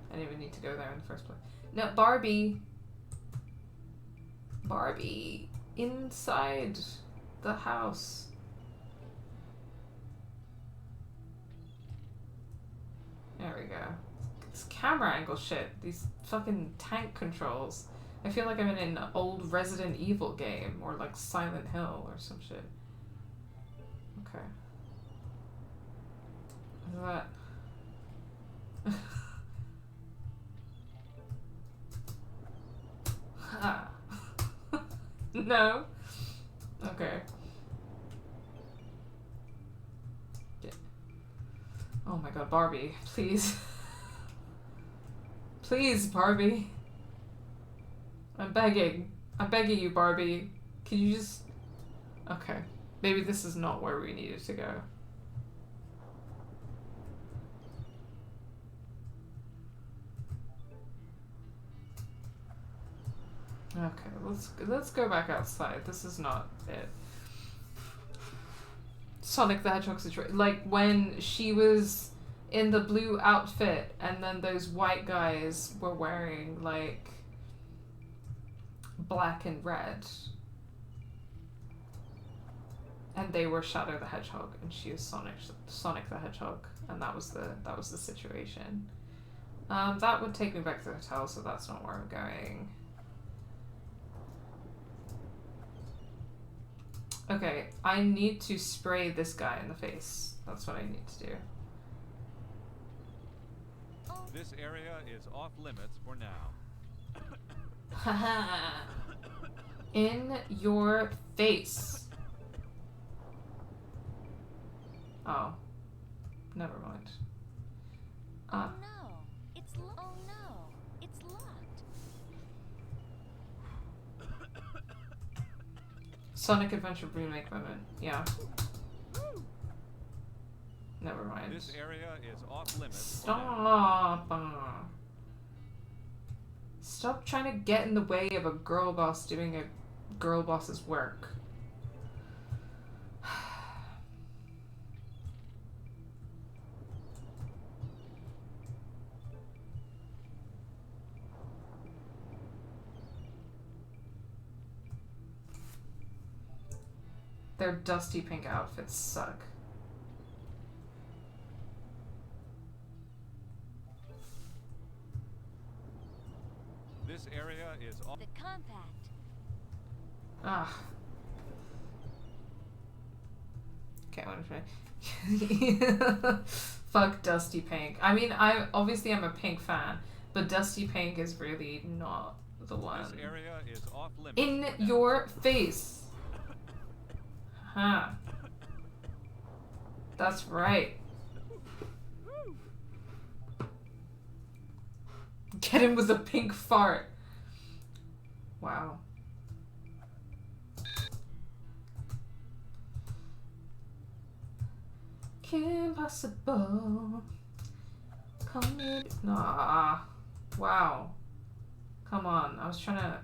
I didn't even need to go there in the first place. No, Barbie! Barbie! Inside the house. There we go. This camera angle shit. These fucking tank controls. I feel like I'm in an old Resident Evil game, or like Silent Hill or some shit. Okay. Is that... ah. No? Okay. Oh my god, Barbie, please. Please, Barbie. I'm begging. I'm begging you, Barbie. Can you just... Okay. Maybe this is not where we needed to go. Okay, let's go back outside. This is not it. Sonic the Hedgehog situation. Like when she was in the blue outfit and then those white guys were wearing like black and red. And they were Shadow the Hedgehog and she was Sonic the Hedgehog, and that was the situation. That would take me back to the hotel, so that's not where I'm going. Okay, I need to spray this guy in the face. That's what I need to do. This area is off limits for now. Haha. In your face. Oh. Never mind. Oh no, it's locked. Sonic Adventure remake moment. Yeah. Never mind. This area is off limits. Stop. Stop trying to get in the way of a girl boss doing a girl boss's work. Their dusty pink outfits suck. This area is off. The compact. Ah. Okay, I'm gonna try. Fuck dusty pink. I mean, I'm a pink fan, But Dusty Pink is really not the one. This area is off limits. In for now. your face. Huh. That's right. Get him with the pink fart. Wow. Impossible. Come in. Nah. Wow. Come on. I was trying to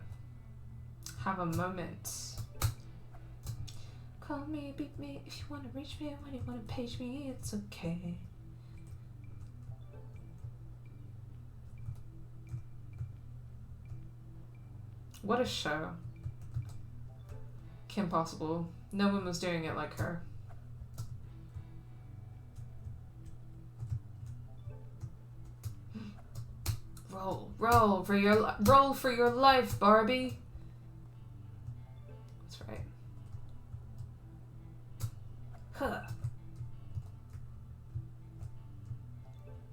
have a moment. Call me, beat me. If you want to reach me, when you want to page me, it's okay. What a show. Kim Possible. No one was doing it like her. Roll for your life, Barbie. That's right. Huh.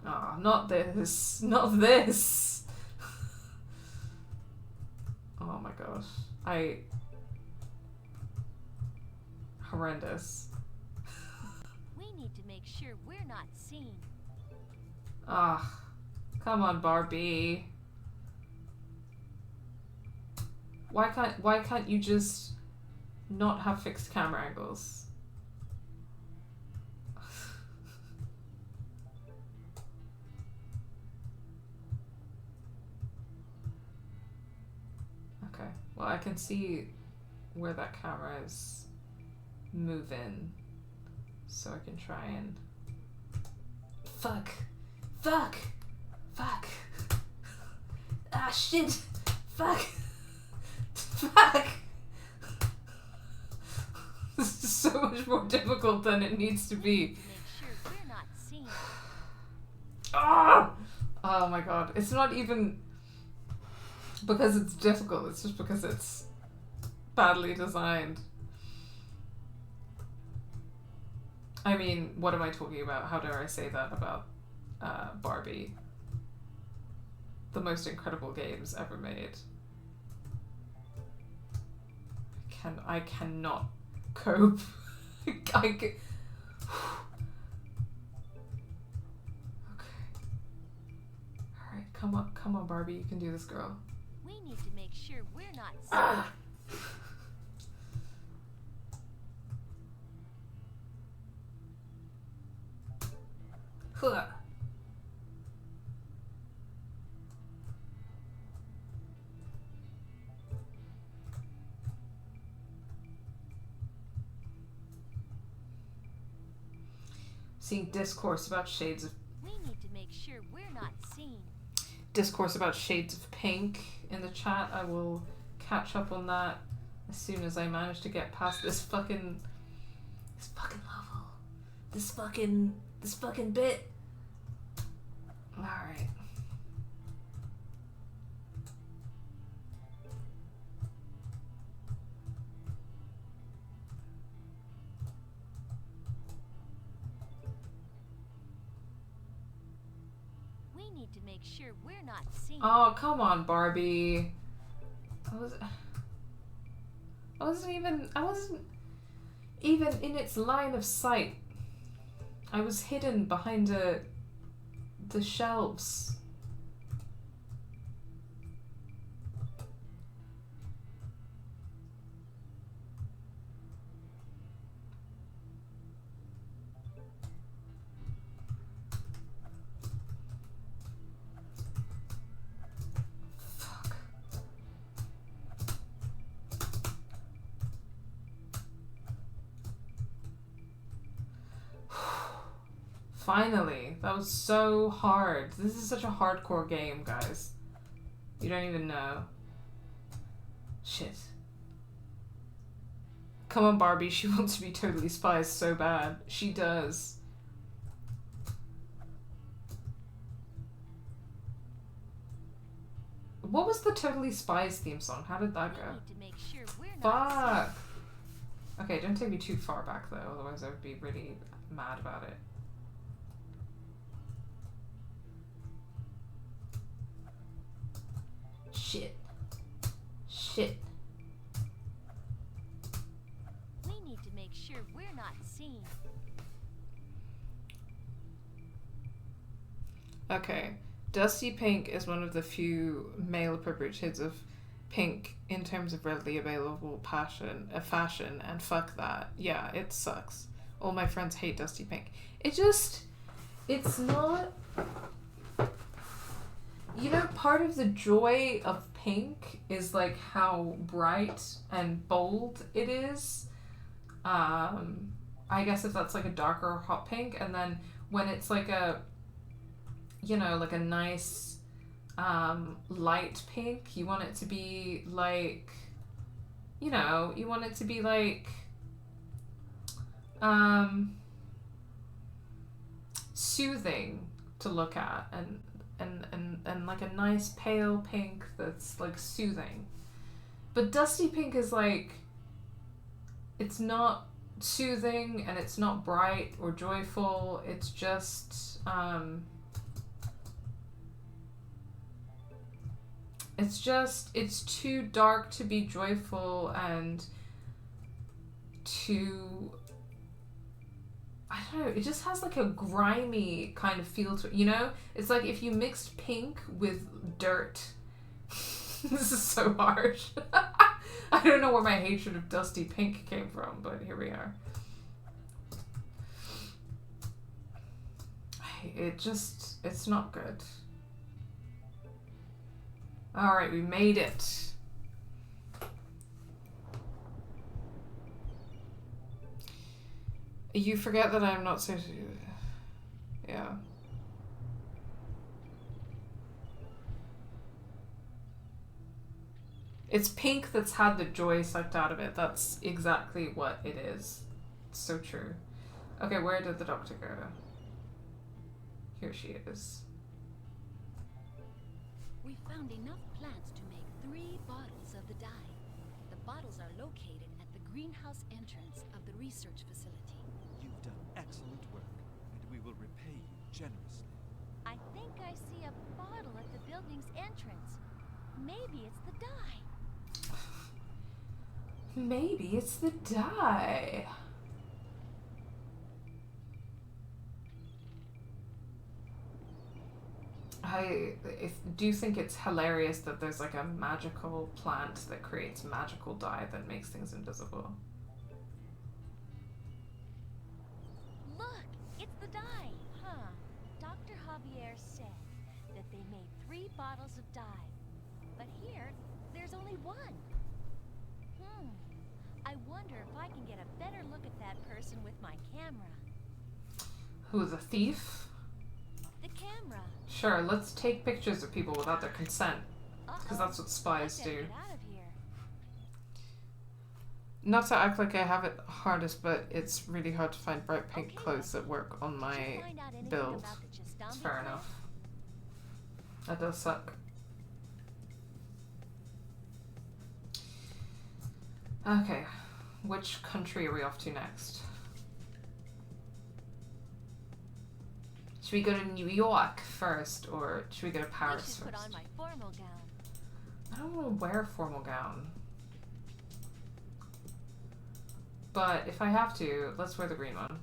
Ah, not this. Not this. Oh my gosh. Horrendous. We need to make sure we're not seen. Ah, come on, Barbie. Why can't you just not have fixed camera angles? Okay, well I can see where that camera is moving, so I can try and... Fuck! Ah, shit! Fuck! This is so much more difficult than it needs to be. Make sure we're not seen. Ah! Oh my god. It's not even because it's difficult, it's just because it's badly designed. I mean, what am I talking about? How dare I say that about Barbie? The most incredible games ever made. I cannot cope. Okay. Alright, come on, Barbie, you can do this, girl. We need to make sure we're not seen. Ah. Huh. Seeing discourse about shades of... We need to make sure we're not seen. Discourse about shades of pink in the chat. I will catch up on that as soon as I manage to get past this fucking level. This fucking bit. Alright. We need to make sure we're not seen. Oh, come on, Barbie. I wasn't even in its line of sight. I was hidden behind the shelves. Fuck. Finally, that was so hard. This is such a hardcore game, guys. You don't even know. Shit. Come on, Barbie, she wants to be Totally Spies so bad. She does. What was the Totally Spies theme song? How did that We go? need to make sure we're not Fuck! Okay, don't take me too far back though, otherwise I would be really mad about it. Shit. Shit. We need to make sure we're not seen. Okay. Dusty Pink is one of the few male appropriate shades of pink in terms of readily available fashion, and fuck that. Yeah, it sucks. All my friends hate Dusty Pink. It's not... You know, part of the joy of pink is like how bright and bold it is. I guess if that's like a darker hot pink, and then when it's like a, you know, like a nice light pink, you want it to be like, you know, you want it to be like soothing to look at, and like a nice pale pink that's like soothing. But Dusty Pink is like, it's not soothing and it's not bright or joyful. It's just it's too dark to be joyful, and too, I don't know, it just has like a grimy kind of feel to it, you know? It's like if you mixed pink with dirt. This is so harsh. I don't know where my hatred of Dusty Pink came from, but here we are. It's not good. Alright, we made it. You forget that I'm not so... Yeah. It's pink that's had the joy sucked out of it. That's exactly what it is. It's so true. Okay, where did the doctor go? Here she is. We found enough plants to make 3 bottles of the dye. The bottles are located at the greenhouse entrance of the research facility. You've done excellent work, and we will repay you generously. I think I see a bottle at the building's entrance. Maybe it's the dye. Maybe it's the dye. I do think it's hilarious that there's like a magical plant that creates magical dye that makes things invisible. Look, it's the dye. Huh. Dr. Javier said that they made 3 bottles of dye. But here, there's only 1. I wonder if I can get a better look at that person with my camera. Who, the thief? The camera. Sure, let's take pictures of people without their consent. Because that's what spies do. Get out of here. Not to act like I have it hardest, but it's really hard to find bright pink Okay, clothes that work on Did my you find out anything build. about the It's Justami fair plant? enough. That does suck. Okay, which country are we off to next? Should we go to New York first, or should we go to I Paris should put on first? my formal gown. I don't want to wear a formal gown. But if I have to, let's wear the green one.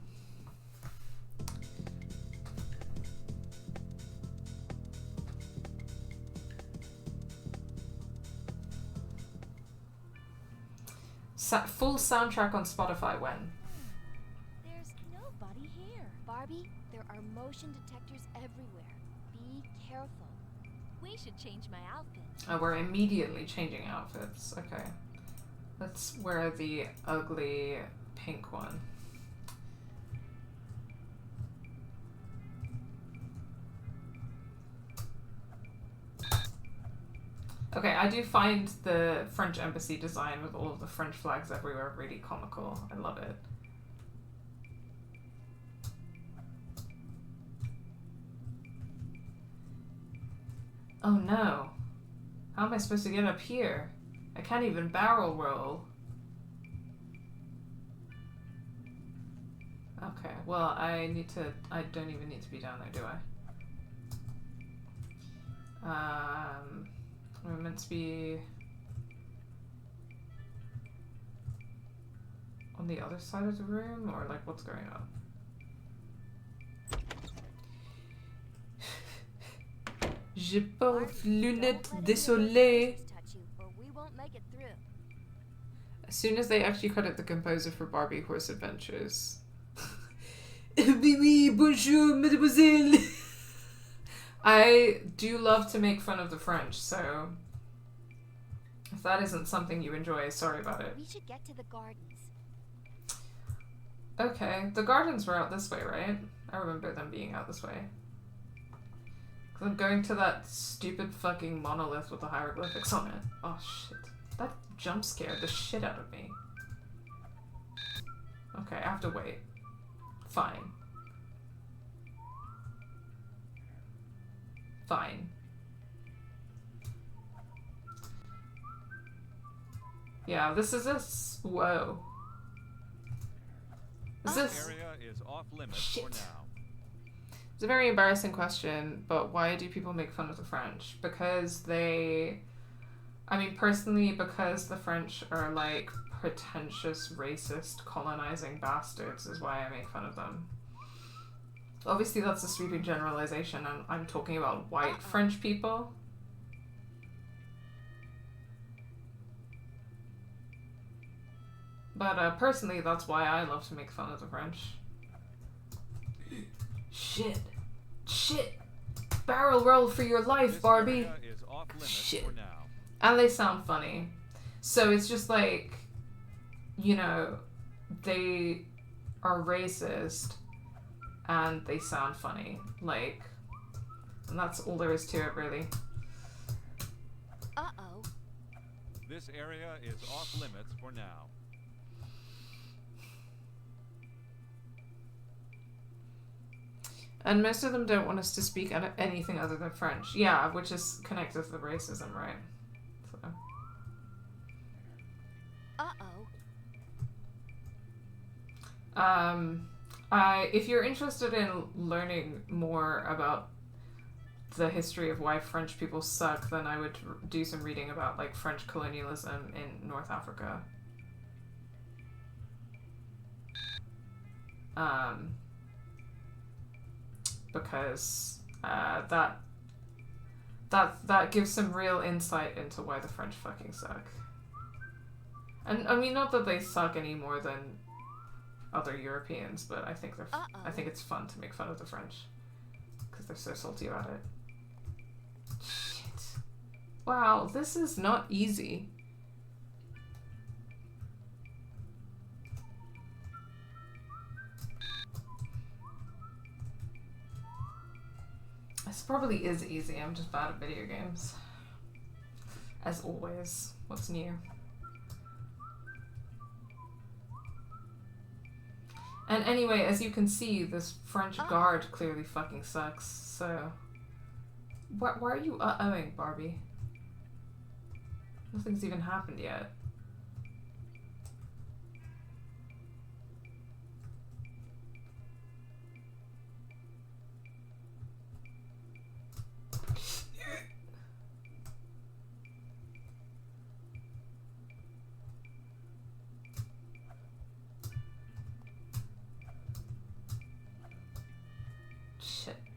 Full soundtrack on Spotify when? There's nobody here. Barbie, there are motion detectors everywhere. Be careful. We should change my outfit. Oh, we're immediately changing outfits. Okay. Let's wear the ugly pink one. Okay, I do find the French embassy design with all of the French flags everywhere really comical. I love it. Oh no. How am I supposed to get up here? I can't even barrel roll. Okay, well, I don't even need to be down there, do I? Am I meant to be on the other side of the room, or like what's going on? Je porte lunettes désolé. As soon as they actually credit the composer for Barbie Horse Adventures. Oui, oui, bonjour, mademoiselle. I do love to make fun of the French, so if that isn't something you enjoy, sorry about it. We should get to the gardens. Okay, the gardens were out this way, right? I remember them being out this way. Cause I'm going to that stupid fucking monolith with the hieroglyphics on it. Oh shit. That jump scared the shit out of me. Okay, I have to wait. Fine. Fine. Yeah, this is this. Whoa. Is this... area is off limits Shit. for now. It's a very embarrassing question, but why do people make fun of the French? Because they... I mean, personally, because the French are, like, pretentious, racist, colonizing bastards is why I make fun of them. Obviously, that's a sweeping generalization, and I'm talking about white French people. But personally, that's why I love to make fun of the French. Shit. Shit. Barrel roll for your life, Barbie. This area is off limits Shit. for now. And they sound funny. So it's just like, you know, they are racist and they sound funny. Like, and that's all there is to it, really. Uh-oh. This area is off limits for now. And most of them don't want us to speak anything other than French. Yeah, which is connected to the racism, right? So. Uh-oh. If you're interested in learning more about the history of why French people suck, then I would do some reading about, like, French colonialism in North Africa. Because that gives some real insight into why the French fucking suck. And I mean, not that they suck any more than other Europeans, but I think I think it's fun to make fun of the French because they're so salty about it. Shit. Wow, this is not easy. This probably is easy. I'm just bad at video games. As always. What's new? And anyway, as you can see, this French guard clearly fucking sucks, so... Why are you uh-ohing, Barbie? Nothing's even happened yet.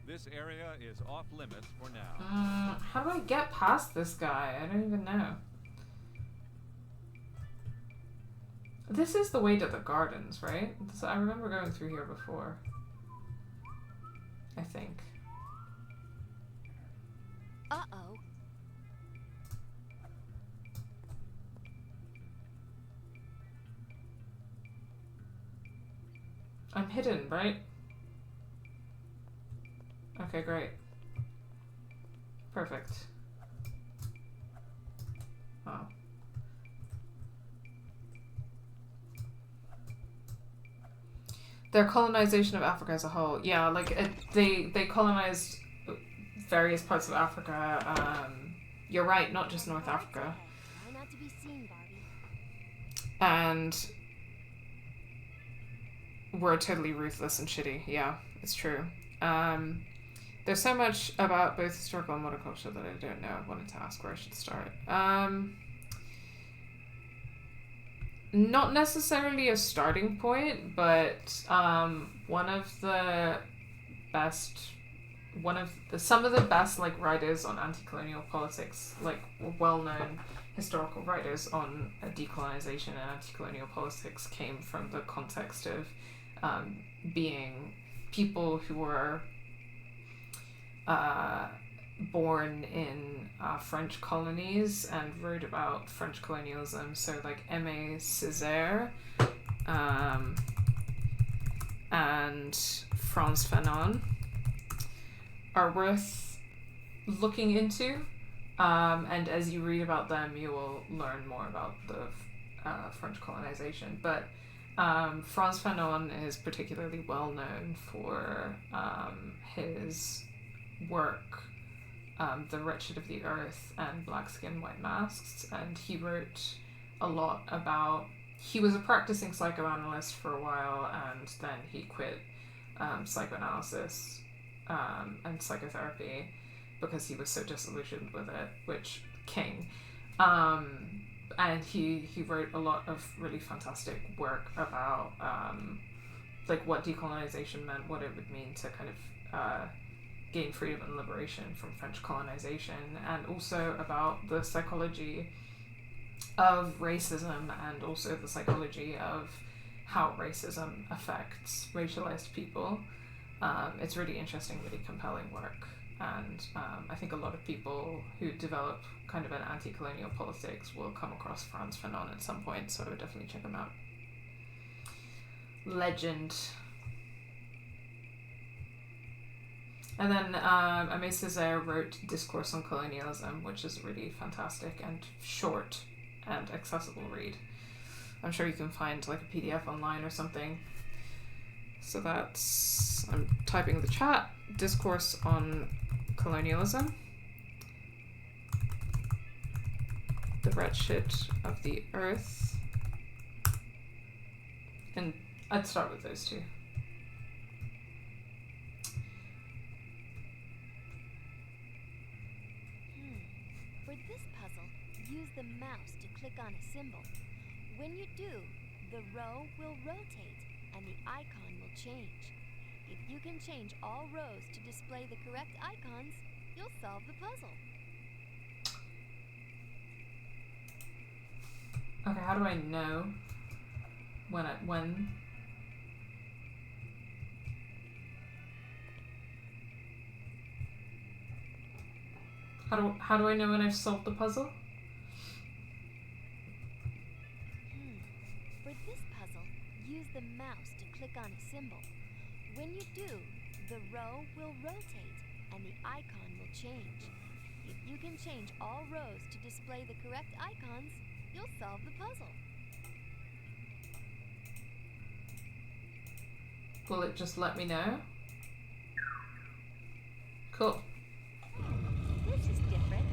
This area is off limits for now. How do I get past this guy? I don't even know. This is the way to the gardens, right? I remember going through here before. I think. Uh-oh. I'm hidden, right? Okay, great. Perfect. Oh. Their colonization of Africa as a whole. Yeah, like, they colonized various parts of Africa. You're right, not just North Africa. Try not to be seen, Barbie. And we're totally ruthless and shitty. Yeah, it's true. There's so much about both historical and modern culture that I don't know. I wanted to ask where I should start. Not necessarily a starting point, but some of the best like writers on anti-colonial politics, like well-known historical writers on decolonization and anti-colonial politics, came from the context of being people who were born in French colonies and wrote about French colonialism. So like Aimé Césaire and Frantz Fanon are worth looking into. And as you read about them, you will learn more about the French colonization. But Frantz Fanon is particularly well known for his work, The Wretched of the Earth and Black Skin, White Masks. And he wrote a lot about... He was a practicing psychoanalyst for a while, and then he quit psychoanalysis and psychotherapy because he was so disillusioned with it, which king. And he wrote a lot of really fantastic work about like what decolonization meant, what it would mean to kind of gain freedom and liberation from French colonization, and also about the psychology of racism and also the psychology of how racism affects racialized people. It's really interesting, really compelling work. And I think a lot of people who develop kind of an anti-colonial politics will come across Frantz Fanon at some point, so I would definitely check him out. Legend. And then Aimé Césaire wrote Discourse on Colonialism, which is a really fantastic and short and accessible read. I'm sure you can find like a PDF online or something. So that's... I'm typing the chat. Discourse on Colonialism. The Wretched of the Earth. And I'd start with those two. For this puzzle, use the mouse to click on a symbol. When you do, the row will rotate and the icon will change. If you can change all rows to display the correct icons, you'll solve the puzzle. Okay, how do I know when How do I know when I've solved the puzzle? For this puzzle, use the mouse to click on a symbol. When you do, the row will rotate and the icon will change. If you can change all rows to display the correct icons, you'll solve the puzzle. Will it just let me know? Cool. This is different.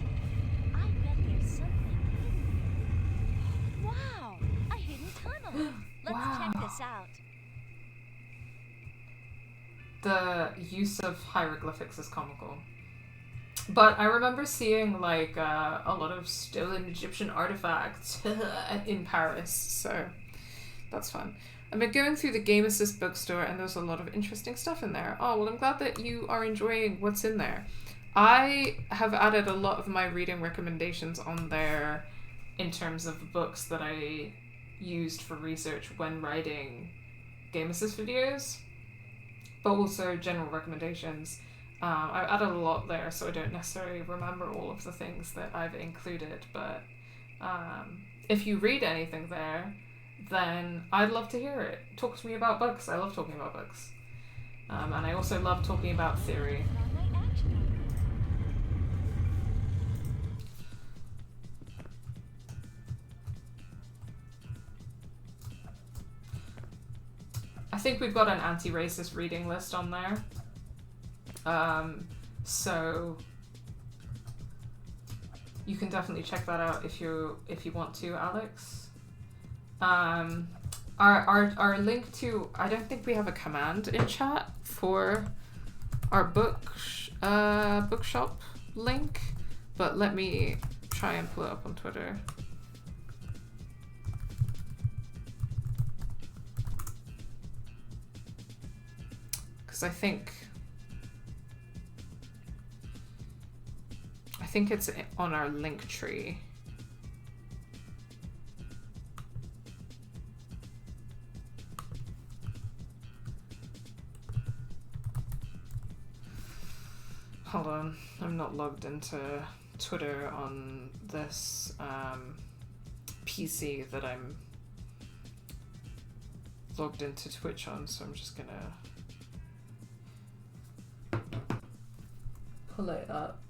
I bet there's something hidden. Wow! A hidden tunnel! Let's check this out. The use of hieroglyphics is comical. But I remember seeing like a lot of stolen Egyptian artifacts in Paris, so that's fun. I've been going through the Game Assist bookstore and there's a lot of interesting stuff in there. Oh, well, I'm glad that you are enjoying what's in there. I have added a lot of my reading recommendations on there in terms of books that I used for research when writing Game Assist videos, but also general recommendations. I've added a lot there, so I don't necessarily remember all of the things that I've included, but if you read anything there, then I'd love to hear it. Talk to me about books. I love talking about books. And I also love talking about theory. I think we've got an anti-racist reading list on there. So you can definitely check that out if you want to, Alex. Our link to, I don't think we have a command in chat for our book bookshop link, but let me try and pull it up on Twitter. Because I think it's on our link tree. Hold on, I'm not logged into Twitter on this PC that I'm logged into Twitch on, so I'm just gonna pull it up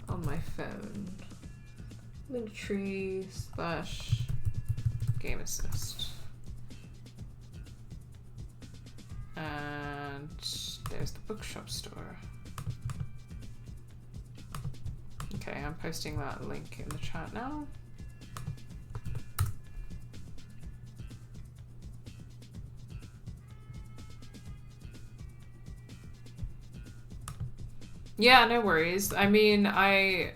on my phone. Linktree / Game Assist. And there's the bookshop store. Okay, I'm posting that link in the chat now. Yeah, no worries. I mean, I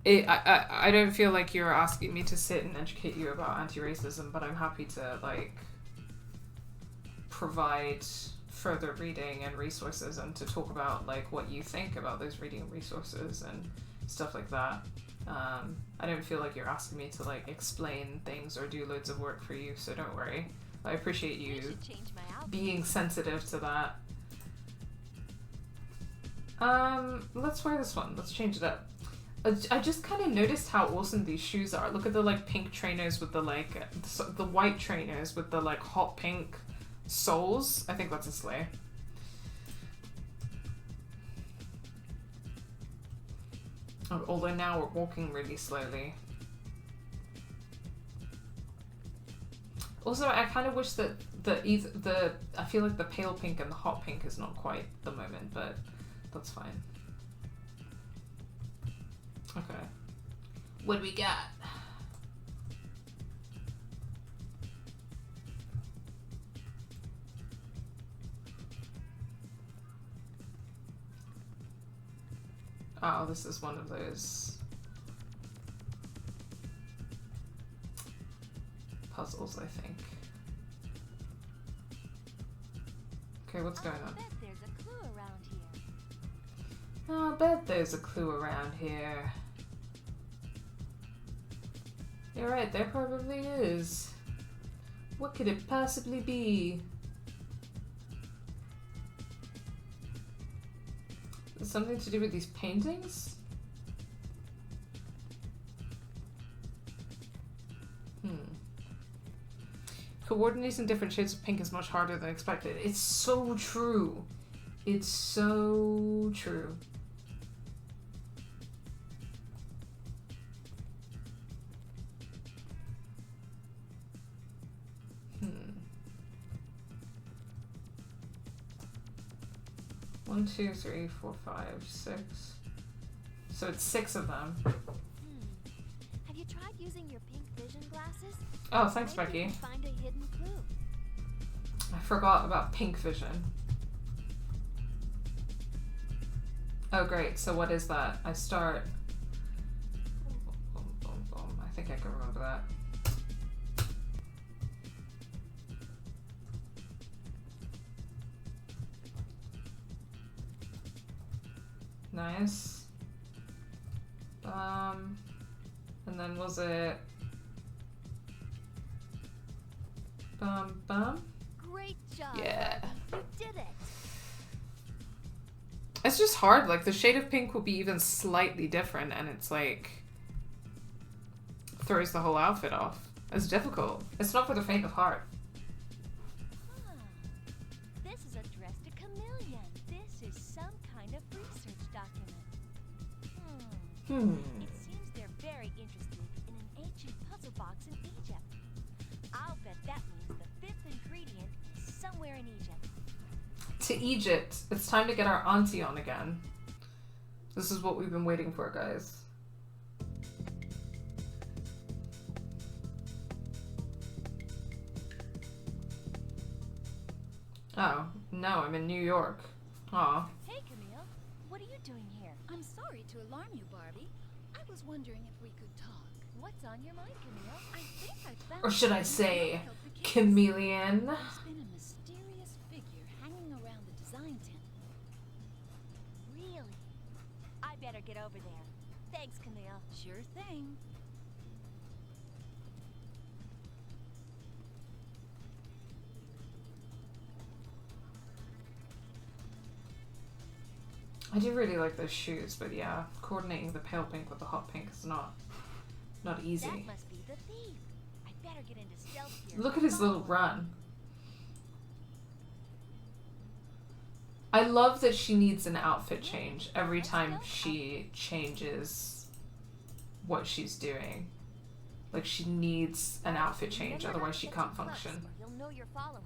don't feel like you're asking me to sit and educate you about anti-racism, but I'm happy to, like, provide further reading and resources and to talk about, like, what you think about those reading resources and stuff like that. I don't feel like you're asking me to, like, explain things or do loads of work for you, so don't worry. I appreciate you being sensitive to that. Let's wear this one. Let's change it up. I just kind of noticed how awesome these shoes are. Look at the, like, pink trainers with the, like, the white trainers with the, like, hot pink soles. I think that's a sleigh. Although now we're walking really slowly. Also, I kind of wish that I feel like the pale pink and the hot pink is not quite the moment, but that's fine. Okay. What do we got? Oh, this is one of those puzzles, I think. Okay, what's going on? I'll bet there's a clue around here. You're right, there probably is. What could it possibly be? Something to do with these paintings? Coordinating different shades of pink is much harder than expected. It's so true. It's so true. 1, 2, 3, 4, 5, 6. So it's 6 of them. Have you tried using your pink vision glasses? Oh, thanks, Maybe Becky. you can find a hidden clue. I forgot about pink vision. Oh, great. So what is that? I start... Boom, boom, boom. I think I can remember that. Nice. And then was it... Bum. Great job. Yeah. You did it. It's just hard. Like, the shade of pink will be even slightly different, and it's like... throws the whole outfit off. It's difficult. It's not for the faint of heart. This is addressed to Chameleon. This is some kind of research document. It seems they're very interested in an ancient puzzle box in Egypt. I'll bet that means the 5th ingredient is somewhere in Egypt. To Egypt. It's time to get our auntie on again. This is what we've been waiting for, guys. Oh, No, I'm in New York. Aw. Hey, Camille. What are you doing here? I'm sorry to alarm you, Barbie. I was wondering if we could talk. What's on your mind, Camille? I think I found Or should I something that say, might help the case. chameleon? There's been a mysterious figure hanging around the design tent. Really? I better get over there. Thanks, Camille. Sure thing. I do really like those shoes, but yeah, coordinating the pale pink with the hot pink is not easy. That must be the thief. I better get into stealth gear. Look at his little run. I love that she needs an outfit change every time she changes what she's doing. Like, she needs an outfit change, Remember otherwise not to she get can't too close, function. or You'll know you're following.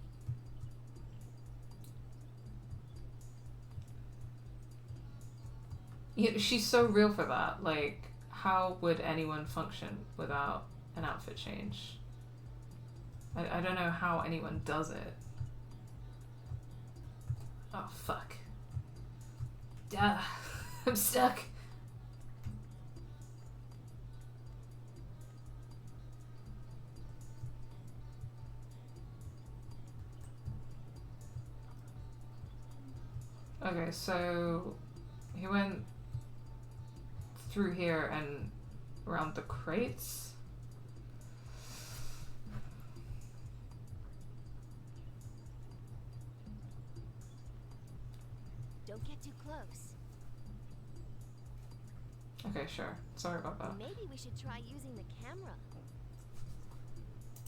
Yeah, she's so real for that. Like, how would anyone function without an outfit change? I don't know how anyone does it. Oh, fuck. I'm stuck. Okay, so he went through here and around the crates. Don't get too close. Okay, sure. Sorry about that. Maybe we should try using the camera.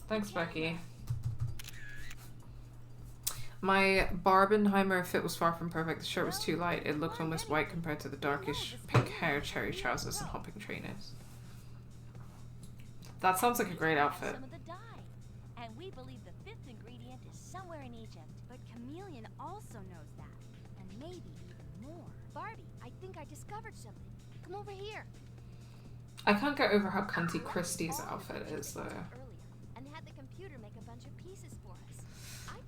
Thanks, Becky. My Barbenheimer fit was far from perfect. The shirt was too light. It looked almost white compared to the darkish pink hair, cherry trousers, and hot pink trainers. That sounds like a great outfit. Some of the dye. And we believe the fifth ingredient is somewhere in Egypt. But Chameleon also knows that. And maybe even more. Barbie, I think I discovered something. Come over here. I can't get over how cunty Christie's outfit is, though. Earlier, and had the computer make a bunch of pieces for us.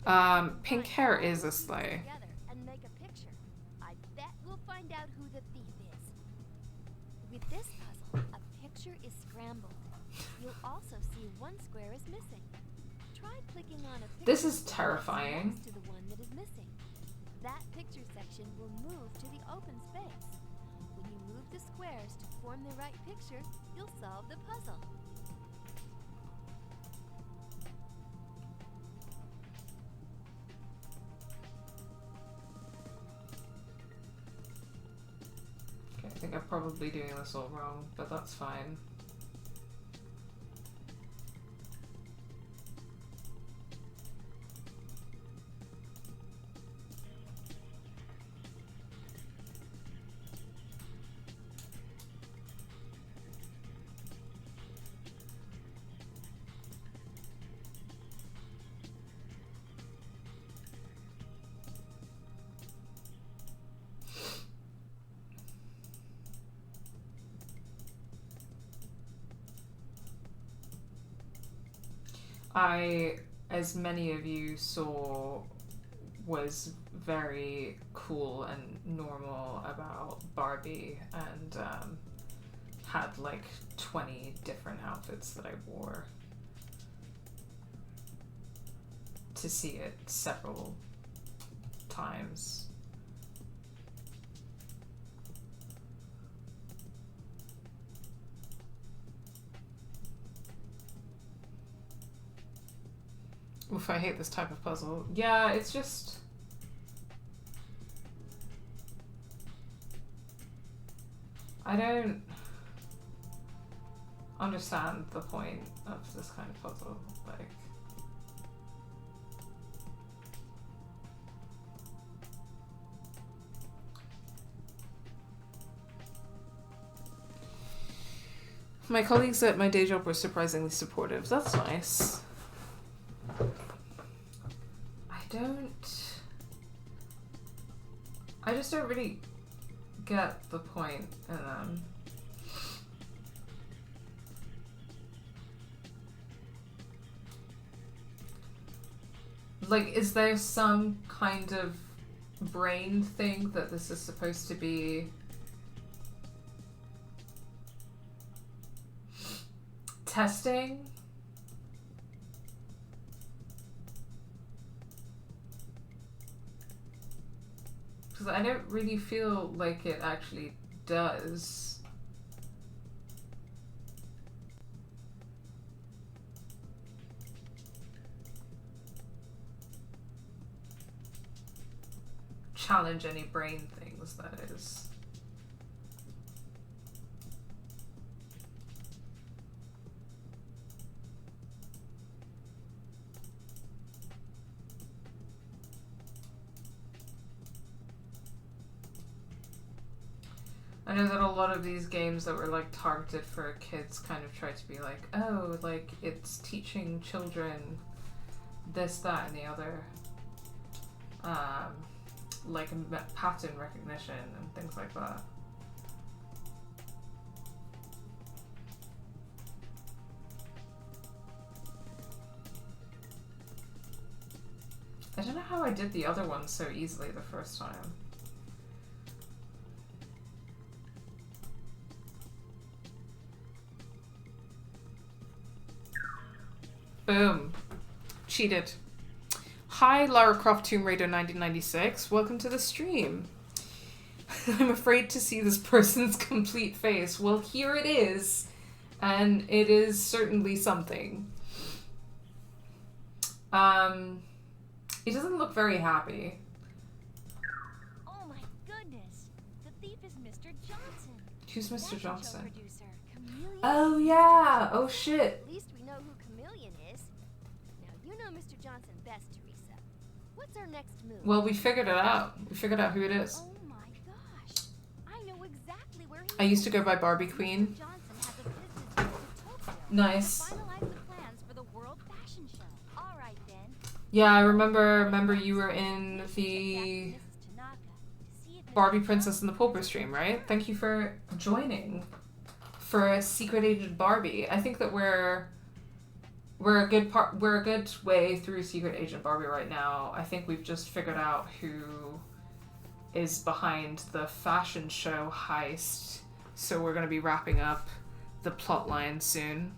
I think Pink hair is a sleigh. together and make a picture. I bet we'll find out who the thief is. With this puzzle, a picture is scrambled. You'll also see one square is missing. Try clicking on a picture This is terrifying. next to the one that is missing. That picture section will move to the open space. When you move the squares to form the right picture, you'll solve the puzzle. Okay, I think I'm probably doing this all wrong, but that's fine. I, as many of you saw, was very cool and normal about Barbie and had like 20 different outfits that I wore to see it several times. Oof, I hate this type of puzzle. Yeah, it's just... I don't understand the point of this kind of puzzle. Like... My colleagues at my day job were surprisingly supportive. That's nice. I just don't really get the point in them. Like, is there some kind of brain thing that this is supposed to be testing? Because I don't really feel like it actually does. Challenge any brain things, that is. I know that a lot of these games that were like targeted for kids kind of try to be like, oh, like it's teaching children this, that, and the other. Like pattern recognition and things like that. I don't know how I did the other one so easily the first time. Boom. Cheated. Hi, Lara Croft Tomb Raider 1996. Welcome to the stream. I'm afraid to see this person's complete face. Well, here it is. And it is certainly something. He doesn't look very happy. Oh my goodness! The thief is Mr. Johnson. Who's Mr. Fashion show Johnson? producer, Chameleon. Oh, yeah. Oh, shit. At least we know who Chameleon is. Now you know Mr. Johnson best, Teresa. What's our next move? Well, we figured it out. We figured out who it is. Oh my gosh! I know exactly where he I used to is. go by Barbie Queen. Mr. Johnson has a business trip to Tokyo Nice. to finalize the plans for the World Fashion Show. All right then. Yeah, I remember you were in the Barbie Princess and the Pauper stream, right? Thank you for joining for Secret Agent Barbie. I think that we're a good way through Secret Agent Barbie right now. I think we've just figured out who is behind the fashion show heist. So we're going to be wrapping up the plot line soon.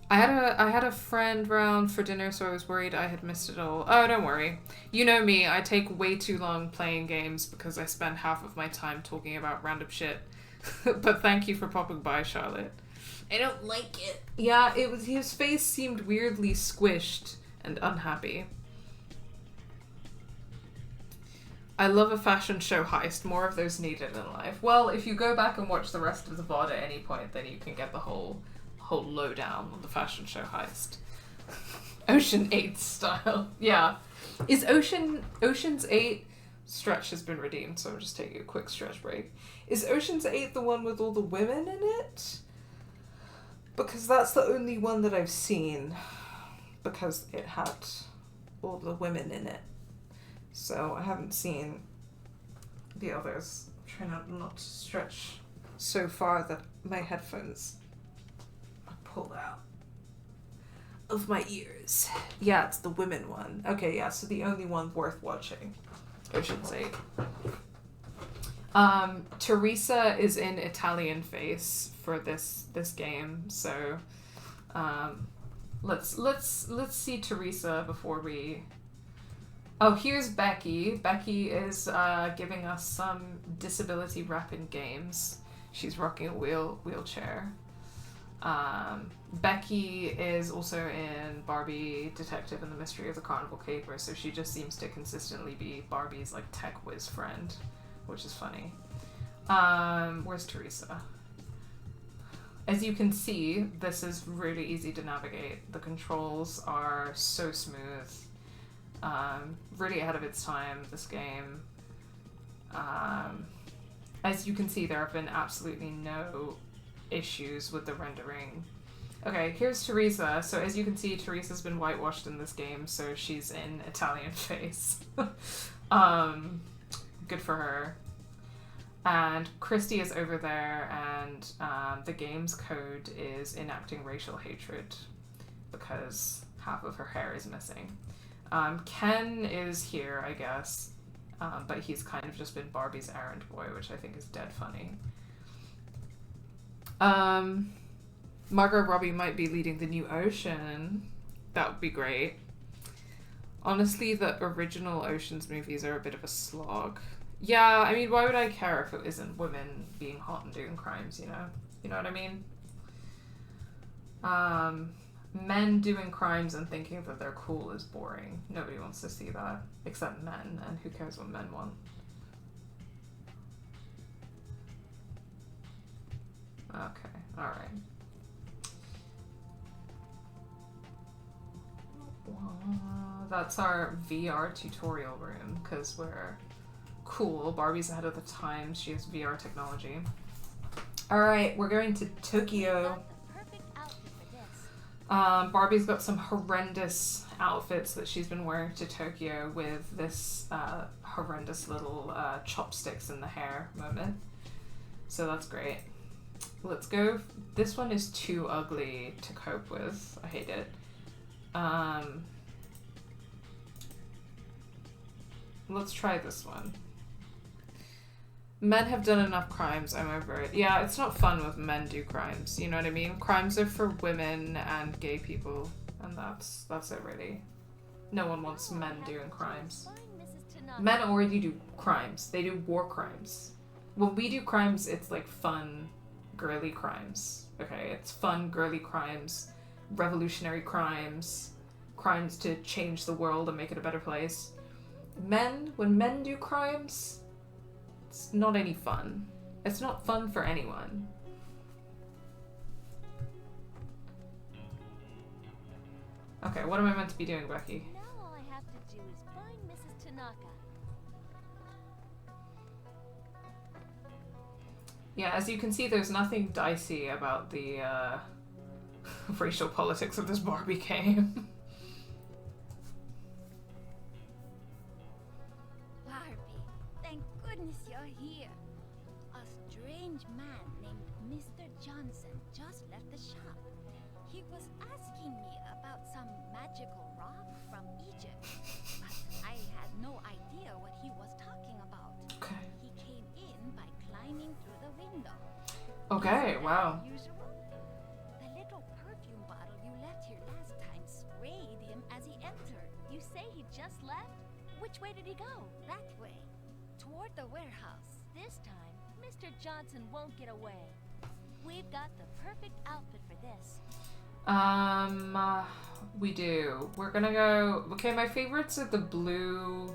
I had a friend round for dinner, so I was worried I had missed it all. Oh, don't worry. You know me, I take way too long playing games because I spend half of my time talking about random shit. But thank you for popping by, Charlotte. I don't like it. Yeah, his face seemed weirdly squished and unhappy. I love a fashion show heist. More of those needed in life. Well, if you go back and watch the rest of the VOD at any point, then you can get the whole lowdown on the fashion show heist. Ocean 8 style. Yeah. Is Ocean's 8... Stretch has been redeemed, so I'm just taking a quick stretch break. Is Ocean's 8 the one with all the women in it? Because that's the only one that I've seen. Because it had all the women in it. So I haven't seen the others. I'm trying not to stretch so far that my headphones pull out of my ears. Yeah, it's the women one. Okay, yeah, so the only one worth watching, Ocean's 8. Teresa is in Italian face for this game, so let's see Teresa before we... Oh, here's Becky. Becky is giving us some disability rep in games. She's rocking a wheelchair. Becky is also in Barbie Detective and the Mystery of the Carnival Caper, so she just seems to consistently be Barbie's like tech whiz friend, which is funny. Where's Teresa? As you can see, this is really easy to navigate. The controls are so smooth. Really ahead of its time, this game. As you can see, there have been absolutely no issues with the rendering. Okay, here's Teresa. So as you can see, Teresa's been whitewashed in this game, so she's in Italian face. Good for her. And Christy is over there, and the game's code is enacting racial hatred. Because half of her hair is missing. Ken is here, I guess, but he's kind of just been Barbie's errand boy, which I think is dead funny. Margot Robbie might be leading the new Ocean. That would be great. Honestly, the original Ocean's movies are a bit of a slog. Yeah, I mean, why would I care if it isn't women being hot and doing crimes, you know? You know what I mean? Men doing crimes and thinking that they're cool is boring. Nobody wants to see that, except men, and who cares what men want? Okay, alright. That's our VR tutorial room, because we're cool. Barbie's ahead of the times. She has VR technology. Alright, we're going to Tokyo. Barbie's got some horrendous outfits that she's been wearing to Tokyo with this horrendous little chopsticks in the hair moment. So that's great. Let's go. This one is too ugly to cope with. I hate it. Let's try this one. Men have done enough crimes, I'm over it. Yeah, it's not fun when men do crimes, you know what I mean? Crimes are for women and gay people, and that's it really. No one wants men doing crimes. Men already do crimes. They do war crimes. When we do crimes, it's like fun, girly crimes. Okay, it's fun, girly crimes, revolutionary crimes, crimes to change the world and make it a better place. When men do crimes, it's not any fun. It's not fun for anyone. Okay, what am I meant to be doing, Becky? Now all I have to do is find Mrs. Tanaka. Yeah, as you can see, there's nothing dicey about the racial politics of this Barbie game. Barbie, thank goodness you're here. A strange man named Mr. Johnson just left the shop. He was asking me about some magical rock from Egypt, but I had no idea what he was talking about. Okay. He came in by climbing through the window. Okay, Isn't that wow. unusual? The little perfume bottle you left here last time sprayed him as he entered. You say he just left? Which way did he go? That way, toward the warehouse. This time, Mr. Johnson won't get away. We've got the perfect outfit for this. We do. We're gonna go... Okay, my favorites are the blue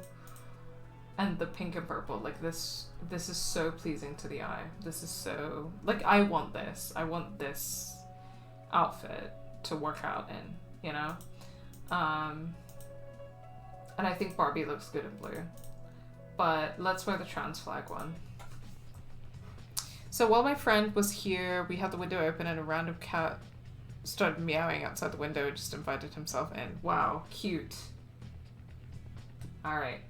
and the pink and purple. Like, this is so pleasing to the eye. This is so... Like, I want this. I want this outfit to work out in, you know? And I think Barbie looks good in blue. But let's wear the trans flag one. So while my friend was here, we had the window open and a random cat started meowing outside the window and just invited himself in. Wow, cute. Alright.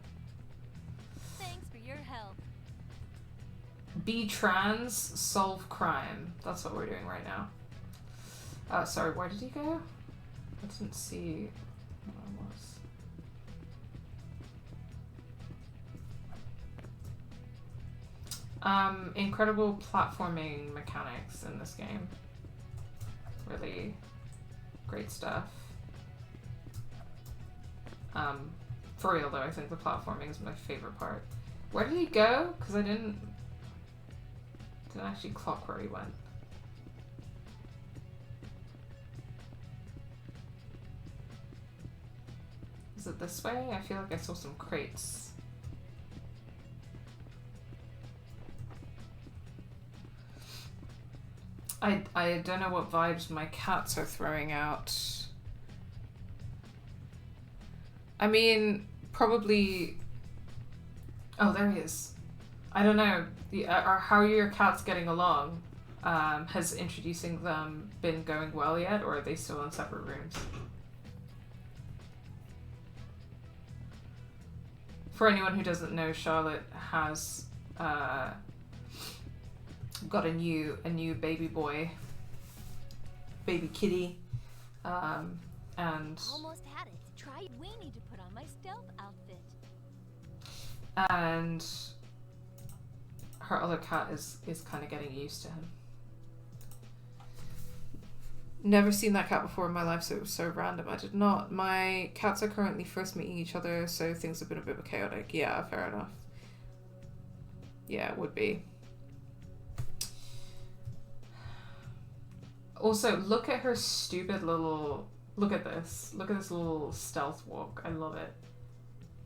Thanks for your help. Be trans, solve crime. That's what we're doing right now. Sorry, where did he go? I didn't see where I was. Incredible platforming mechanics in this game. Really great stuff. For real though, I think the platforming is my favorite part. Where did he go? Because I didn't actually clock where he went. Is it this way? I feel like I saw some crates. I don't know what vibes my cats are throwing out. I mean, probably... Oh, there he is. I don't know. How are your cats getting along? Has introducing them been going well yet, or are they still in separate rooms? For anyone who doesn't know, Charlotte has got a new baby boy, baby kitty, and And Almost had it. Try. We need to put on my stealth outfit. and her other cat is kind of getting used to him. Never seen that cat before in my life, so it was so random. I did not. My cats are currently first meeting each other, so things have been a bit chaotic. Yeah, fair enough. Yeah, it would be. Also, look at her stupid little... Look at this. Look at this little stealth walk. I love it.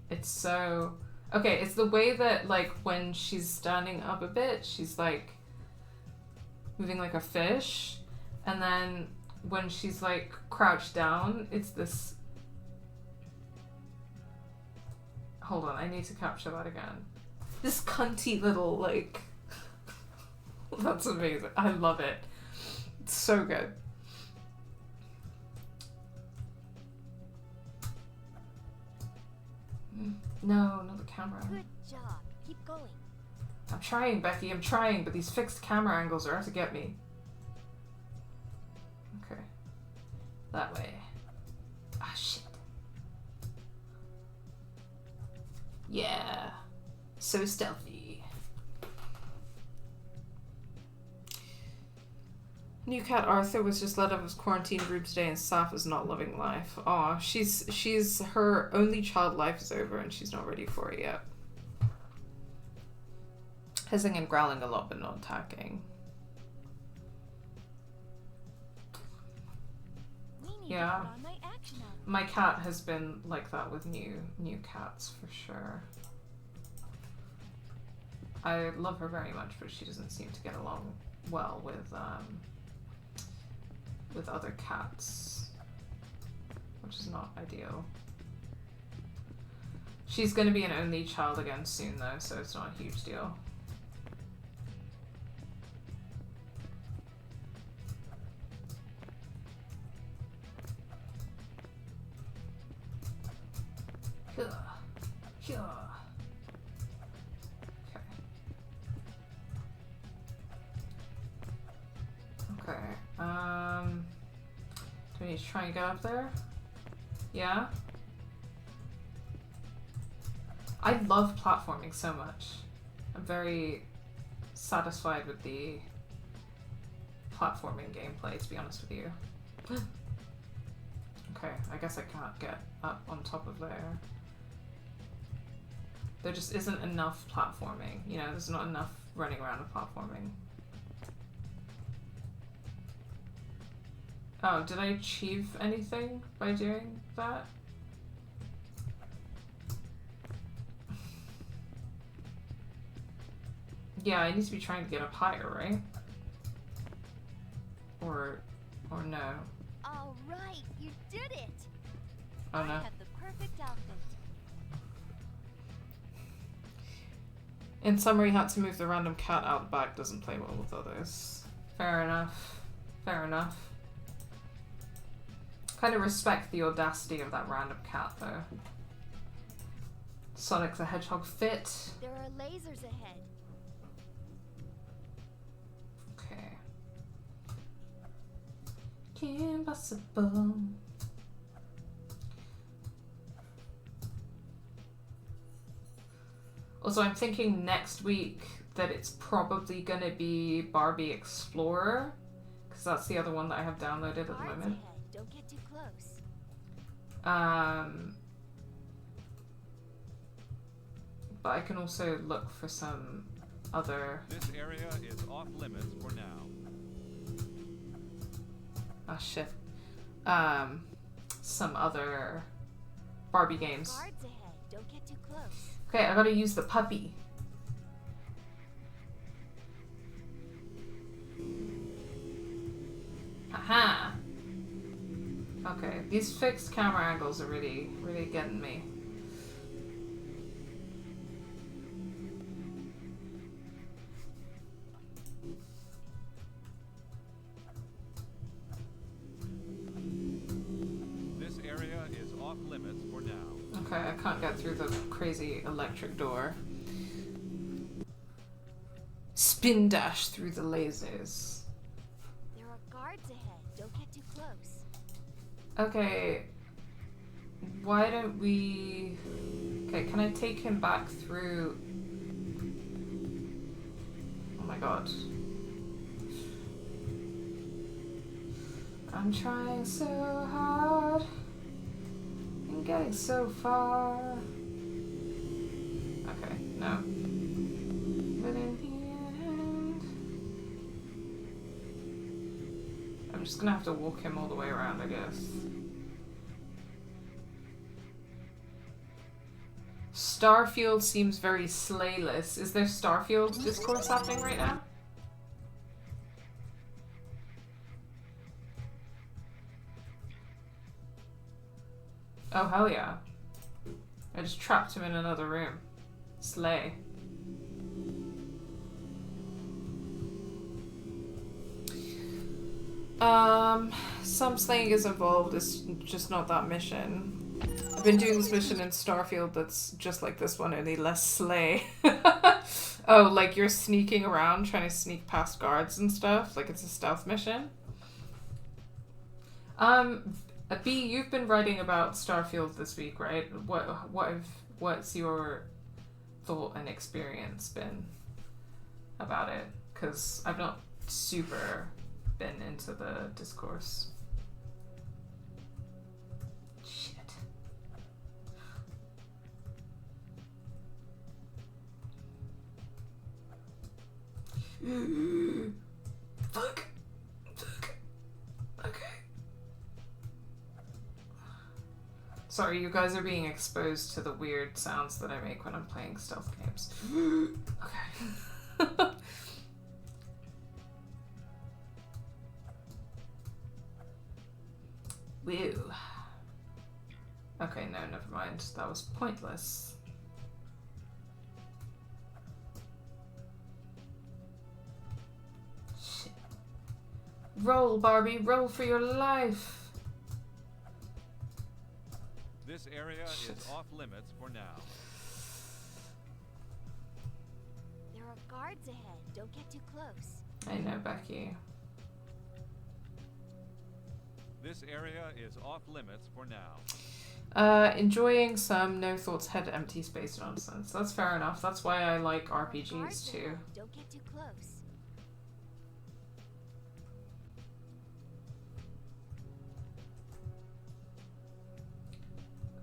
It's so... Okay, it's the way that, like, when she's standing up a bit, she's, like, moving like a fish. And then when she's, like, crouched down, it's this... Hold on, I need to capture that again. This cunty little, like... That's amazing. I love it. It's so good. No, not the camera. Good job. Keep going. I'm trying, Becky, I'm trying, but these fixed camera angles are out to get me. Okay. That way. Ah, shit. Yeah. So stealthy. New cat Arthur was just let out of his quarantine room today, and Saf is not loving life. Aw, she's her only child life is over and she's not ready for it yet. Hissing and growling a lot but not attacking. We need Yeah. to put on my action outfit. My cat has been like that with new cats for sure. I love her very much, but she doesn't seem to get along well with other cats, which is not ideal. She's going to be an only child again soon though, so it's not a huge deal. Okay. Okay. Do we need to try and get up there? Yeah? I love platforming so much. I'm very satisfied with the platforming gameplay, to be honest with you. Okay, I guess I can't get up on top of there. There just isn't enough platforming. You know, there's not enough running around and platforming. Oh, did I achieve anything by doing that? Yeah, I need to be trying to get up higher, right? Or no. All right, you did it. Oh I no. have the perfect outfit. In summary, had to move the random cat out the back, doesn't play well with others. Fair enough. Fair enough. Kind of respect the audacity of that random cat, though. Sonic the Hedgehog fit. There are lasers ahead. Okay. Impossible. Also, I'm thinking next week that it's probably gonna be Barbie Explorer, because that's the other one that I have downloaded at the Guards moment. ahead. Don't get too close. But I can also look for some other... This area is off limits for now. Oh shit. Some other Barbie games. Guards ahead. Don't get too close. Okay, I gotta use the puppy. Aha! Okay, these fixed camera angles are really getting me. This area is off limits for now. Okay, I can't get through the crazy electric door. Spin dash through the lasers. There are guards ahead. Don't get too close. Okay. Why don't we... Okay, can I take him back through... Oh my god. I'm trying so hard and getting so far. Okay, no. But in the end, I'm just gonna have to walk him all the way around, I guess. Starfield seems very slayless. Is there Starfield discourse happening right now? Oh, hell yeah. I just trapped him in another room. Slay. Some slaying is involved, it's just not that mission. I've been doing this mission in Starfield that's just like this one, only less slay. Oh, like you're sneaking around, trying to sneak past guards and stuff? Like it's a stealth mission? B, you've been writing about Starfield this week, right? What's your thought and experience been about it? Because I've not super been into the discourse. Shit. Fuck. Okay. Sorry, you guys are being exposed to the weird sounds that I make when I'm playing stealth games. Okay. Woo. Okay, no, never mind. That was pointless. Shit. Roll, Barbie, roll for your life. This area is off limits for now. There are guards ahead. Don't get too close. I know, Becky. This area is off limits for now. Enjoying some no thoughts, head empty space nonsense. That's fair enough. That's why I like RPGs too. Don't get too close.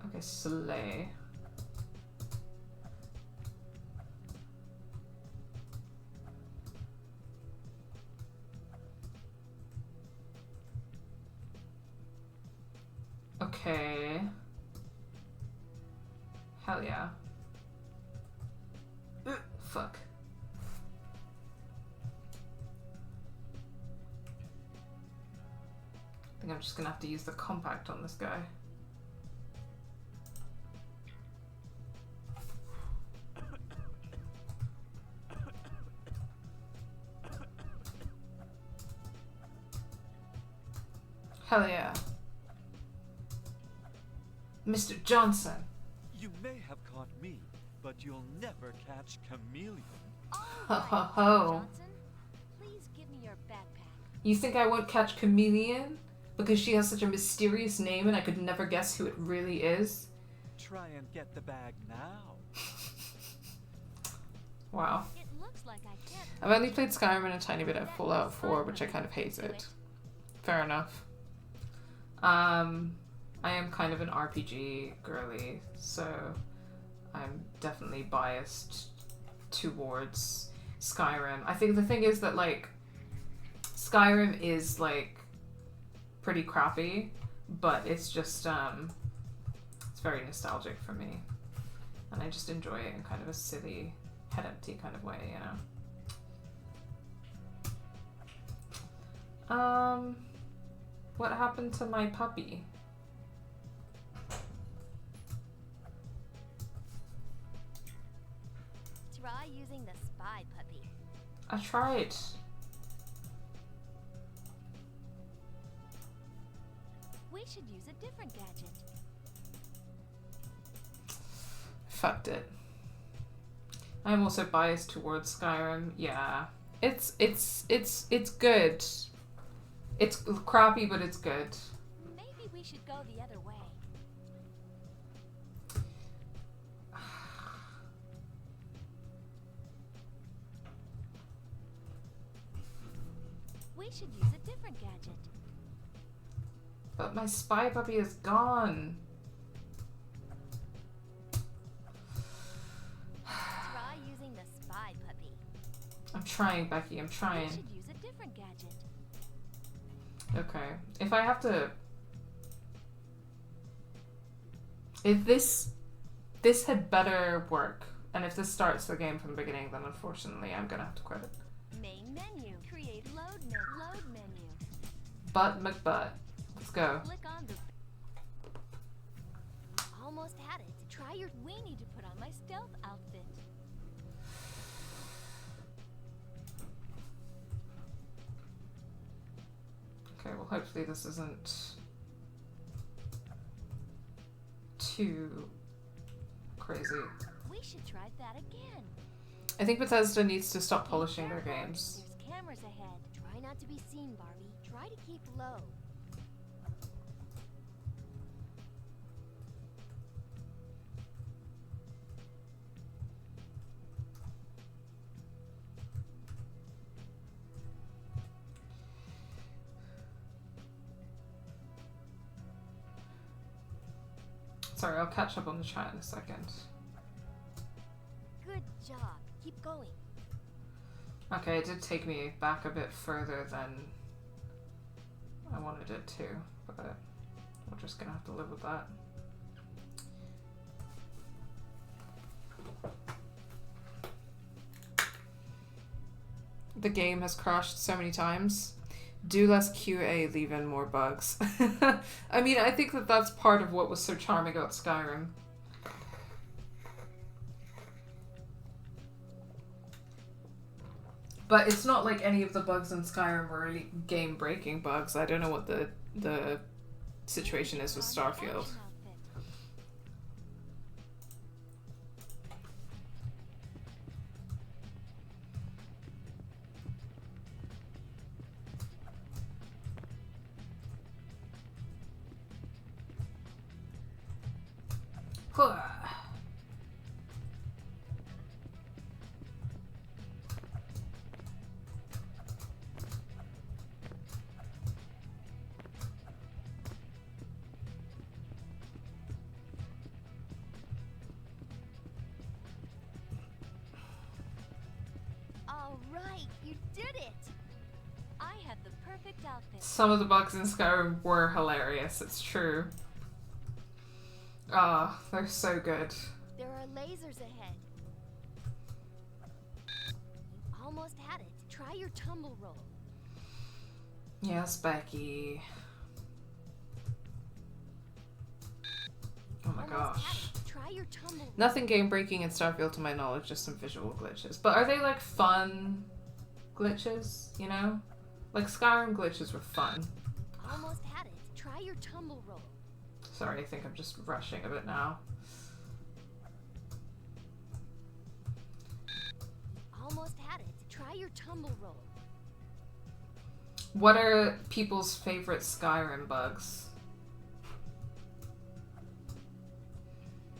Okay, slay. Okay. Hell yeah. Fuck. I think I'm just gonna have to use the compact on this guy. Hell yeah. Mr. Johnson. You may have caught me, but you'll never catch Chameleon. Ho ho ho. Johnson, please give me your backpack. You think I won't catch Chameleon? Because she has such a mysterious name and I could never guess who it really is? Try and get the bag now. Wow. It looks like I can't. I've only played Skyrim and a tiny bit of Fallout 4, which I kind of hated. Fair enough. I am kind of an RPG girly, so I'm definitely biased towards Skyrim. I think the thing is that, like, Skyrim is, like, pretty crappy, but it's just, it's very nostalgic for me. And I just enjoy it in kind of a silly, head empty kind of way, you know? What happened to my puppy? Try using the spy puppy. I tried. We should use a different gadget. Fucked it. I'm also biased towards Skyrim. Yeah. It's good. It's crappy, but it's good. Maybe we we should go the other way. We should use a different gadget. But my spy puppy is gone. Try using the spy puppy. I'm trying, Becky. I'm We trying. should use a different gadget. Okay. If I have to... If this had better work, and if this starts the game from the beginning, then unfortunately I'm gonna have to quit it. Main menu. Create load menu. Butt McButt. Let's go. Click on the... Almost had it. Try your... We need to put on my stealth outfit. Okay, well hopefully this isn't too crazy. We should try that again. I think Bethesda needs to stop polishing their Careful. games. There's cameras ahead. Try not to be seen, Barbie. Try to keep low. Sorry, I'll catch up on the chat in a second. Good job. Keep going. Okay, it did take me back a bit further than I wanted it to, but we're just gonna have to live with that. The game has crashed so many times. Do less QA, leave in more bugs. I mean, I think that that's part of what was so charming about Skyrim. But it's not like any of the bugs in Skyrim were really game-breaking bugs. I don't know what the situation is with Starfield. All right, you did it. I have the perfect outfit. Some of the bugs in Skyrim were hilarious, it's true. Ah, they're so good. There are lasers ahead. You almost had it. Try your tumble roll. Yes, Becky. Oh my Almost had gosh. it. Try your tumble roll. Nothing game breaking in Starfield to my knowledge, just some visual glitches. But are they like fun glitches, you know? Like Skyrim glitches were fun. Almost had it. Try your tumble roll. Sorry, I think I'm just rushing a bit now. Almost had it. Try your tumble roll. What are people's favorite Skyrim bugs?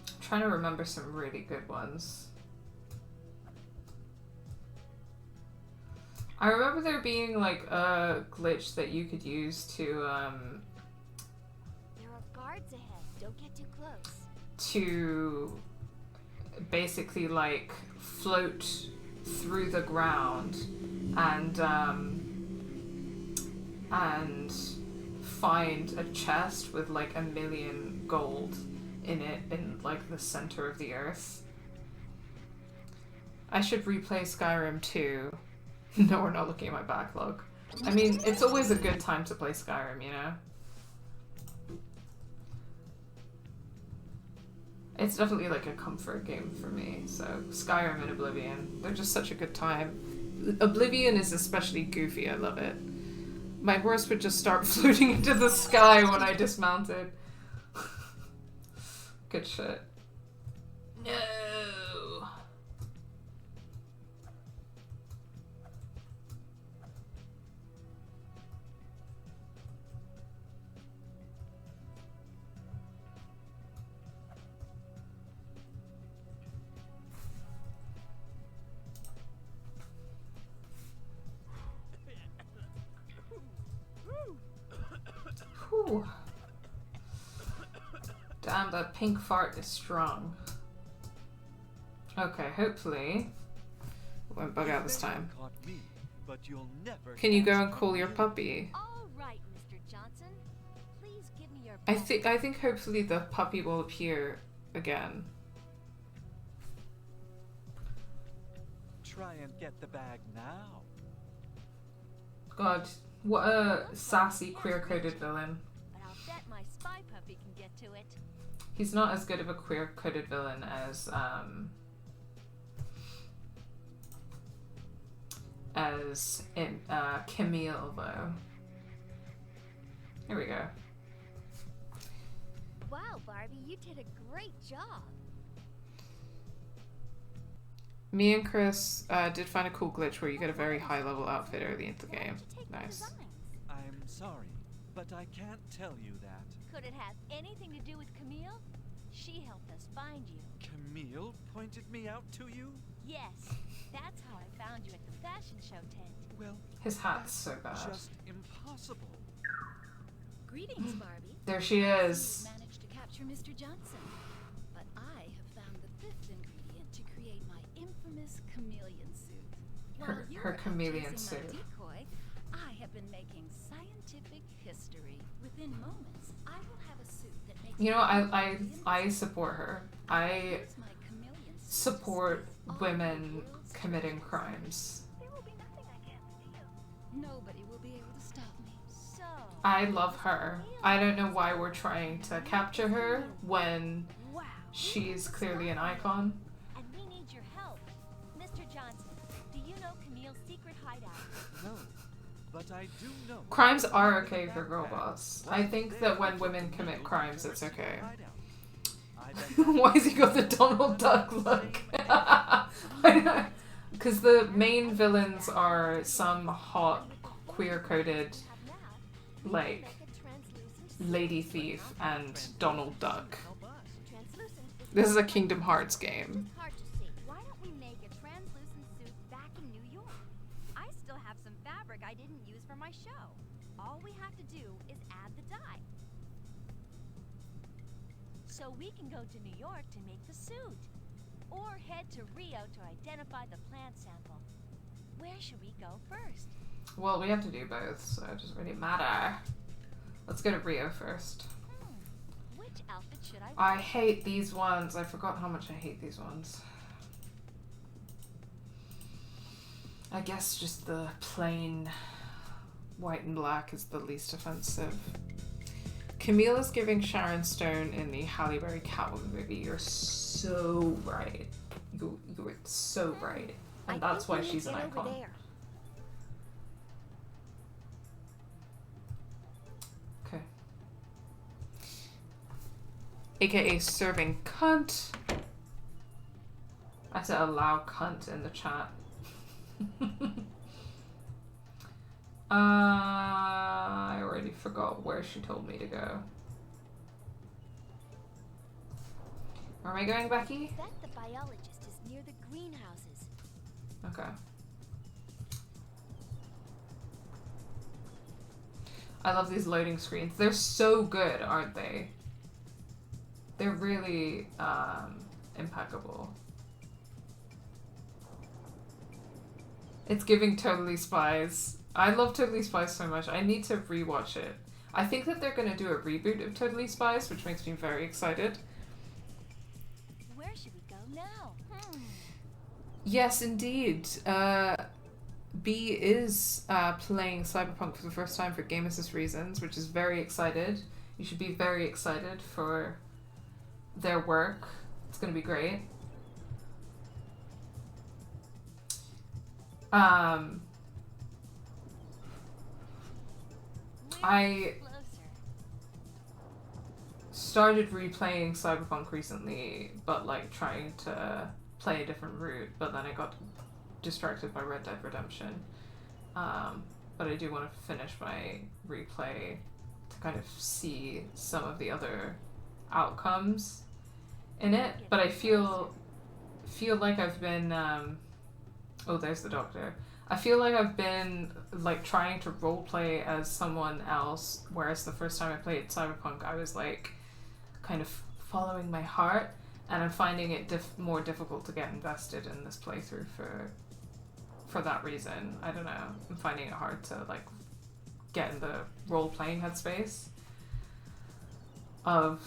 I'm trying to remember some really good ones. I remember there being like a glitch that you could use to There are guards ahead. Don't get too close. to basically like float through the ground and find a chest with like 1 million gold in it in like the center of the earth. I should replay Skyrim 2. No, we're not looking at my backlog. I mean, it's always a good time to play Skyrim, you know? It's definitely like a comfort game for me. So Skyrim and Oblivion, they're just such a good time. Oblivion is especially goofy, I love it. My horse would just start floating into the sky when I dismounted. Good shit. No. Ooh. Damn, that pink fart is strong. Okay, hopefully it won't bug out this time. Caught me, but you'll never Can you go catch and call your you. puppy? All right, Mr. Johnson. Please give me your I bag. think hopefully the puppy will appear again. Try and get the bag now. God, what a sassy queer-coded villain. But I'll bet my spy puppy can get to it. He's not as good of a queer-coded villain as in Camille, though. Here we go. Wow, Barbie, you did a great job. Me and Chris did find a cool glitch where you get a very high-level outfit early into the Why don't game. you take my Nice. designs? I'm sorry, but I can't tell you that. Could it have anything to do with Camille? She helped us find you. Camille pointed me out to you? Yes, that's how I found you at the fashion show tent. Well, His hat's so bad. just impossible. Greetings, Barbie. There she is. You managed to capture Mr. Johnson, but I have found the fifth ingredient to create my infamous chameleon suit. While you Her were out chameleon chasing my suit. decoy, I have been making scientific history. Within moments, I will have a suit that makes You know, I invisible. support her. I Here's my chameleon suit to support save all women the world's committing treasures. crimes. There will be nothing I can't steal. Nobody will be able to stop me. So, I love her. I don't know why we're trying to capture her when wow. she's clearly an icon. And we need your help. Mr. Johnson, do you know Camille's secret hideout? No, but I do know. Crimes are okay for girl boss. I think that when women commit crimes, it's okay. Why has he got the Donald Duck look? I know. Because the main villains are some hot, queer-coded, like, lady thief and Donald Duck. This is a Kingdom Hearts game. It's hard to see. Why don't we make a translucent suit back in New York? I still have some fabric I didn't use for my show. All we have to do is add the dye. So we can go to New York to make the suit. Or head to Rio to identify the plant sample. Where should we go first? Well, we have to do both, so it doesn't really matter. Let's go to Rio first. Which outfit should I I wear? hate these ones. I forgot how much I hate these ones. I guess just the plain white and black is the least offensive. Camille is giving Sharon Stone in the Halle Berry Catwoman movie. You're so right. You're so right. And that's why she's an icon. Okay. AKA serving cunt. I said allow cunt in the chat. I already forgot where she told me to go. Where am I going, Becky? I bet the biologist is near the greenhouses. Okay. I love these loading screens. They're so good, aren't they? They're really impeccable. It's giving Totally Spies. I love Totally Spies so much. I need to rewatch it. I think that they're going to do a reboot of Totally Spies, which makes me very excited. Where should we go now? Yes, indeed. B is playing Cyberpunk for the first time for Game Assist reasons, which is very excited. You should be very excited for their work. It's going to be great. I started replaying Cyberpunk recently, but like trying to play a different route, but then I got distracted by Red Dead Redemption. But I do want to finish my replay to kind of see some of the other outcomes in it, but I feel like I've been Oh, there's the doctor. I feel like I've been like trying to roleplay as someone else, whereas the first time I played Cyberpunk, I was like kind of following my heart, and I'm finding it more difficult to get invested in this playthrough for that reason. I don't know. I'm finding it hard to like get in the role-playing headspace of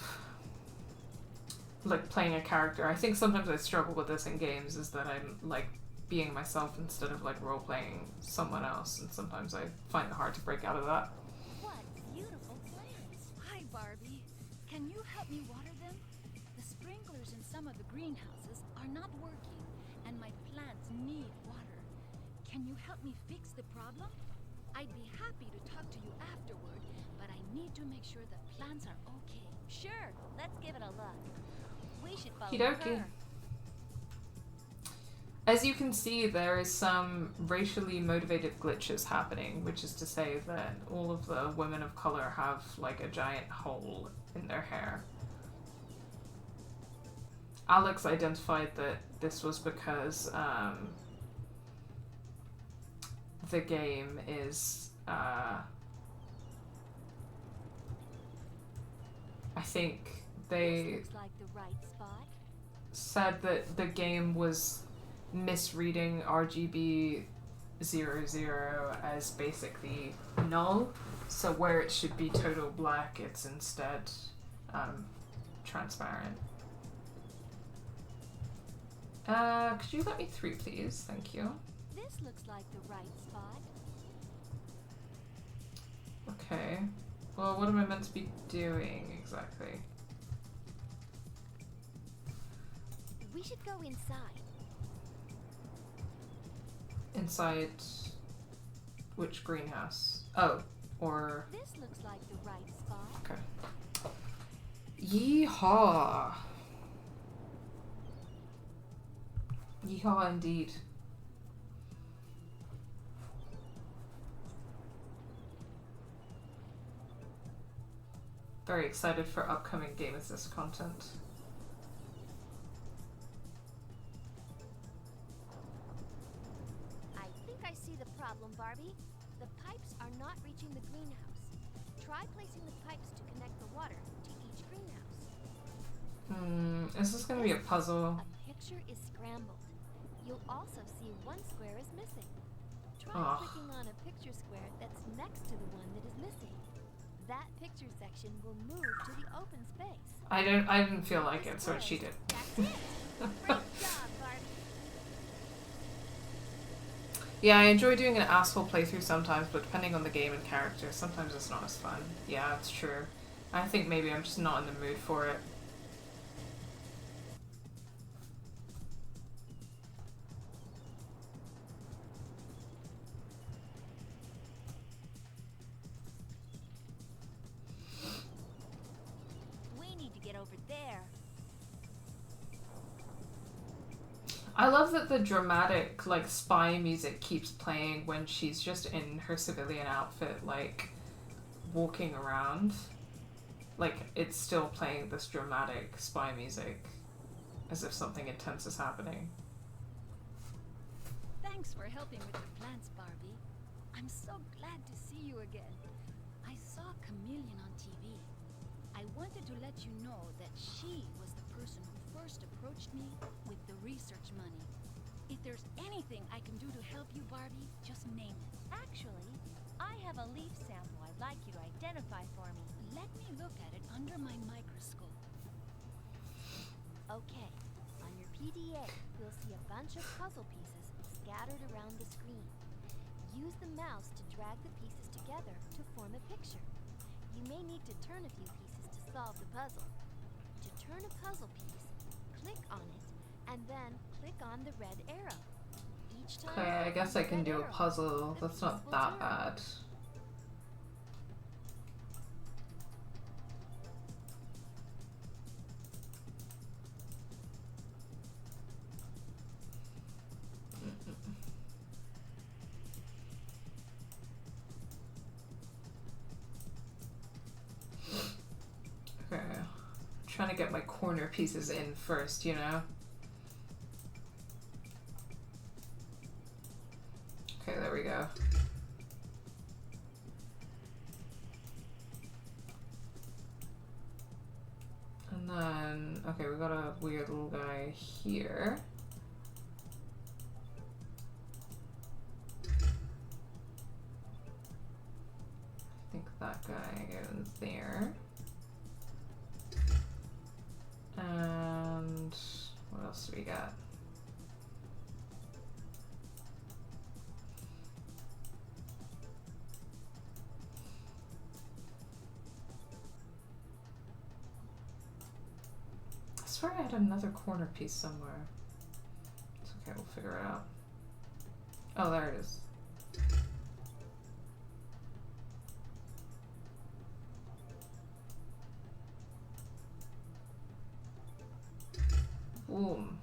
like playing a character. I think sometimes I struggle with this in games, is that I'm like being myself instead of like role-playing someone else, and sometimes I find it hard to break out of that. What beautiful plants! Hi, Barbie. Can you help me water them? The sprinklers in some of the greenhouses are not working, and my plants need water. Can you help me fix the problem? I'd be happy to talk to you afterward, but I need to make sure the plants are okay. Sure, let's give it a look. We should follow Okie-dokie. her. As you can see, there is some racially motivated glitches happening, which is to say that all of the women of color have like a giant hole in their hair. Alex identified that this was because the game is I think they This looks like the right spot. said that the game was misreading RGB 00 as basically null, so where it should be total black, it's instead transparent. Could you let me through, please? Thank you. This looks like the right spot. Okay. Well, what am I meant to be doing exactly? We should go inside. Inside which greenhouse? Oh, or... This looks like the right spot. Okay. Yeehaw! Yeehaw indeed. Very excited for upcoming Game Assist content. I think I see the problem, Barbie. The pipes are not reaching the greenhouse. Try placing the pipes to connect the water to each greenhouse. Is this gonna be a puzzle? A picture is scrambled. You'll also see one square is missing. Try Ugh. clicking on a picture square that's next to the one that is missing. That picture section will move to the open space. I didn't feel like This it, so is she did. That's it. Great job, Barbie. Yeah, I enjoy doing an asshole playthrough sometimes, but depending on the game and character, sometimes it's not as fun. Yeah, it's true. I think maybe I'm just not in the mood for it. We need to get over there. I love that the dramatic, like, spy music keeps playing when she's just in her civilian outfit, like, walking around. Like, it's still playing this dramatic spy music, as if something intense is happening. Thanks for helping with the plants, Barbie. I'm so glad to see you again. I saw Chameleon on TV. I wanted to let you know that she was the person who first approached me with the research money. If there's anything I can do to help you, Barbie, just name it. Actually, I have a leaf sample I'd like you to identify for me. Let me look at it under my microscope. Okay, on your PDA, you'll see a bunch of puzzle pieces scattered around the screen. Use the mouse to drag the pieces together to form a picture. You may need to turn a few pieces to solve the puzzle. To turn a puzzle piece, click on it, and then click on the red arrow. Each time Okay, I click guess on I the can red do a arrow, puzzle. the That's piece not will that turn. bad. Okay. Trying to get my corner pieces in first, you know? go. And then, okay, we got a weird little guy here. I think that guy goes there. And what else do we got? I swear I had another corner piece somewhere. It's okay, we'll figure it out. Oh, there it is. Boom.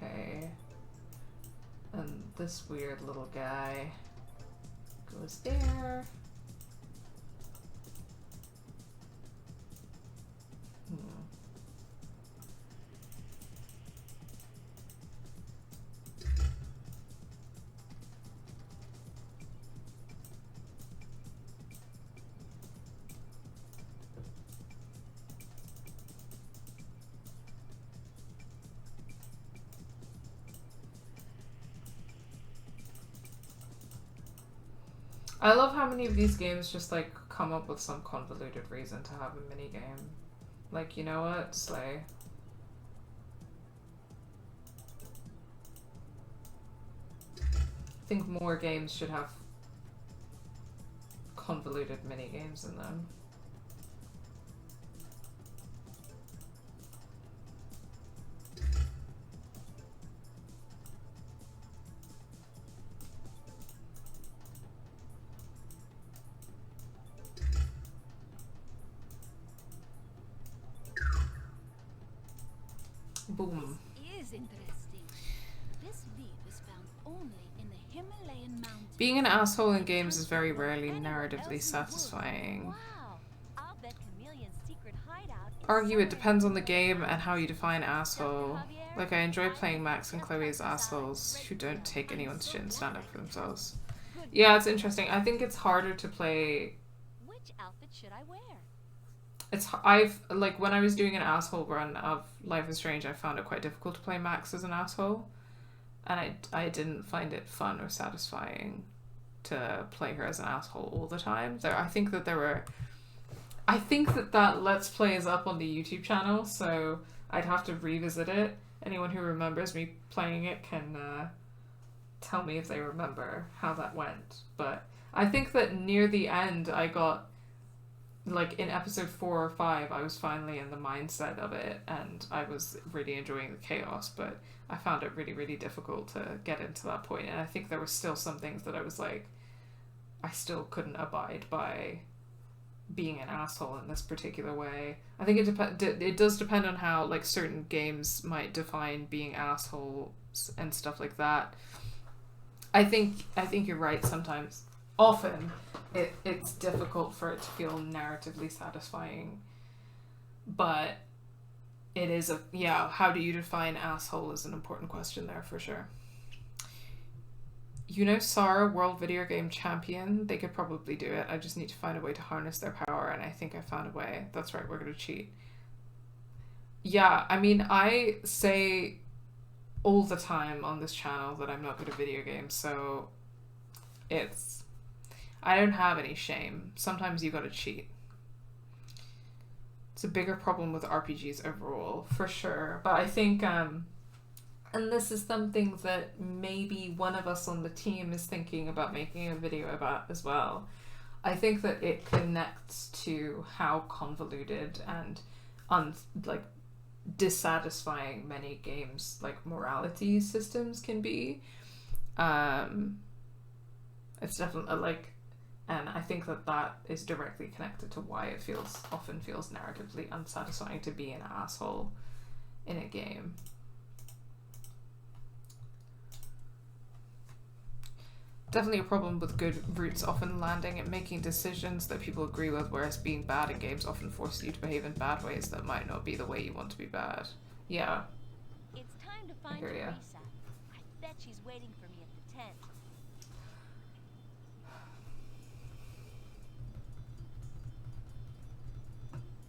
Okay. And this weird little guy goes there. I love how many of these games just like come up with some convoluted reason to have a mini game. Like, you know what? Slay. I think more games should have convoluted mini games in them. Boom. This is interesting. This leaf is found only in the Himalayan mountains. Being an asshole in games is very rarely narratively satisfying. Wow. I'll bet Chameleon's secret hideout is Argue it somewhere depends on the in game and how you define asshole. Like, I enjoy playing Max and Chloe as assholes who don't take anyone's shit and stand up for themselves. Yeah, it's interesting. I think it's harder to play. Which outfit should I wear? I've like when I was doing an asshole run of Life is Strange, I found it quite difficult to play Max as an asshole, and I didn't find it fun or satisfying to play her as an asshole all the time. I think that Let's Play is up on the YouTube channel, so I'd have to revisit it. Anyone who remembers me playing it can tell me if they remember how that went. But I think that near the end I got, like in episode 4 or 5, I was finally in the mindset of it and I was really enjoying the chaos, but I found it really, really difficult to get into that point. And I think there were still some things that I was like, I still couldn't abide by being an asshole in this particular way. I think it does depend on how like certain games might define being assholes and stuff like that. I think you're right. Sometimes, often, it's difficult for it to feel narratively satisfying, but it is how do you define asshole is an important question there for sure. You know Sara, World Video Game Champion? They could probably do it. I just need to find a way to harness their power, and I think I found a way. That's right, we're going to cheat. Yeah, I mean, I say all the time on this channel that I'm not good at video games, so I don't have any shame. Sometimes you gotta cheat. It's a bigger problem with RPGs overall, for sure. But I think, and this is something that maybe one of us on the team is thinking about making a video about as well. I think that it connects to how convoluted and dissatisfying many games like morality systems can be. It's definitely and I think that is directly connected to why it often feels narratively unsatisfying to be an asshole in a game. Definitely a problem with good routes often landing and making decisions that people agree with, whereas being bad in games often forces you to behave in bad ways that might not be the way you want to be bad. Yeah. It's time to find hear ya. Teresa. I bet she's waiting for me at the tent.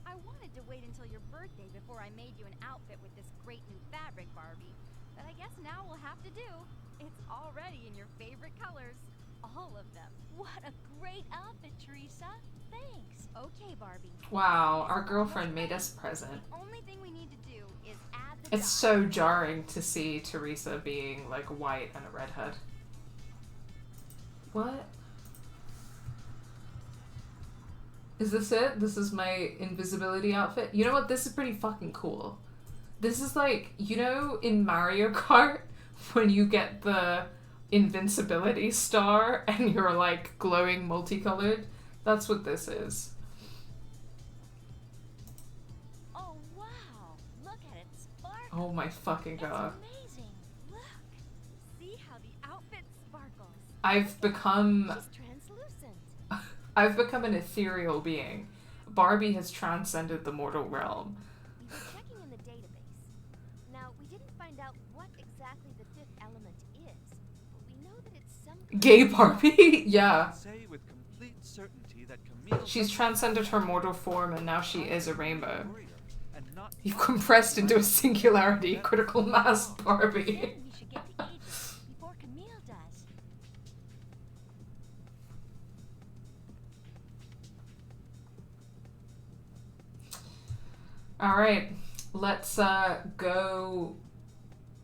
I wanted to wait until your birthday before I made you an outfit with this great new fabric, Barbie. But I guess now we'll have to do. It's already in your favorite colors. All of them. What a great outfit, Teresa. Thanks. Okay, Barbie. Wow, our girlfriend made us a present. The only thing we need to do is add the It's so jarring to see Teresa being like white and a redhead. What? Is this it? This is my invisibility outfit? You know what? This is pretty fucking cool. This is like, you know, in Mario Kart, when you get the invincibility star and you're like glowing multicolored? That's what this is. Oh, wow. Look at it sparkle. Oh my fucking god. It's amazing. Look. See how the outfit sparkles. I've become She's translucent. I've become an ethereal being. Barbie has transcended the mortal realm. We were checking in the database. Now, we didn't find out what exactly the fifth element is, but we know that it's some Gay Barbie? Yeah. Say with complete certainty that Camille She's transcended her mortal form and now she is a rainbow. and not You've compressed into a singularity, critical mass Barbie. Then we should get the agent before Camille does. Alright, let's go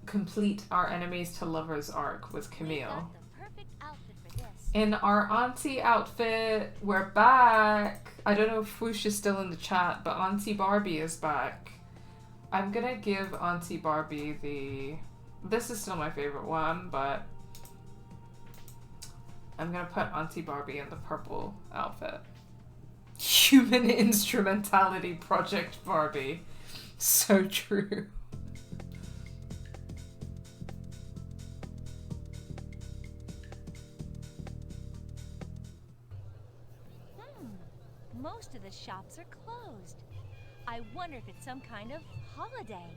complete our enemies to lovers arc with We've Camille. got the perfect outfit for this. In our auntie outfit, we're back. I don't know if Whoosh is still in the chat, but Auntie Barbie is back. I'm gonna give Auntie Barbie the... This is still my favorite one, but I'm gonna put Auntie Barbie in the purple outfit. Human instrumentality project Barbie. So true. Most of the shops are closed. I wonder if it's some kind of holiday.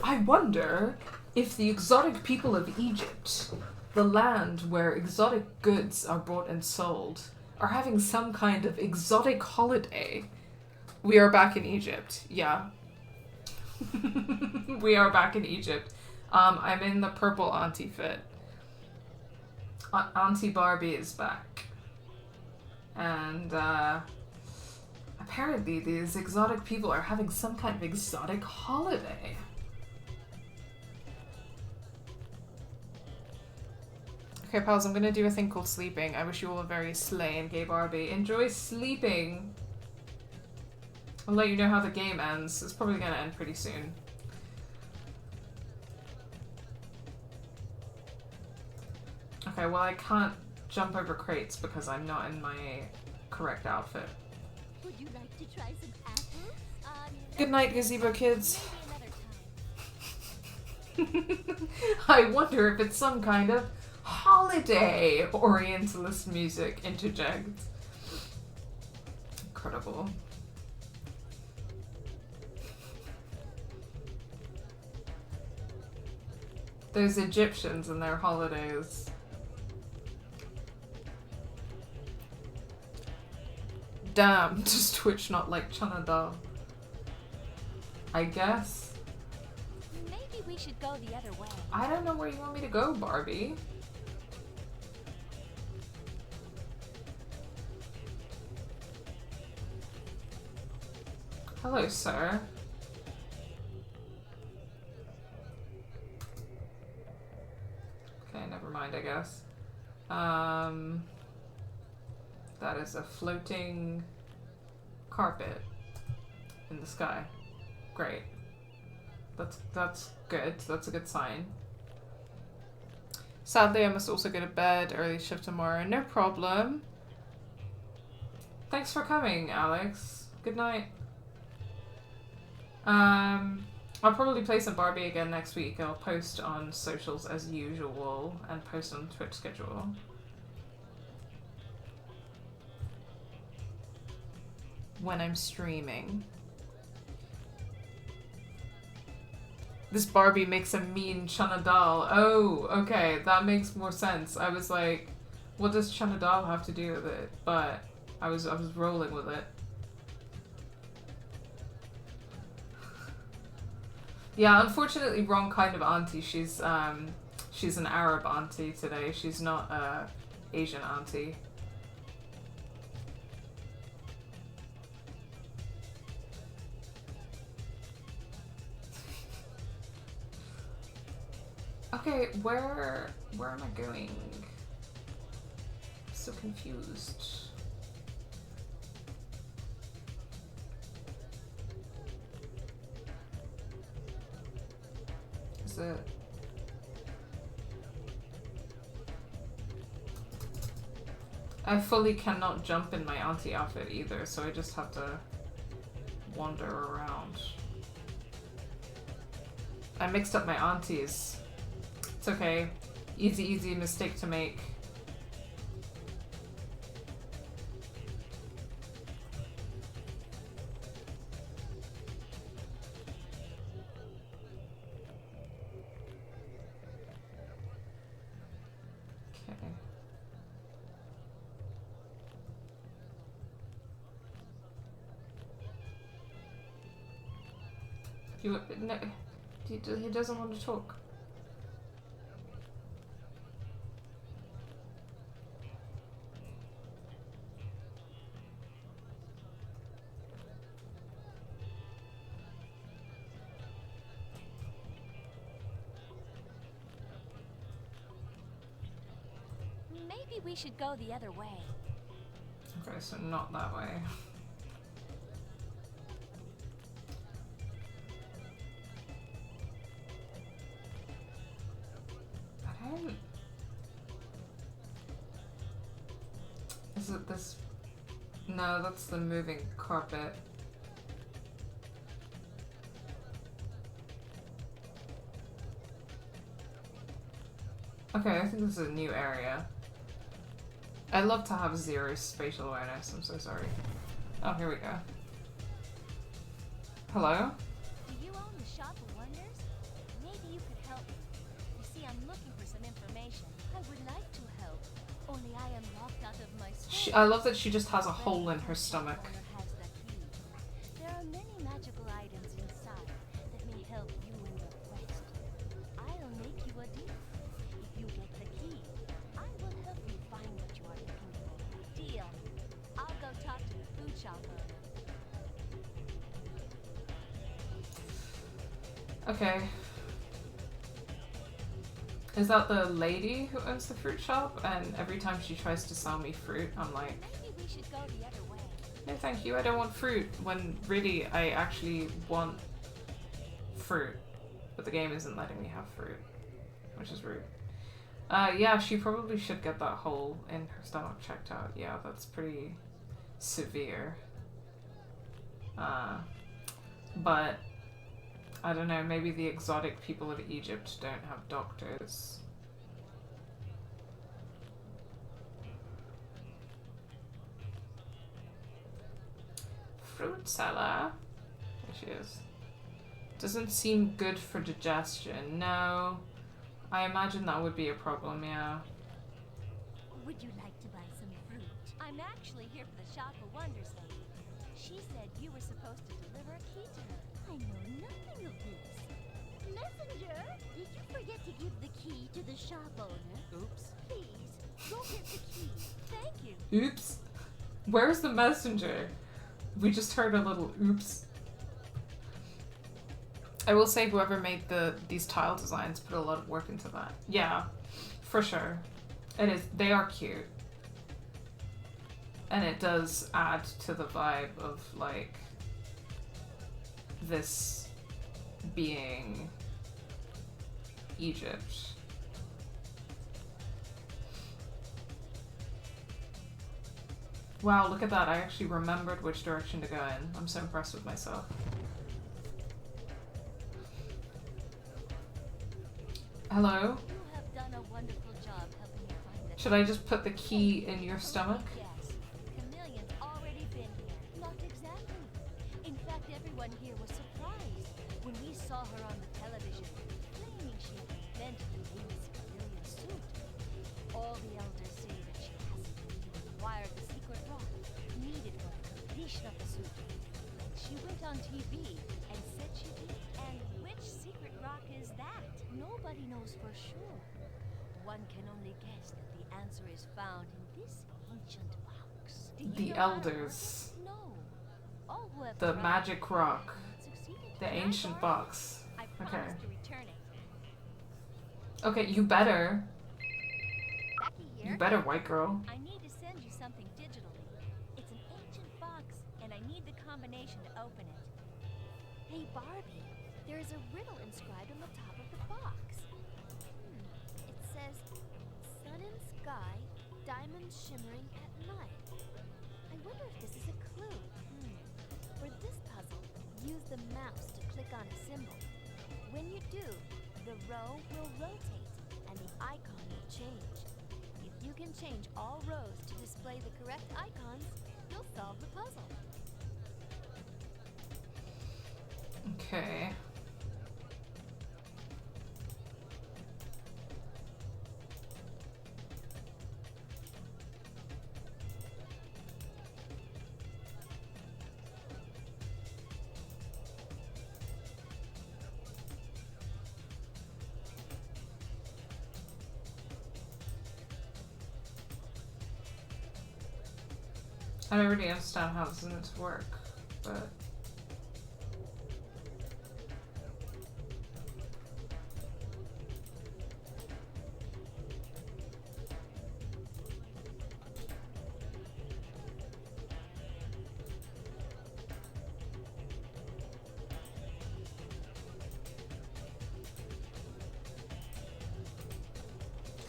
I wonder if the exotic people of Egypt, the land where exotic goods are bought and sold, are having some kind of exotic holiday. We are back in Egypt, yeah. We are back in Egypt. I'm in the purple auntie fit. Auntie Barbie is back. And, apparently these exotic people are having some kind of exotic holiday. Okay, pals, I'm gonna do a thing called sleeping. I wish you all a very slay and gay Barbie. Enjoy sleeping! I'll let you know how the game ends. It's probably gonna end pretty soon. Okay, well I can't jump over crates because I'm not in my correct outfit. Would you like to try some apples? Good night, gazebo kids. Maybe another time. I wonder if it's some kind of holiday. Orientalist music interjects. Incredible. Those Egyptians and their holidays. Damn, does Twitch not like Chana Dal? I guess. Maybe we should go the other way. I don't know where you want me to go, Barbie. Hello, sir. Okay, never mind, I guess. That is a floating carpet in the sky. Great. That's good. That's a good sign. Sadly, I must also go to bed. Early shift tomorrow. No problem. Thanks for coming, Alex. Good night. I'll probably play some Barbie again next week. I'll post on socials as usual and post on Twitch schedule. When I'm streaming. This Barbie makes a mean Chana Dal. Oh, okay, that makes more sense. I was like, what does Chana Dal have to do with it? But I was rolling with it. Yeah, unfortunately, wrong kind of auntie. She's an Arab auntie today. She's not a Asian auntie. Okay, where am I going? I'm so confused. Is it? I fully cannot jump in my auntie outfit either, so I just have to wander around. I mixed up my aunties. It's okay. Easy mistake to make. Okay. No, he doesn't want to talk. Maybe we should go the other way. Okay, so not that way. I don't... Is it this? No, that's the moving carpet. Okay, I think this is a new area. I'd love to have zero spatial awareness, I'm so sorry. Oh, here we go. Hello? Do you own the Shop of Wonders? Maybe you could help me. You see, I'm looking for some information. I would like to help, only I am locked out of my soul. I love that she just has a hole in her stomach. Has the key. There are many magical items inside that may help you in your quest. I'll make you a deal. If you get the key, I will help you find what you are looking for. Deal. I'll go talk to the food shop owner. Okay. Is that the lady who owns the fruit shop? And every time she tries to sell me fruit, I'm like, Maybe we should go the other way. no thank you, I don't want fruit. When really, I actually want fruit. But the game isn't letting me have fruit. Which is rude. Yeah, she probably should get that hole in her stomach checked out. Yeah, that's pretty severe. But I don't know, maybe the exotic people of Egypt don't have doctors. Fruit seller. There she is. Doesn't seem good for digestion. No. I imagine that would be a problem, yeah. Would you like to buy some fruit? I'm actually here for the Shop of Wonders lady. She said you were supposed to deliver a key to her. I know nothing of this. Messenger, did you forget to give the key to the shop owner? Oops. Please, go get the key. Thank you. Oops. Where's the messenger? We just heard a little oops. I will say whoever made these tile designs put a lot of work into that. Yeah, for sure. It is. They are cute. And it does add to the vibe of, like, this being Egypt. Wow, look at that. I actually remembered which direction to go in. I'm so impressed with myself. Hello? You have done a wonderful job helping me find the Should I just put the key in your stomach? Yes. Chameleon's already been here. Not exactly. In fact, everyone here was surprised when we saw her on the television. nobody knows for sure. One can only guess that the answer is found in this ancient box. Do you The know how to work elders. it? No. All who have The tried magic rock. have not succeeded. The Can I ancient borrow it? box. I Okay. promise to return it. Okay, you better. Becky here. You better, white girl. I need to send you something digitally. It's an ancient box, and I need the combination to open it. Hey, Barbie, there is a riddle inscribed on the top of the box. It says, sun and sky, diamonds shimmering at night. I wonder if this is a clue. For this puzzle, use the mouse to click on a symbol. When you do, the row will rotate, and the icon will change. If you can change all rows to display the correct icons, you'll solve the puzzle. Okay. I don't really understand how this is meant to work, but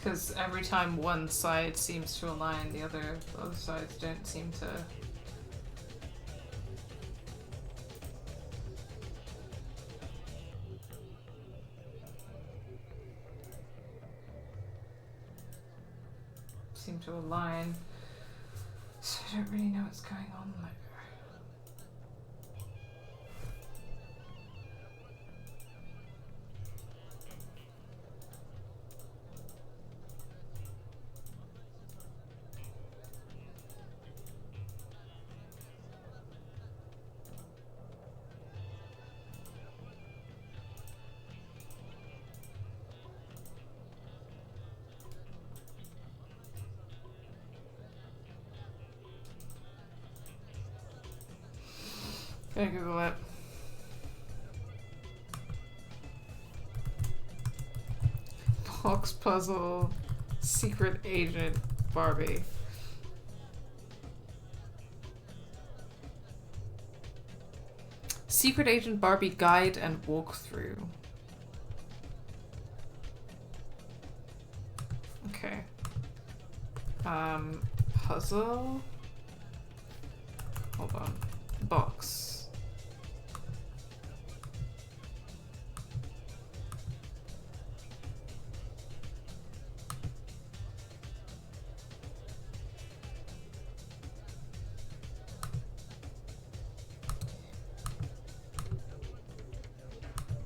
because every time one side seems to align, the other sides don't seem to. Seem to align. So I don't really know what's going on there. Gonna Google it. Box puzzle, Secret Agent Barbie. Secret Agent Barbie guide and walkthrough. Okay. Puzzle. Hold on. Box.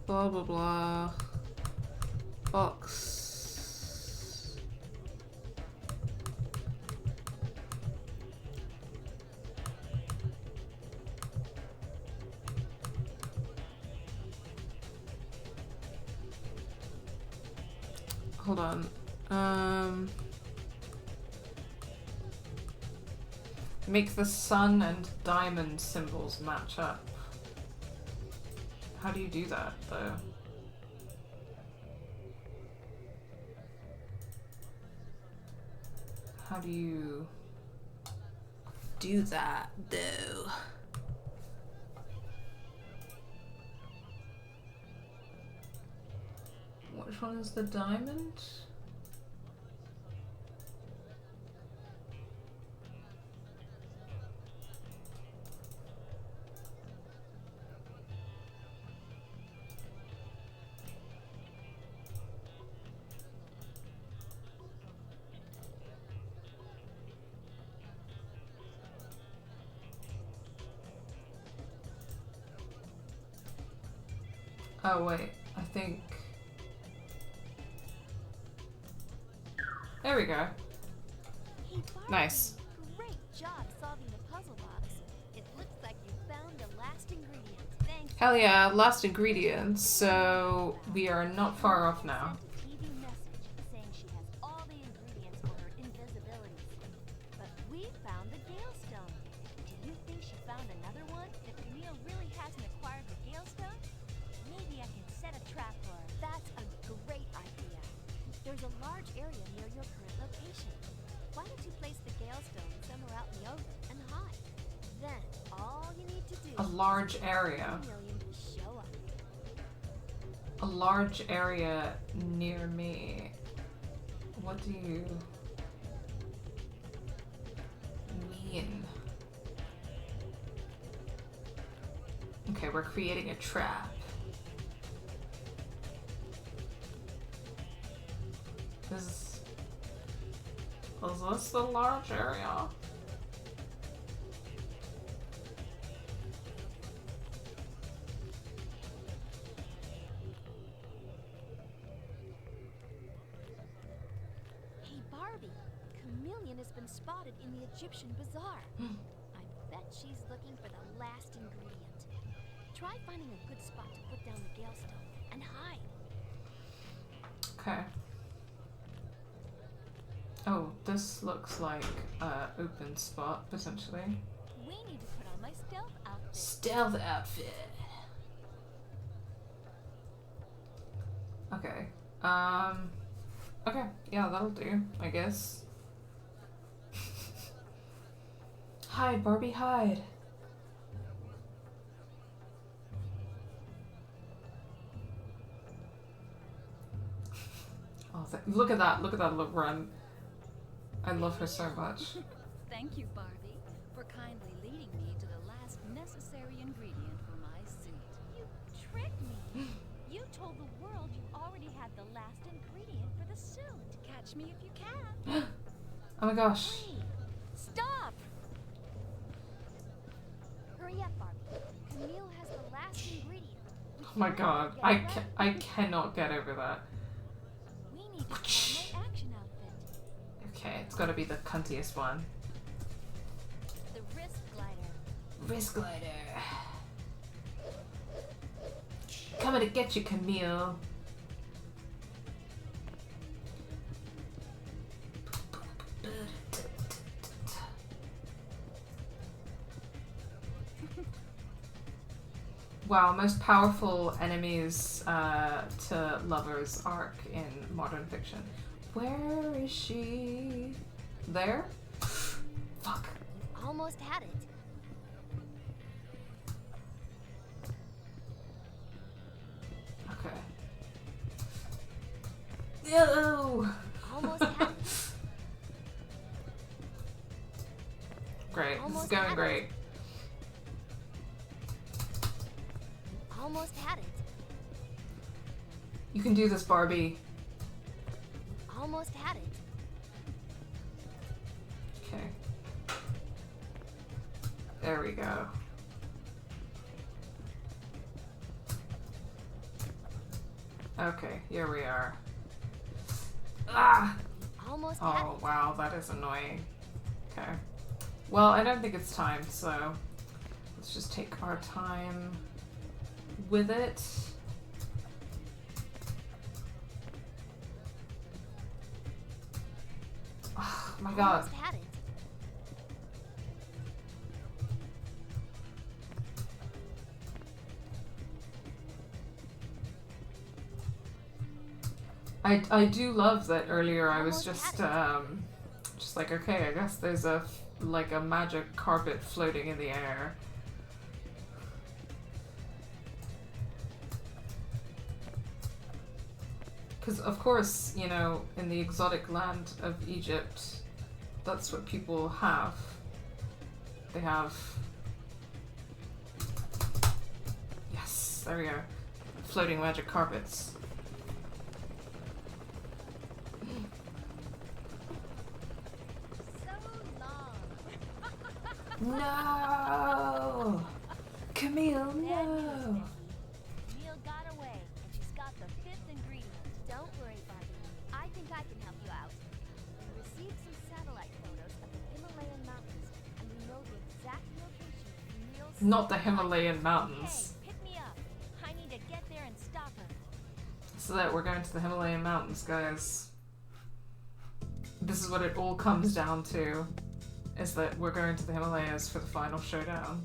Blah blah blah. Box. Hold on. Make the sun and diamond symbols match up. How do you do that, though? How do you do that, though? Which one is the diamond? Oh wait, I think... There we go. Hey, Barbie, Nice. Great job solving the puzzle box. It looks like you found the last ingredient. Thank Hell yeah, last ingredient, so we are not far off now. Sent a TV message saying she has all the ingredients for her invisibility suit. But we found the Gale Stone. Do you think she found another one? If Camille really hasn't acquired the Gale Stone, maybe I can set a trap for her. That's a great idea. There's a large area near your current location. Why don't you place the Gale Stone somewhere out in the open and hide? Then all you need to do A large area. show up. A large area near me. What do you mean? Okay, we're creating a trap. Is this the large area? Hey Barbie, Chameleon has been spotted in the Egyptian bazaar. I bet she's looking for the last ingredient. Try finding a good spot to put down the Gale Stone and hide. Okay. Oh, this looks like an open spot, potentially. We need to put on my stealth outfit. Stealth outfit. Okay. Okay, yeah, that'll do, I guess. Hide, Barbie, hide. Oh, look at that little run. I love her so much. Thank you, Barbie, for kindly leading me to the last necessary ingredient for my suit. You tricked me. You told the world you already had the last ingredient for the suit. Catch me if you can. Oh my gosh. Wait, stop! Hurry up, Barbie. Camille has the last ingredient. Oh my god. I cannot get over that. We need to put on my action outfit. Okay, it's gotta be the cuntiest one. The wrist glider. Wrist glider. Coming to get you, Camille. Wow, most powerful enemies to lovers arc in modern fiction. Where is she? There? Fuck. Almost had it. Okay. Ew. Almost had it. Great. This is Almost going had it. great. Almost had it. You can do this, Barbie. Almost had it. Okay. There we go. Okay, here we are. Ah! Almost had Oh, it. wow, that is annoying. Okay. Well, I don't think it's time, so let's just take our time with it. Oh my god. Almost had it. I do love that earlier I was Almost just like, okay, I guess there's a magic carpet floating in the air. Because of course, you know, in the exotic land of Egypt, that's what people have. They have... Yes, there we go. Floating magic carpets. So long. No! Camille, Bad news, no! Vicky. Camille got away, and she's got the 5th ingredient. Don't worry, Barbie. I think I can help you out. We received some satellite photos of the Himalayan mountains, and we know the exact location of Camille's... Not the Himalayan mountains. Hey, pick me up. This is it. We're going to the Himalayan mountains, guys. This is what it all comes down to, is that we're going to the Himalayas for the final showdown.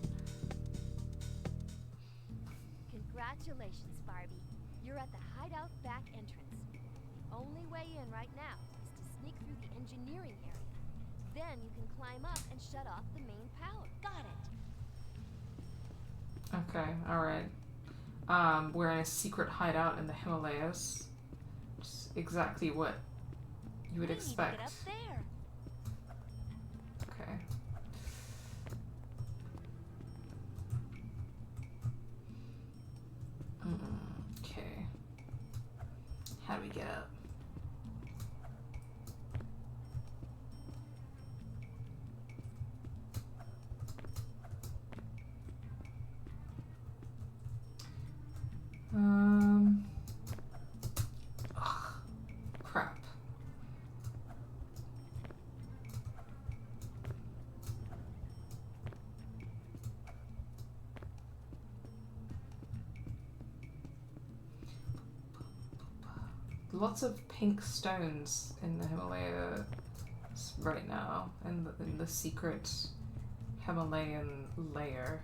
Congratulations, Barbie. You're at the hideout back entrance. The only way in right now is to sneak through the engineering area. Then you can climb up and shut off the main power. Got it. Okay, alright. We're in a secret hideout in the Himalayas. Just exactly what you would expect. Get up there. Okay. Okay. How do we get up? Ugh, crap. Lots of pink stones in the Himalayas right now, in the secret Himalayan layer.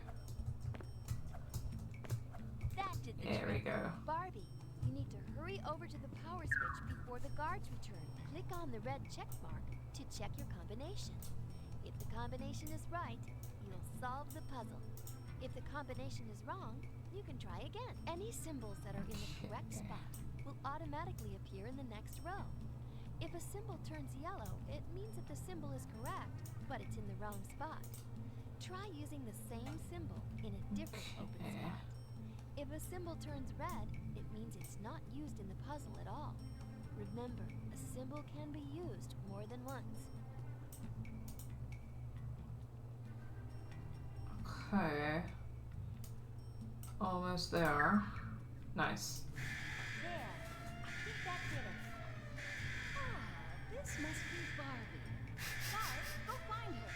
That did the There we trick. go. Barbie, you need to hurry over to the power switch before the guards return. Click on the red check mark to check your combination. If the combination is right, you'll solve the puzzle. If the combination is wrong, you can try again. Any symbols that are in the correct spot will automatically appear in the next row. If a symbol turns yellow, it means that the symbol is correct, but it's in the wrong spot. Try using the same symbol in a different open spot. If a symbol turns red, it means it's not used in the puzzle at all. Remember, a symbol can be used more than once. Okay. Almost there. Nice. There. I think that did it. Ah, this must be Barbie. Guys, go find her.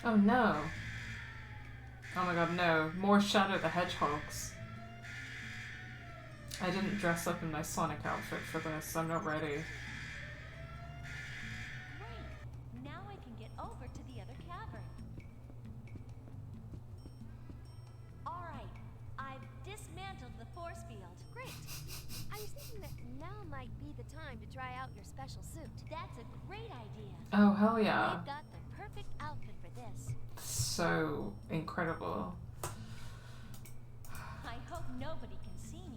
Oh no. Oh my god, no. More Shadow the Hedgehogs. I didn't dress up in my Sonic outfit for this. I'm not ready. Great. Now I can get over to the other cavern. All right. I've dismantled the force field. Great. I was thinking that now might be the time to try out your special suit. That's a great idea. Oh, hell yeah. We've got the perfect outfit for this. So incredible. I hope nobody can see me.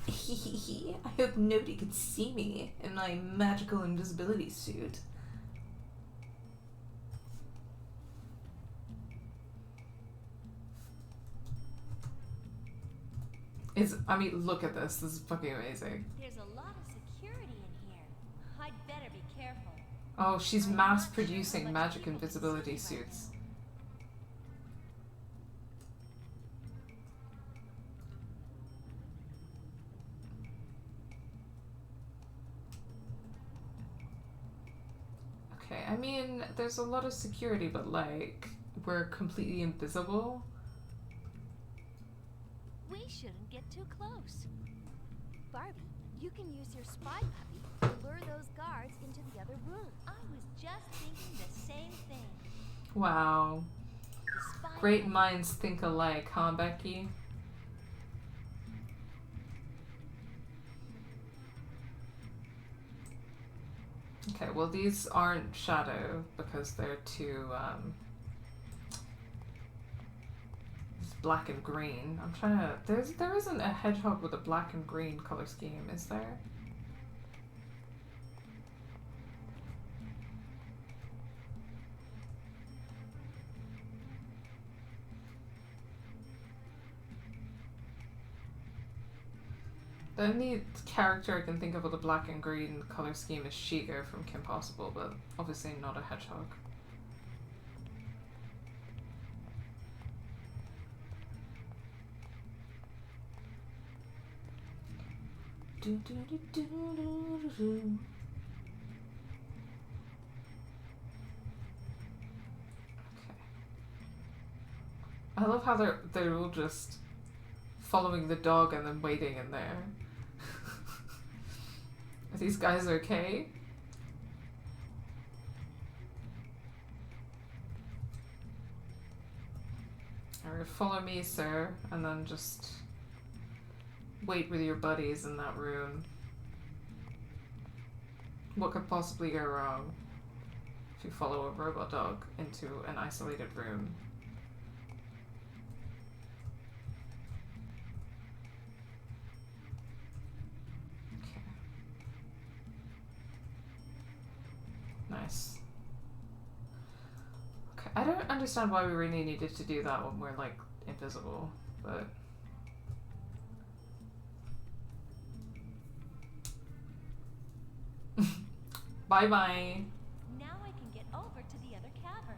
I hope nobody could see me in my magical invisibility suit. I mean, look at this. This is fucking amazing. There's a lot of security in here. I'd better be careful. Oh, she's mass producing magic invisibility suits. Okay, I mean, there's a lot of security, but like, we're completely invisible. We shouldn't get too close. Barbie, you can use your spy puppy to lure those guards into the other room. I was just thinking the same thing. Wow. The spy Great puppy- minds think alike, huh, Becky? Okay, well these aren't shadow because they're too, it's black and green. I'm trying to, there isn't a hedgehog with a black and green color scheme, is there? The only character I can think of with a black and green color scheme is Shiga from Kim Possible, but obviously not a hedgehog. Okay. I love how they're all just following the dog and then waiting in there. Are these guys okay? Alright, follow me, sir, and then just wait with your buddies in that room. What could possibly go wrong if you follow a robot dog into an isolated room? Okay. Nice. Okay, I don't understand why we really needed to do that when we're, like, invisible, but... Bye-bye. Now I can get over to the other cavern.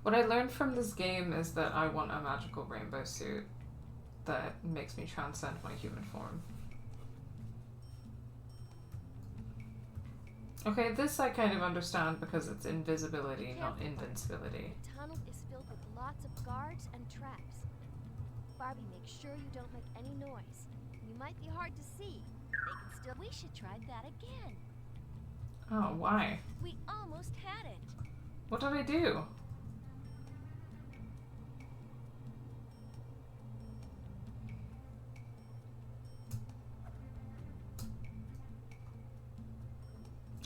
What I learned from this game is that I want a magical rainbow suit that makes me transcend my human form. Okay, this I kind of understand because it's invisibility, not invincibility. The tunnel is filled with lots of guards and traps. Barbie, make sure you don't make any noise. You might be hard to see. They can still. We should try that again. Oh, why? We almost had it. What did I do?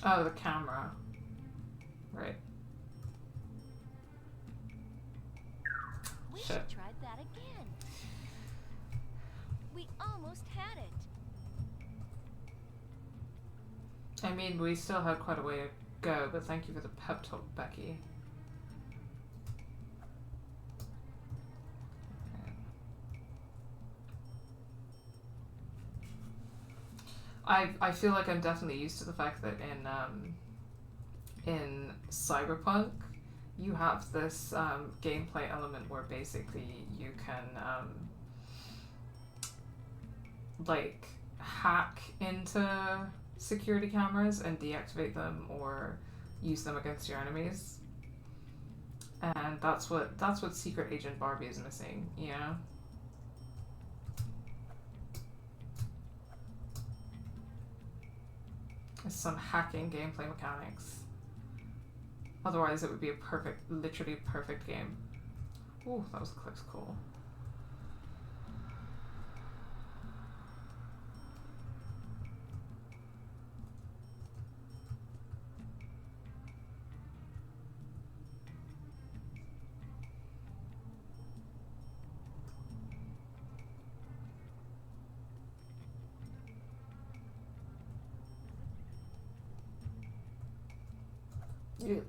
Oh, the camera. Right. We Shit. should try that again. We almost had it. I mean, we still have quite a way to go, but thank you for the pep talk, Becky. I feel like I'm definitely used to the fact that in Cyberpunk you have this gameplay element where basically you can like hack into security cameras and deactivate them or use them against your enemies, and that's what Secret Agent Barbie is missing, you know? Some hacking gameplay mechanics. Otherwise it would be a perfect, literally perfect game. Ooh, that was cool. Ew.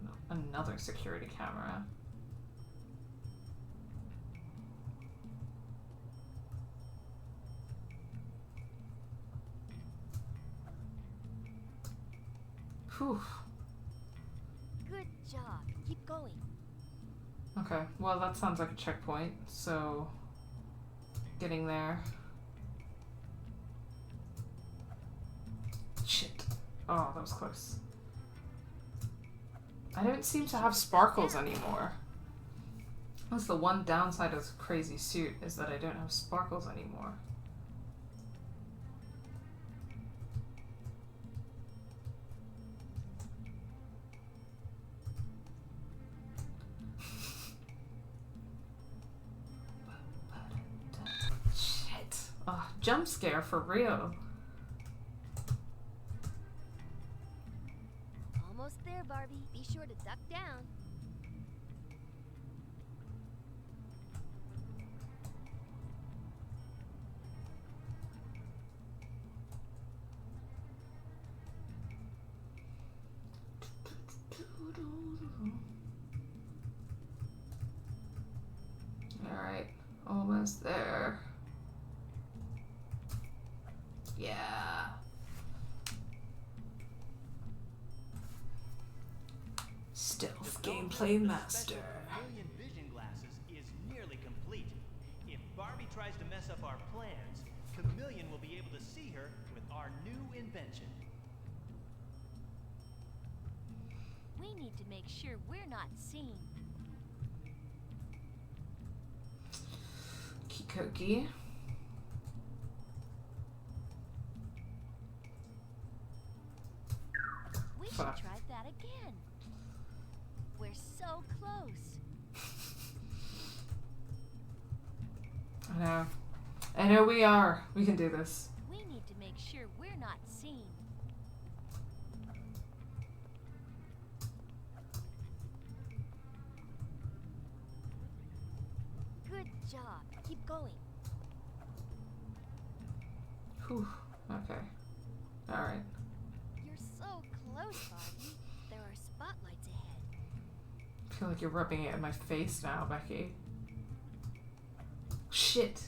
No, another security camera. Whew. Good job. Keep going. Okay, well that sounds like a checkpoint, so getting there. Shit. Oh, that was close. I don't seem to have sparkles anymore. That's the one downside of this crazy suit, is that I don't have sparkles anymore. Shit. Oh, jump scare for real. Almost there, Barbie. Be sure to duck down. Alright, almost there. Yeah. Stealth gameplay master. Million vision glasses is nearly complete. If Barbie tries to mess up our plans, Chameleon will be able to see her with our new invention. We need to make sure we're not seen. Kikoki. We should Fuck. try that again. We're so close. I know we are. We can do this. We need to make sure we're not seen. Good job. Keep going. Whew. Okay. Alright. You're so close, Barbie. There are spotlights ahead. I feel like you're rubbing it in my face now, Becky. Shit.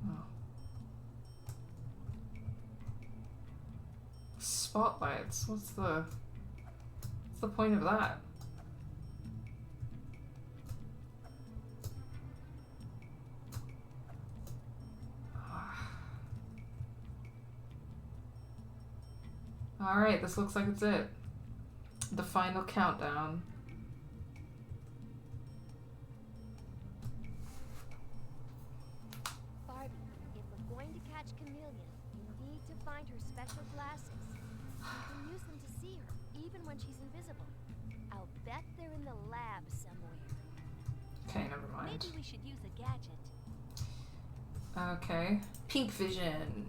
Oh. Spotlights. What's the point of that? Alright, this looks like it's it. The final countdown. Barbie, if we're going to catch Chameleon, you need to find her special glasses. You can use them to see her, even when she's invisible. I'll bet they're in the lab somewhere. Okay, never mind. Maybe we should use a gadget. Okay. Pink vision.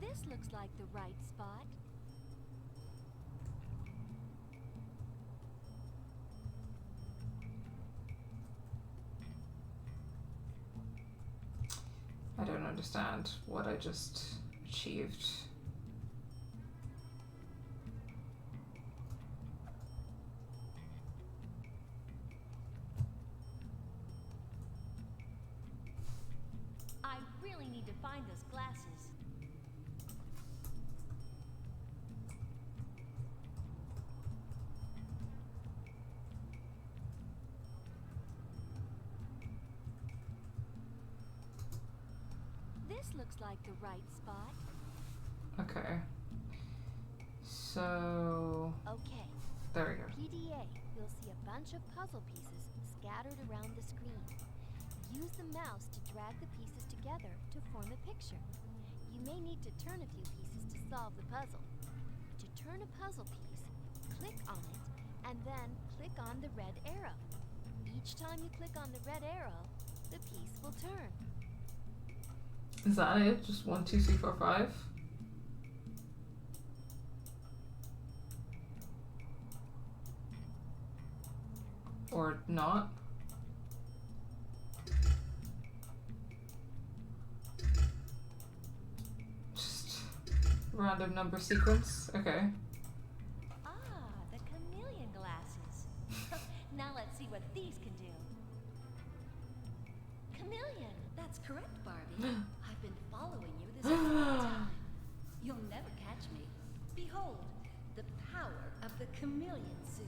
This looks like the right spot. I don't understand what I just achieved. I really need to find those glasses. This looks like the right spot. Okay. So Okay. there we go. PDA, you'll see a bunch of puzzle pieces scattered around the screen. Use the mouse to drag the pieces together to form a picture. You may need to turn a few pieces to solve the puzzle. To turn a puzzle piece, click on it, and then click on the red arrow. Each time you click on the red arrow, the piece will turn. Is that it? Just 1, 2, 3, 4, 5? Or not? Just random number sequence? Okay. Ah, the chameleon glasses. Now let's see what these can do. Chameleon! That's correct, Barbie. I've been following you this whole time. You'll never catch me. Behold, the power of the chameleon suit.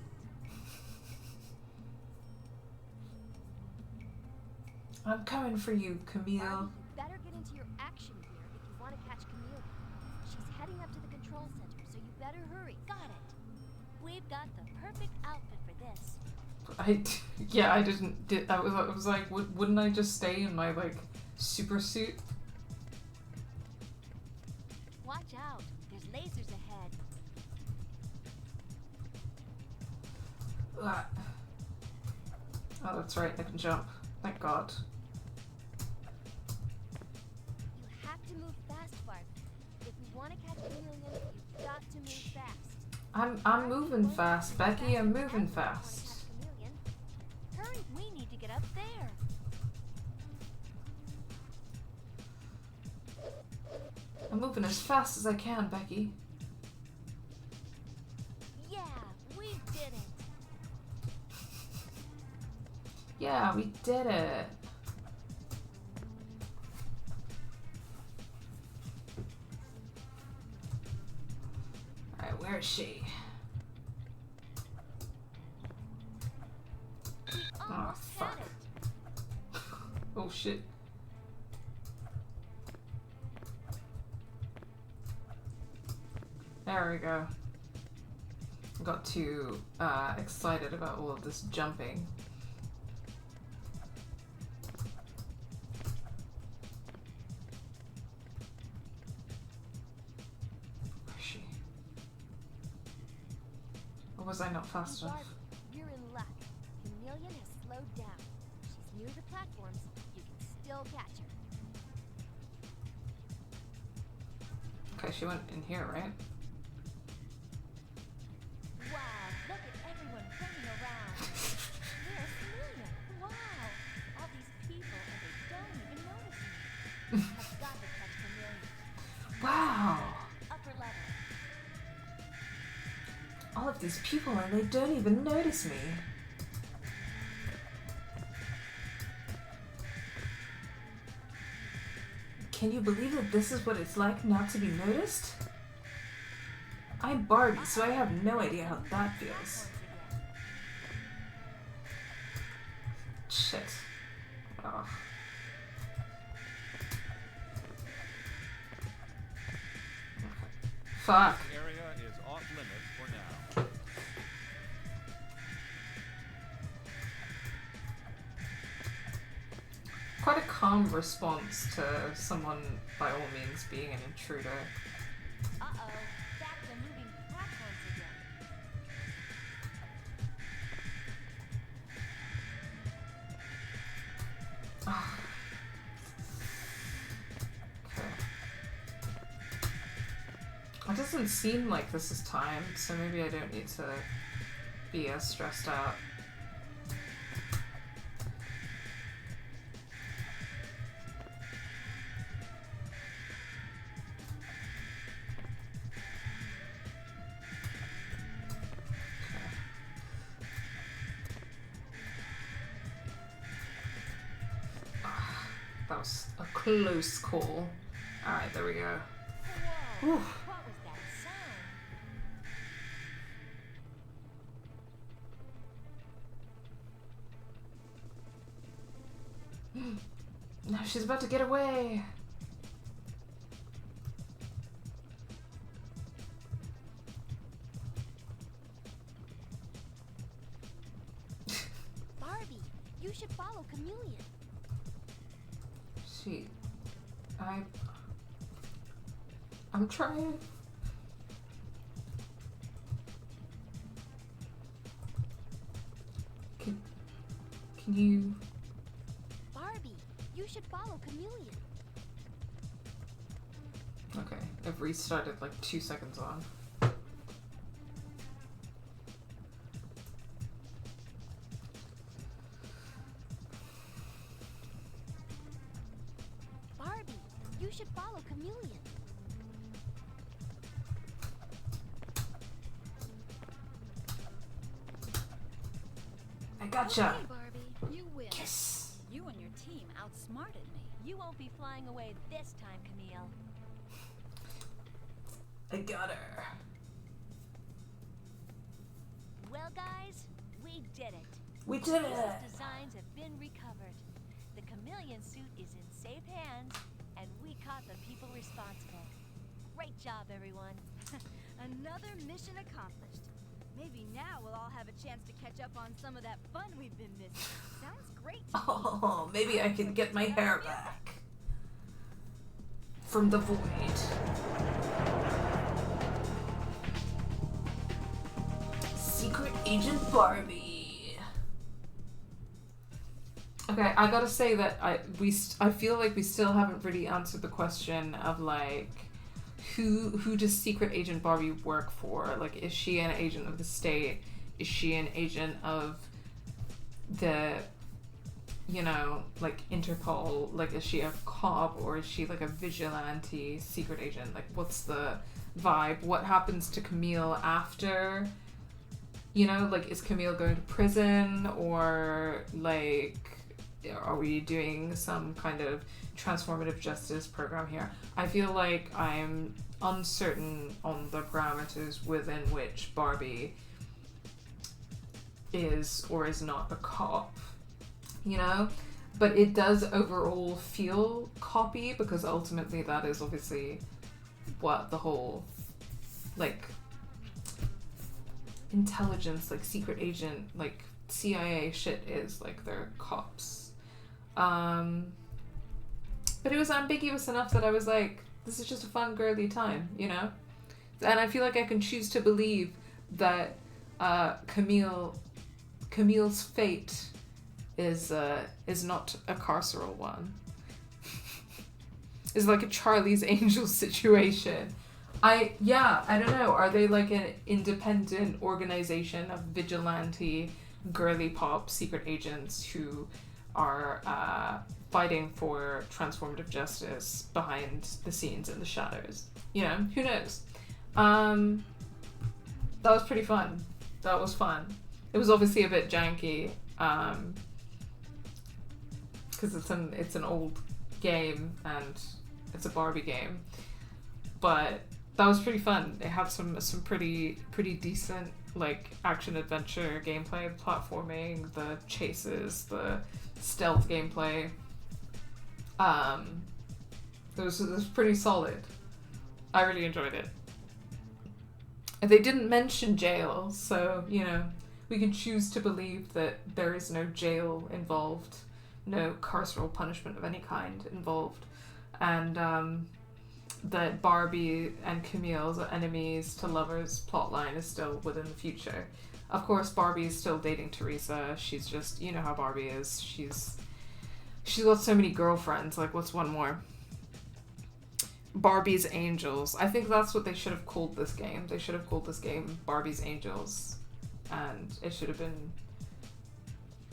I'm coming for you, Camille. Barbie, you better get into your action gear if you want to catch Chameleon. She's heading up to the control center, so you better hurry. Got it. We've got the perfect outfit for this. I was like, wouldn't I just stay in my, like, super suit? Watch out. There's lasers ahead. Ah. Oh, that's right, I can jump. Thank God. You have to move fast, Barbie. If we want to catch Chameleon, you've got to move fast. I'm moving fast, Becky. I'm moving fast. Hurry, we need to get up there. I'm moving as fast as I can, Becky. Yeah, we did it. Yeah, we did it. Alright, where is she? shit. There we go. I got too excited about all of this jumping. Where is she? Or was I not fast enough? Barbie, you're in luck. Chameleon has slowed down. She's near the platforms. You can still catch her. Okay, she went in here, right? Wow, look at everyone running around. There's Chameleon. Wow, all these people and they don't even notice me. I've got to catch Chameleon. Wow! Upper level. All of these people and they don't even notice me. Can you believe that this is what it's like not to be noticed? I'm Barbie, so I have no idea how that feels. Shit. Oh. Fuck. This area is off limits for now. Quite a calm response to someone, by all means, being an intruder. Uh-oh, back to moving platforms again. Okay. It doesn't seem like this is timed, so maybe I don't need to be as stressed out. That was a close call. Alright, there we go. Whoa, Whew. what was that sound? Now she's about to get away. Barbie, you should follow Chameleon. I'm trying. Can you? Barbie, you should follow Chameleon. Okay, I've restarted like 2 seconds on. Barbie, you should follow Chameleon. I gotcha. Okay, Barbie, you win. Yes. You and your team outsmarted me. You won't be flying away this time, Camille. I got her. Well, guys, we did it. We did it. Teresa's designs have been recovered. The chameleon suit is in safe hands, and we caught the people responsible. Great job, everyone. Another mission accomplished. Maybe now we'll all have a chance to catch up on some of that fun we've been missing. Sounds great to me. Oh, maybe I can get my hair back from the void. Secret Agent Barbie. Okay, I gotta say that I feel like we still haven't really answered the question of like who does Secret Agent Barbie work for? Like, is she an agent of the state? Is she an agent of the, you know, like Interpol? Like, is she a cop or is she like a vigilante secret agent? Like, what's the vibe? What happens to Camille after? You know, like, is Camille going to prison, or like, are we doing some kind of transformative justice program here? I feel like I'm uncertain on the parameters within which Barbie is or is not a cop, you know? but it does overall feel copy, because ultimately that is obviously what the whole, like, intelligence, like, secret agent, like, CIA shit is. Like, they're cops. But it was ambiguous enough that I was like, this is just a fun girly time, you know? And I feel like I can choose to believe that Camille's fate is not a carceral one. It's like a Charlie's Angels situation. I don't know. Are they like an independent organization of vigilante girly pop secret agents who are fighting for transformative justice behind the scenes in the shadows? You know, who knows? That was pretty fun. That was fun. It was obviously a bit janky, because it's an old game and it's a Barbie game, but that was pretty fun. It had some pretty decent, like, action adventure gameplay, platforming, the chases, the stealth gameplay. It was pretty solid. I really enjoyed it. And they didn't mention jail, so, you know, we can choose to believe that there is no jail involved, no carceral punishment of any kind involved, and that Barbie and Camille's enemies to lovers plotline is still within the future. Of course, Barbie is still dating Teresa. She's just, you know how Barbie is. She's got so many girlfriends. Like, what's one more? Barbie's Angels. I think that's what they should have called this game. They should have called this game Barbie's Angels, and it should have been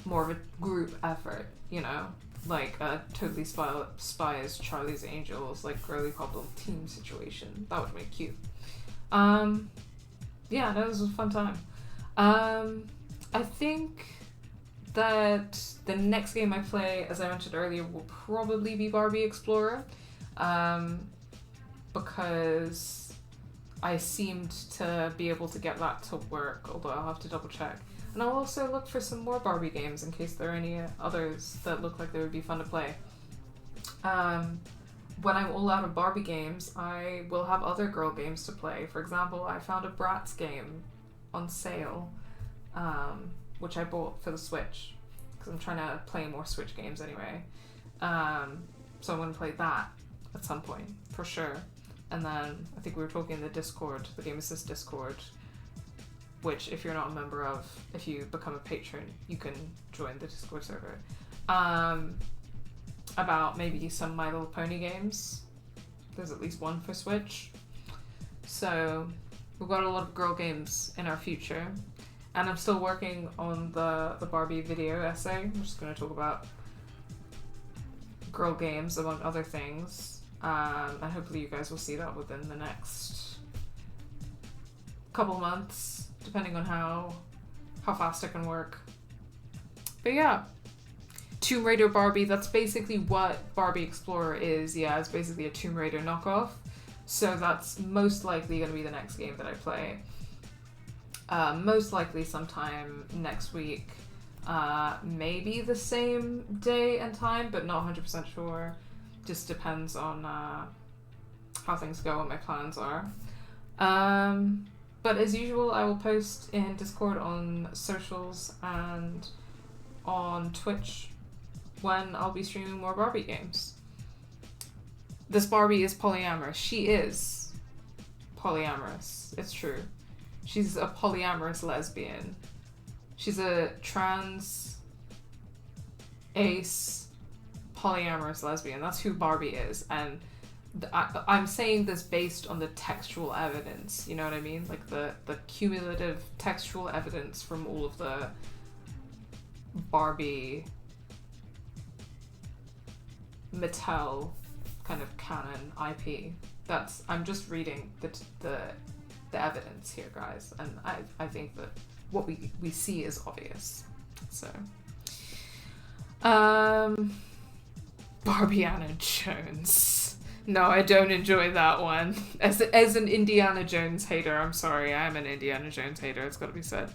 more of a group effort, you know? Like a Totally Spies, Charlie's Angels, like girly pop little team situation. That would make cute. Yeah, no, this was a fun time. I think that the next game I play, as I mentioned earlier, will probably be Barbie Explorer, because I seemed to be able to get that to work, although I'll have to double check. And I'll also look for some more Barbie games in case there are any others that look like they would be fun to play. When I'm all out of Barbie games, I will have other girl games to play. For example, I found a Bratz game on sale, which I bought for the Switch, because I'm trying to play more Switch games anyway. So I'm going to play that at some point, for sure. And then, I think we were talking in the Discord, the Game Assist Discord, which, if you're not a member of, if you become a patron, you can join the Discord server, about maybe some My Little Pony games. There's at least one for Switch. So, we've got a lot of girl games in our future. And I'm still working on the Barbie video essay. I'm just going to talk about girl games, among other things. And hopefully you guys will see that within the next couple months, depending on how fast I can work. But yeah, Tomb Raider Barbie, that's basically what Barbie Explorer is. Yeah, it's basically a Tomb Raider knockoff. So that's most likely going to be the next game that I play. Most likely sometime next week. Maybe the same day and time, but not 100% sure. Just depends on how things go, what my plans are. But as usual, I will post in Discord, on socials, and on Twitch when I'll be streaming more Barbie games. This Barbie is polyamorous. She is polyamorous. It's true. She's a polyamorous lesbian. She's a trans ace polyamorous lesbian. That's who Barbie is. And I'm saying this based on the textual evidence, you know what I mean? Like the cumulative textual evidence from all of the Barbie Mattel kind of canon IP. I'm just reading the evidence here, guys, and I think that what we see is obvious. So Barbiana Jones. No, I don't enjoy that one. As an Indiana Jones hater, I'm sorry, I'm an Indiana Jones hater, it's gotta be said.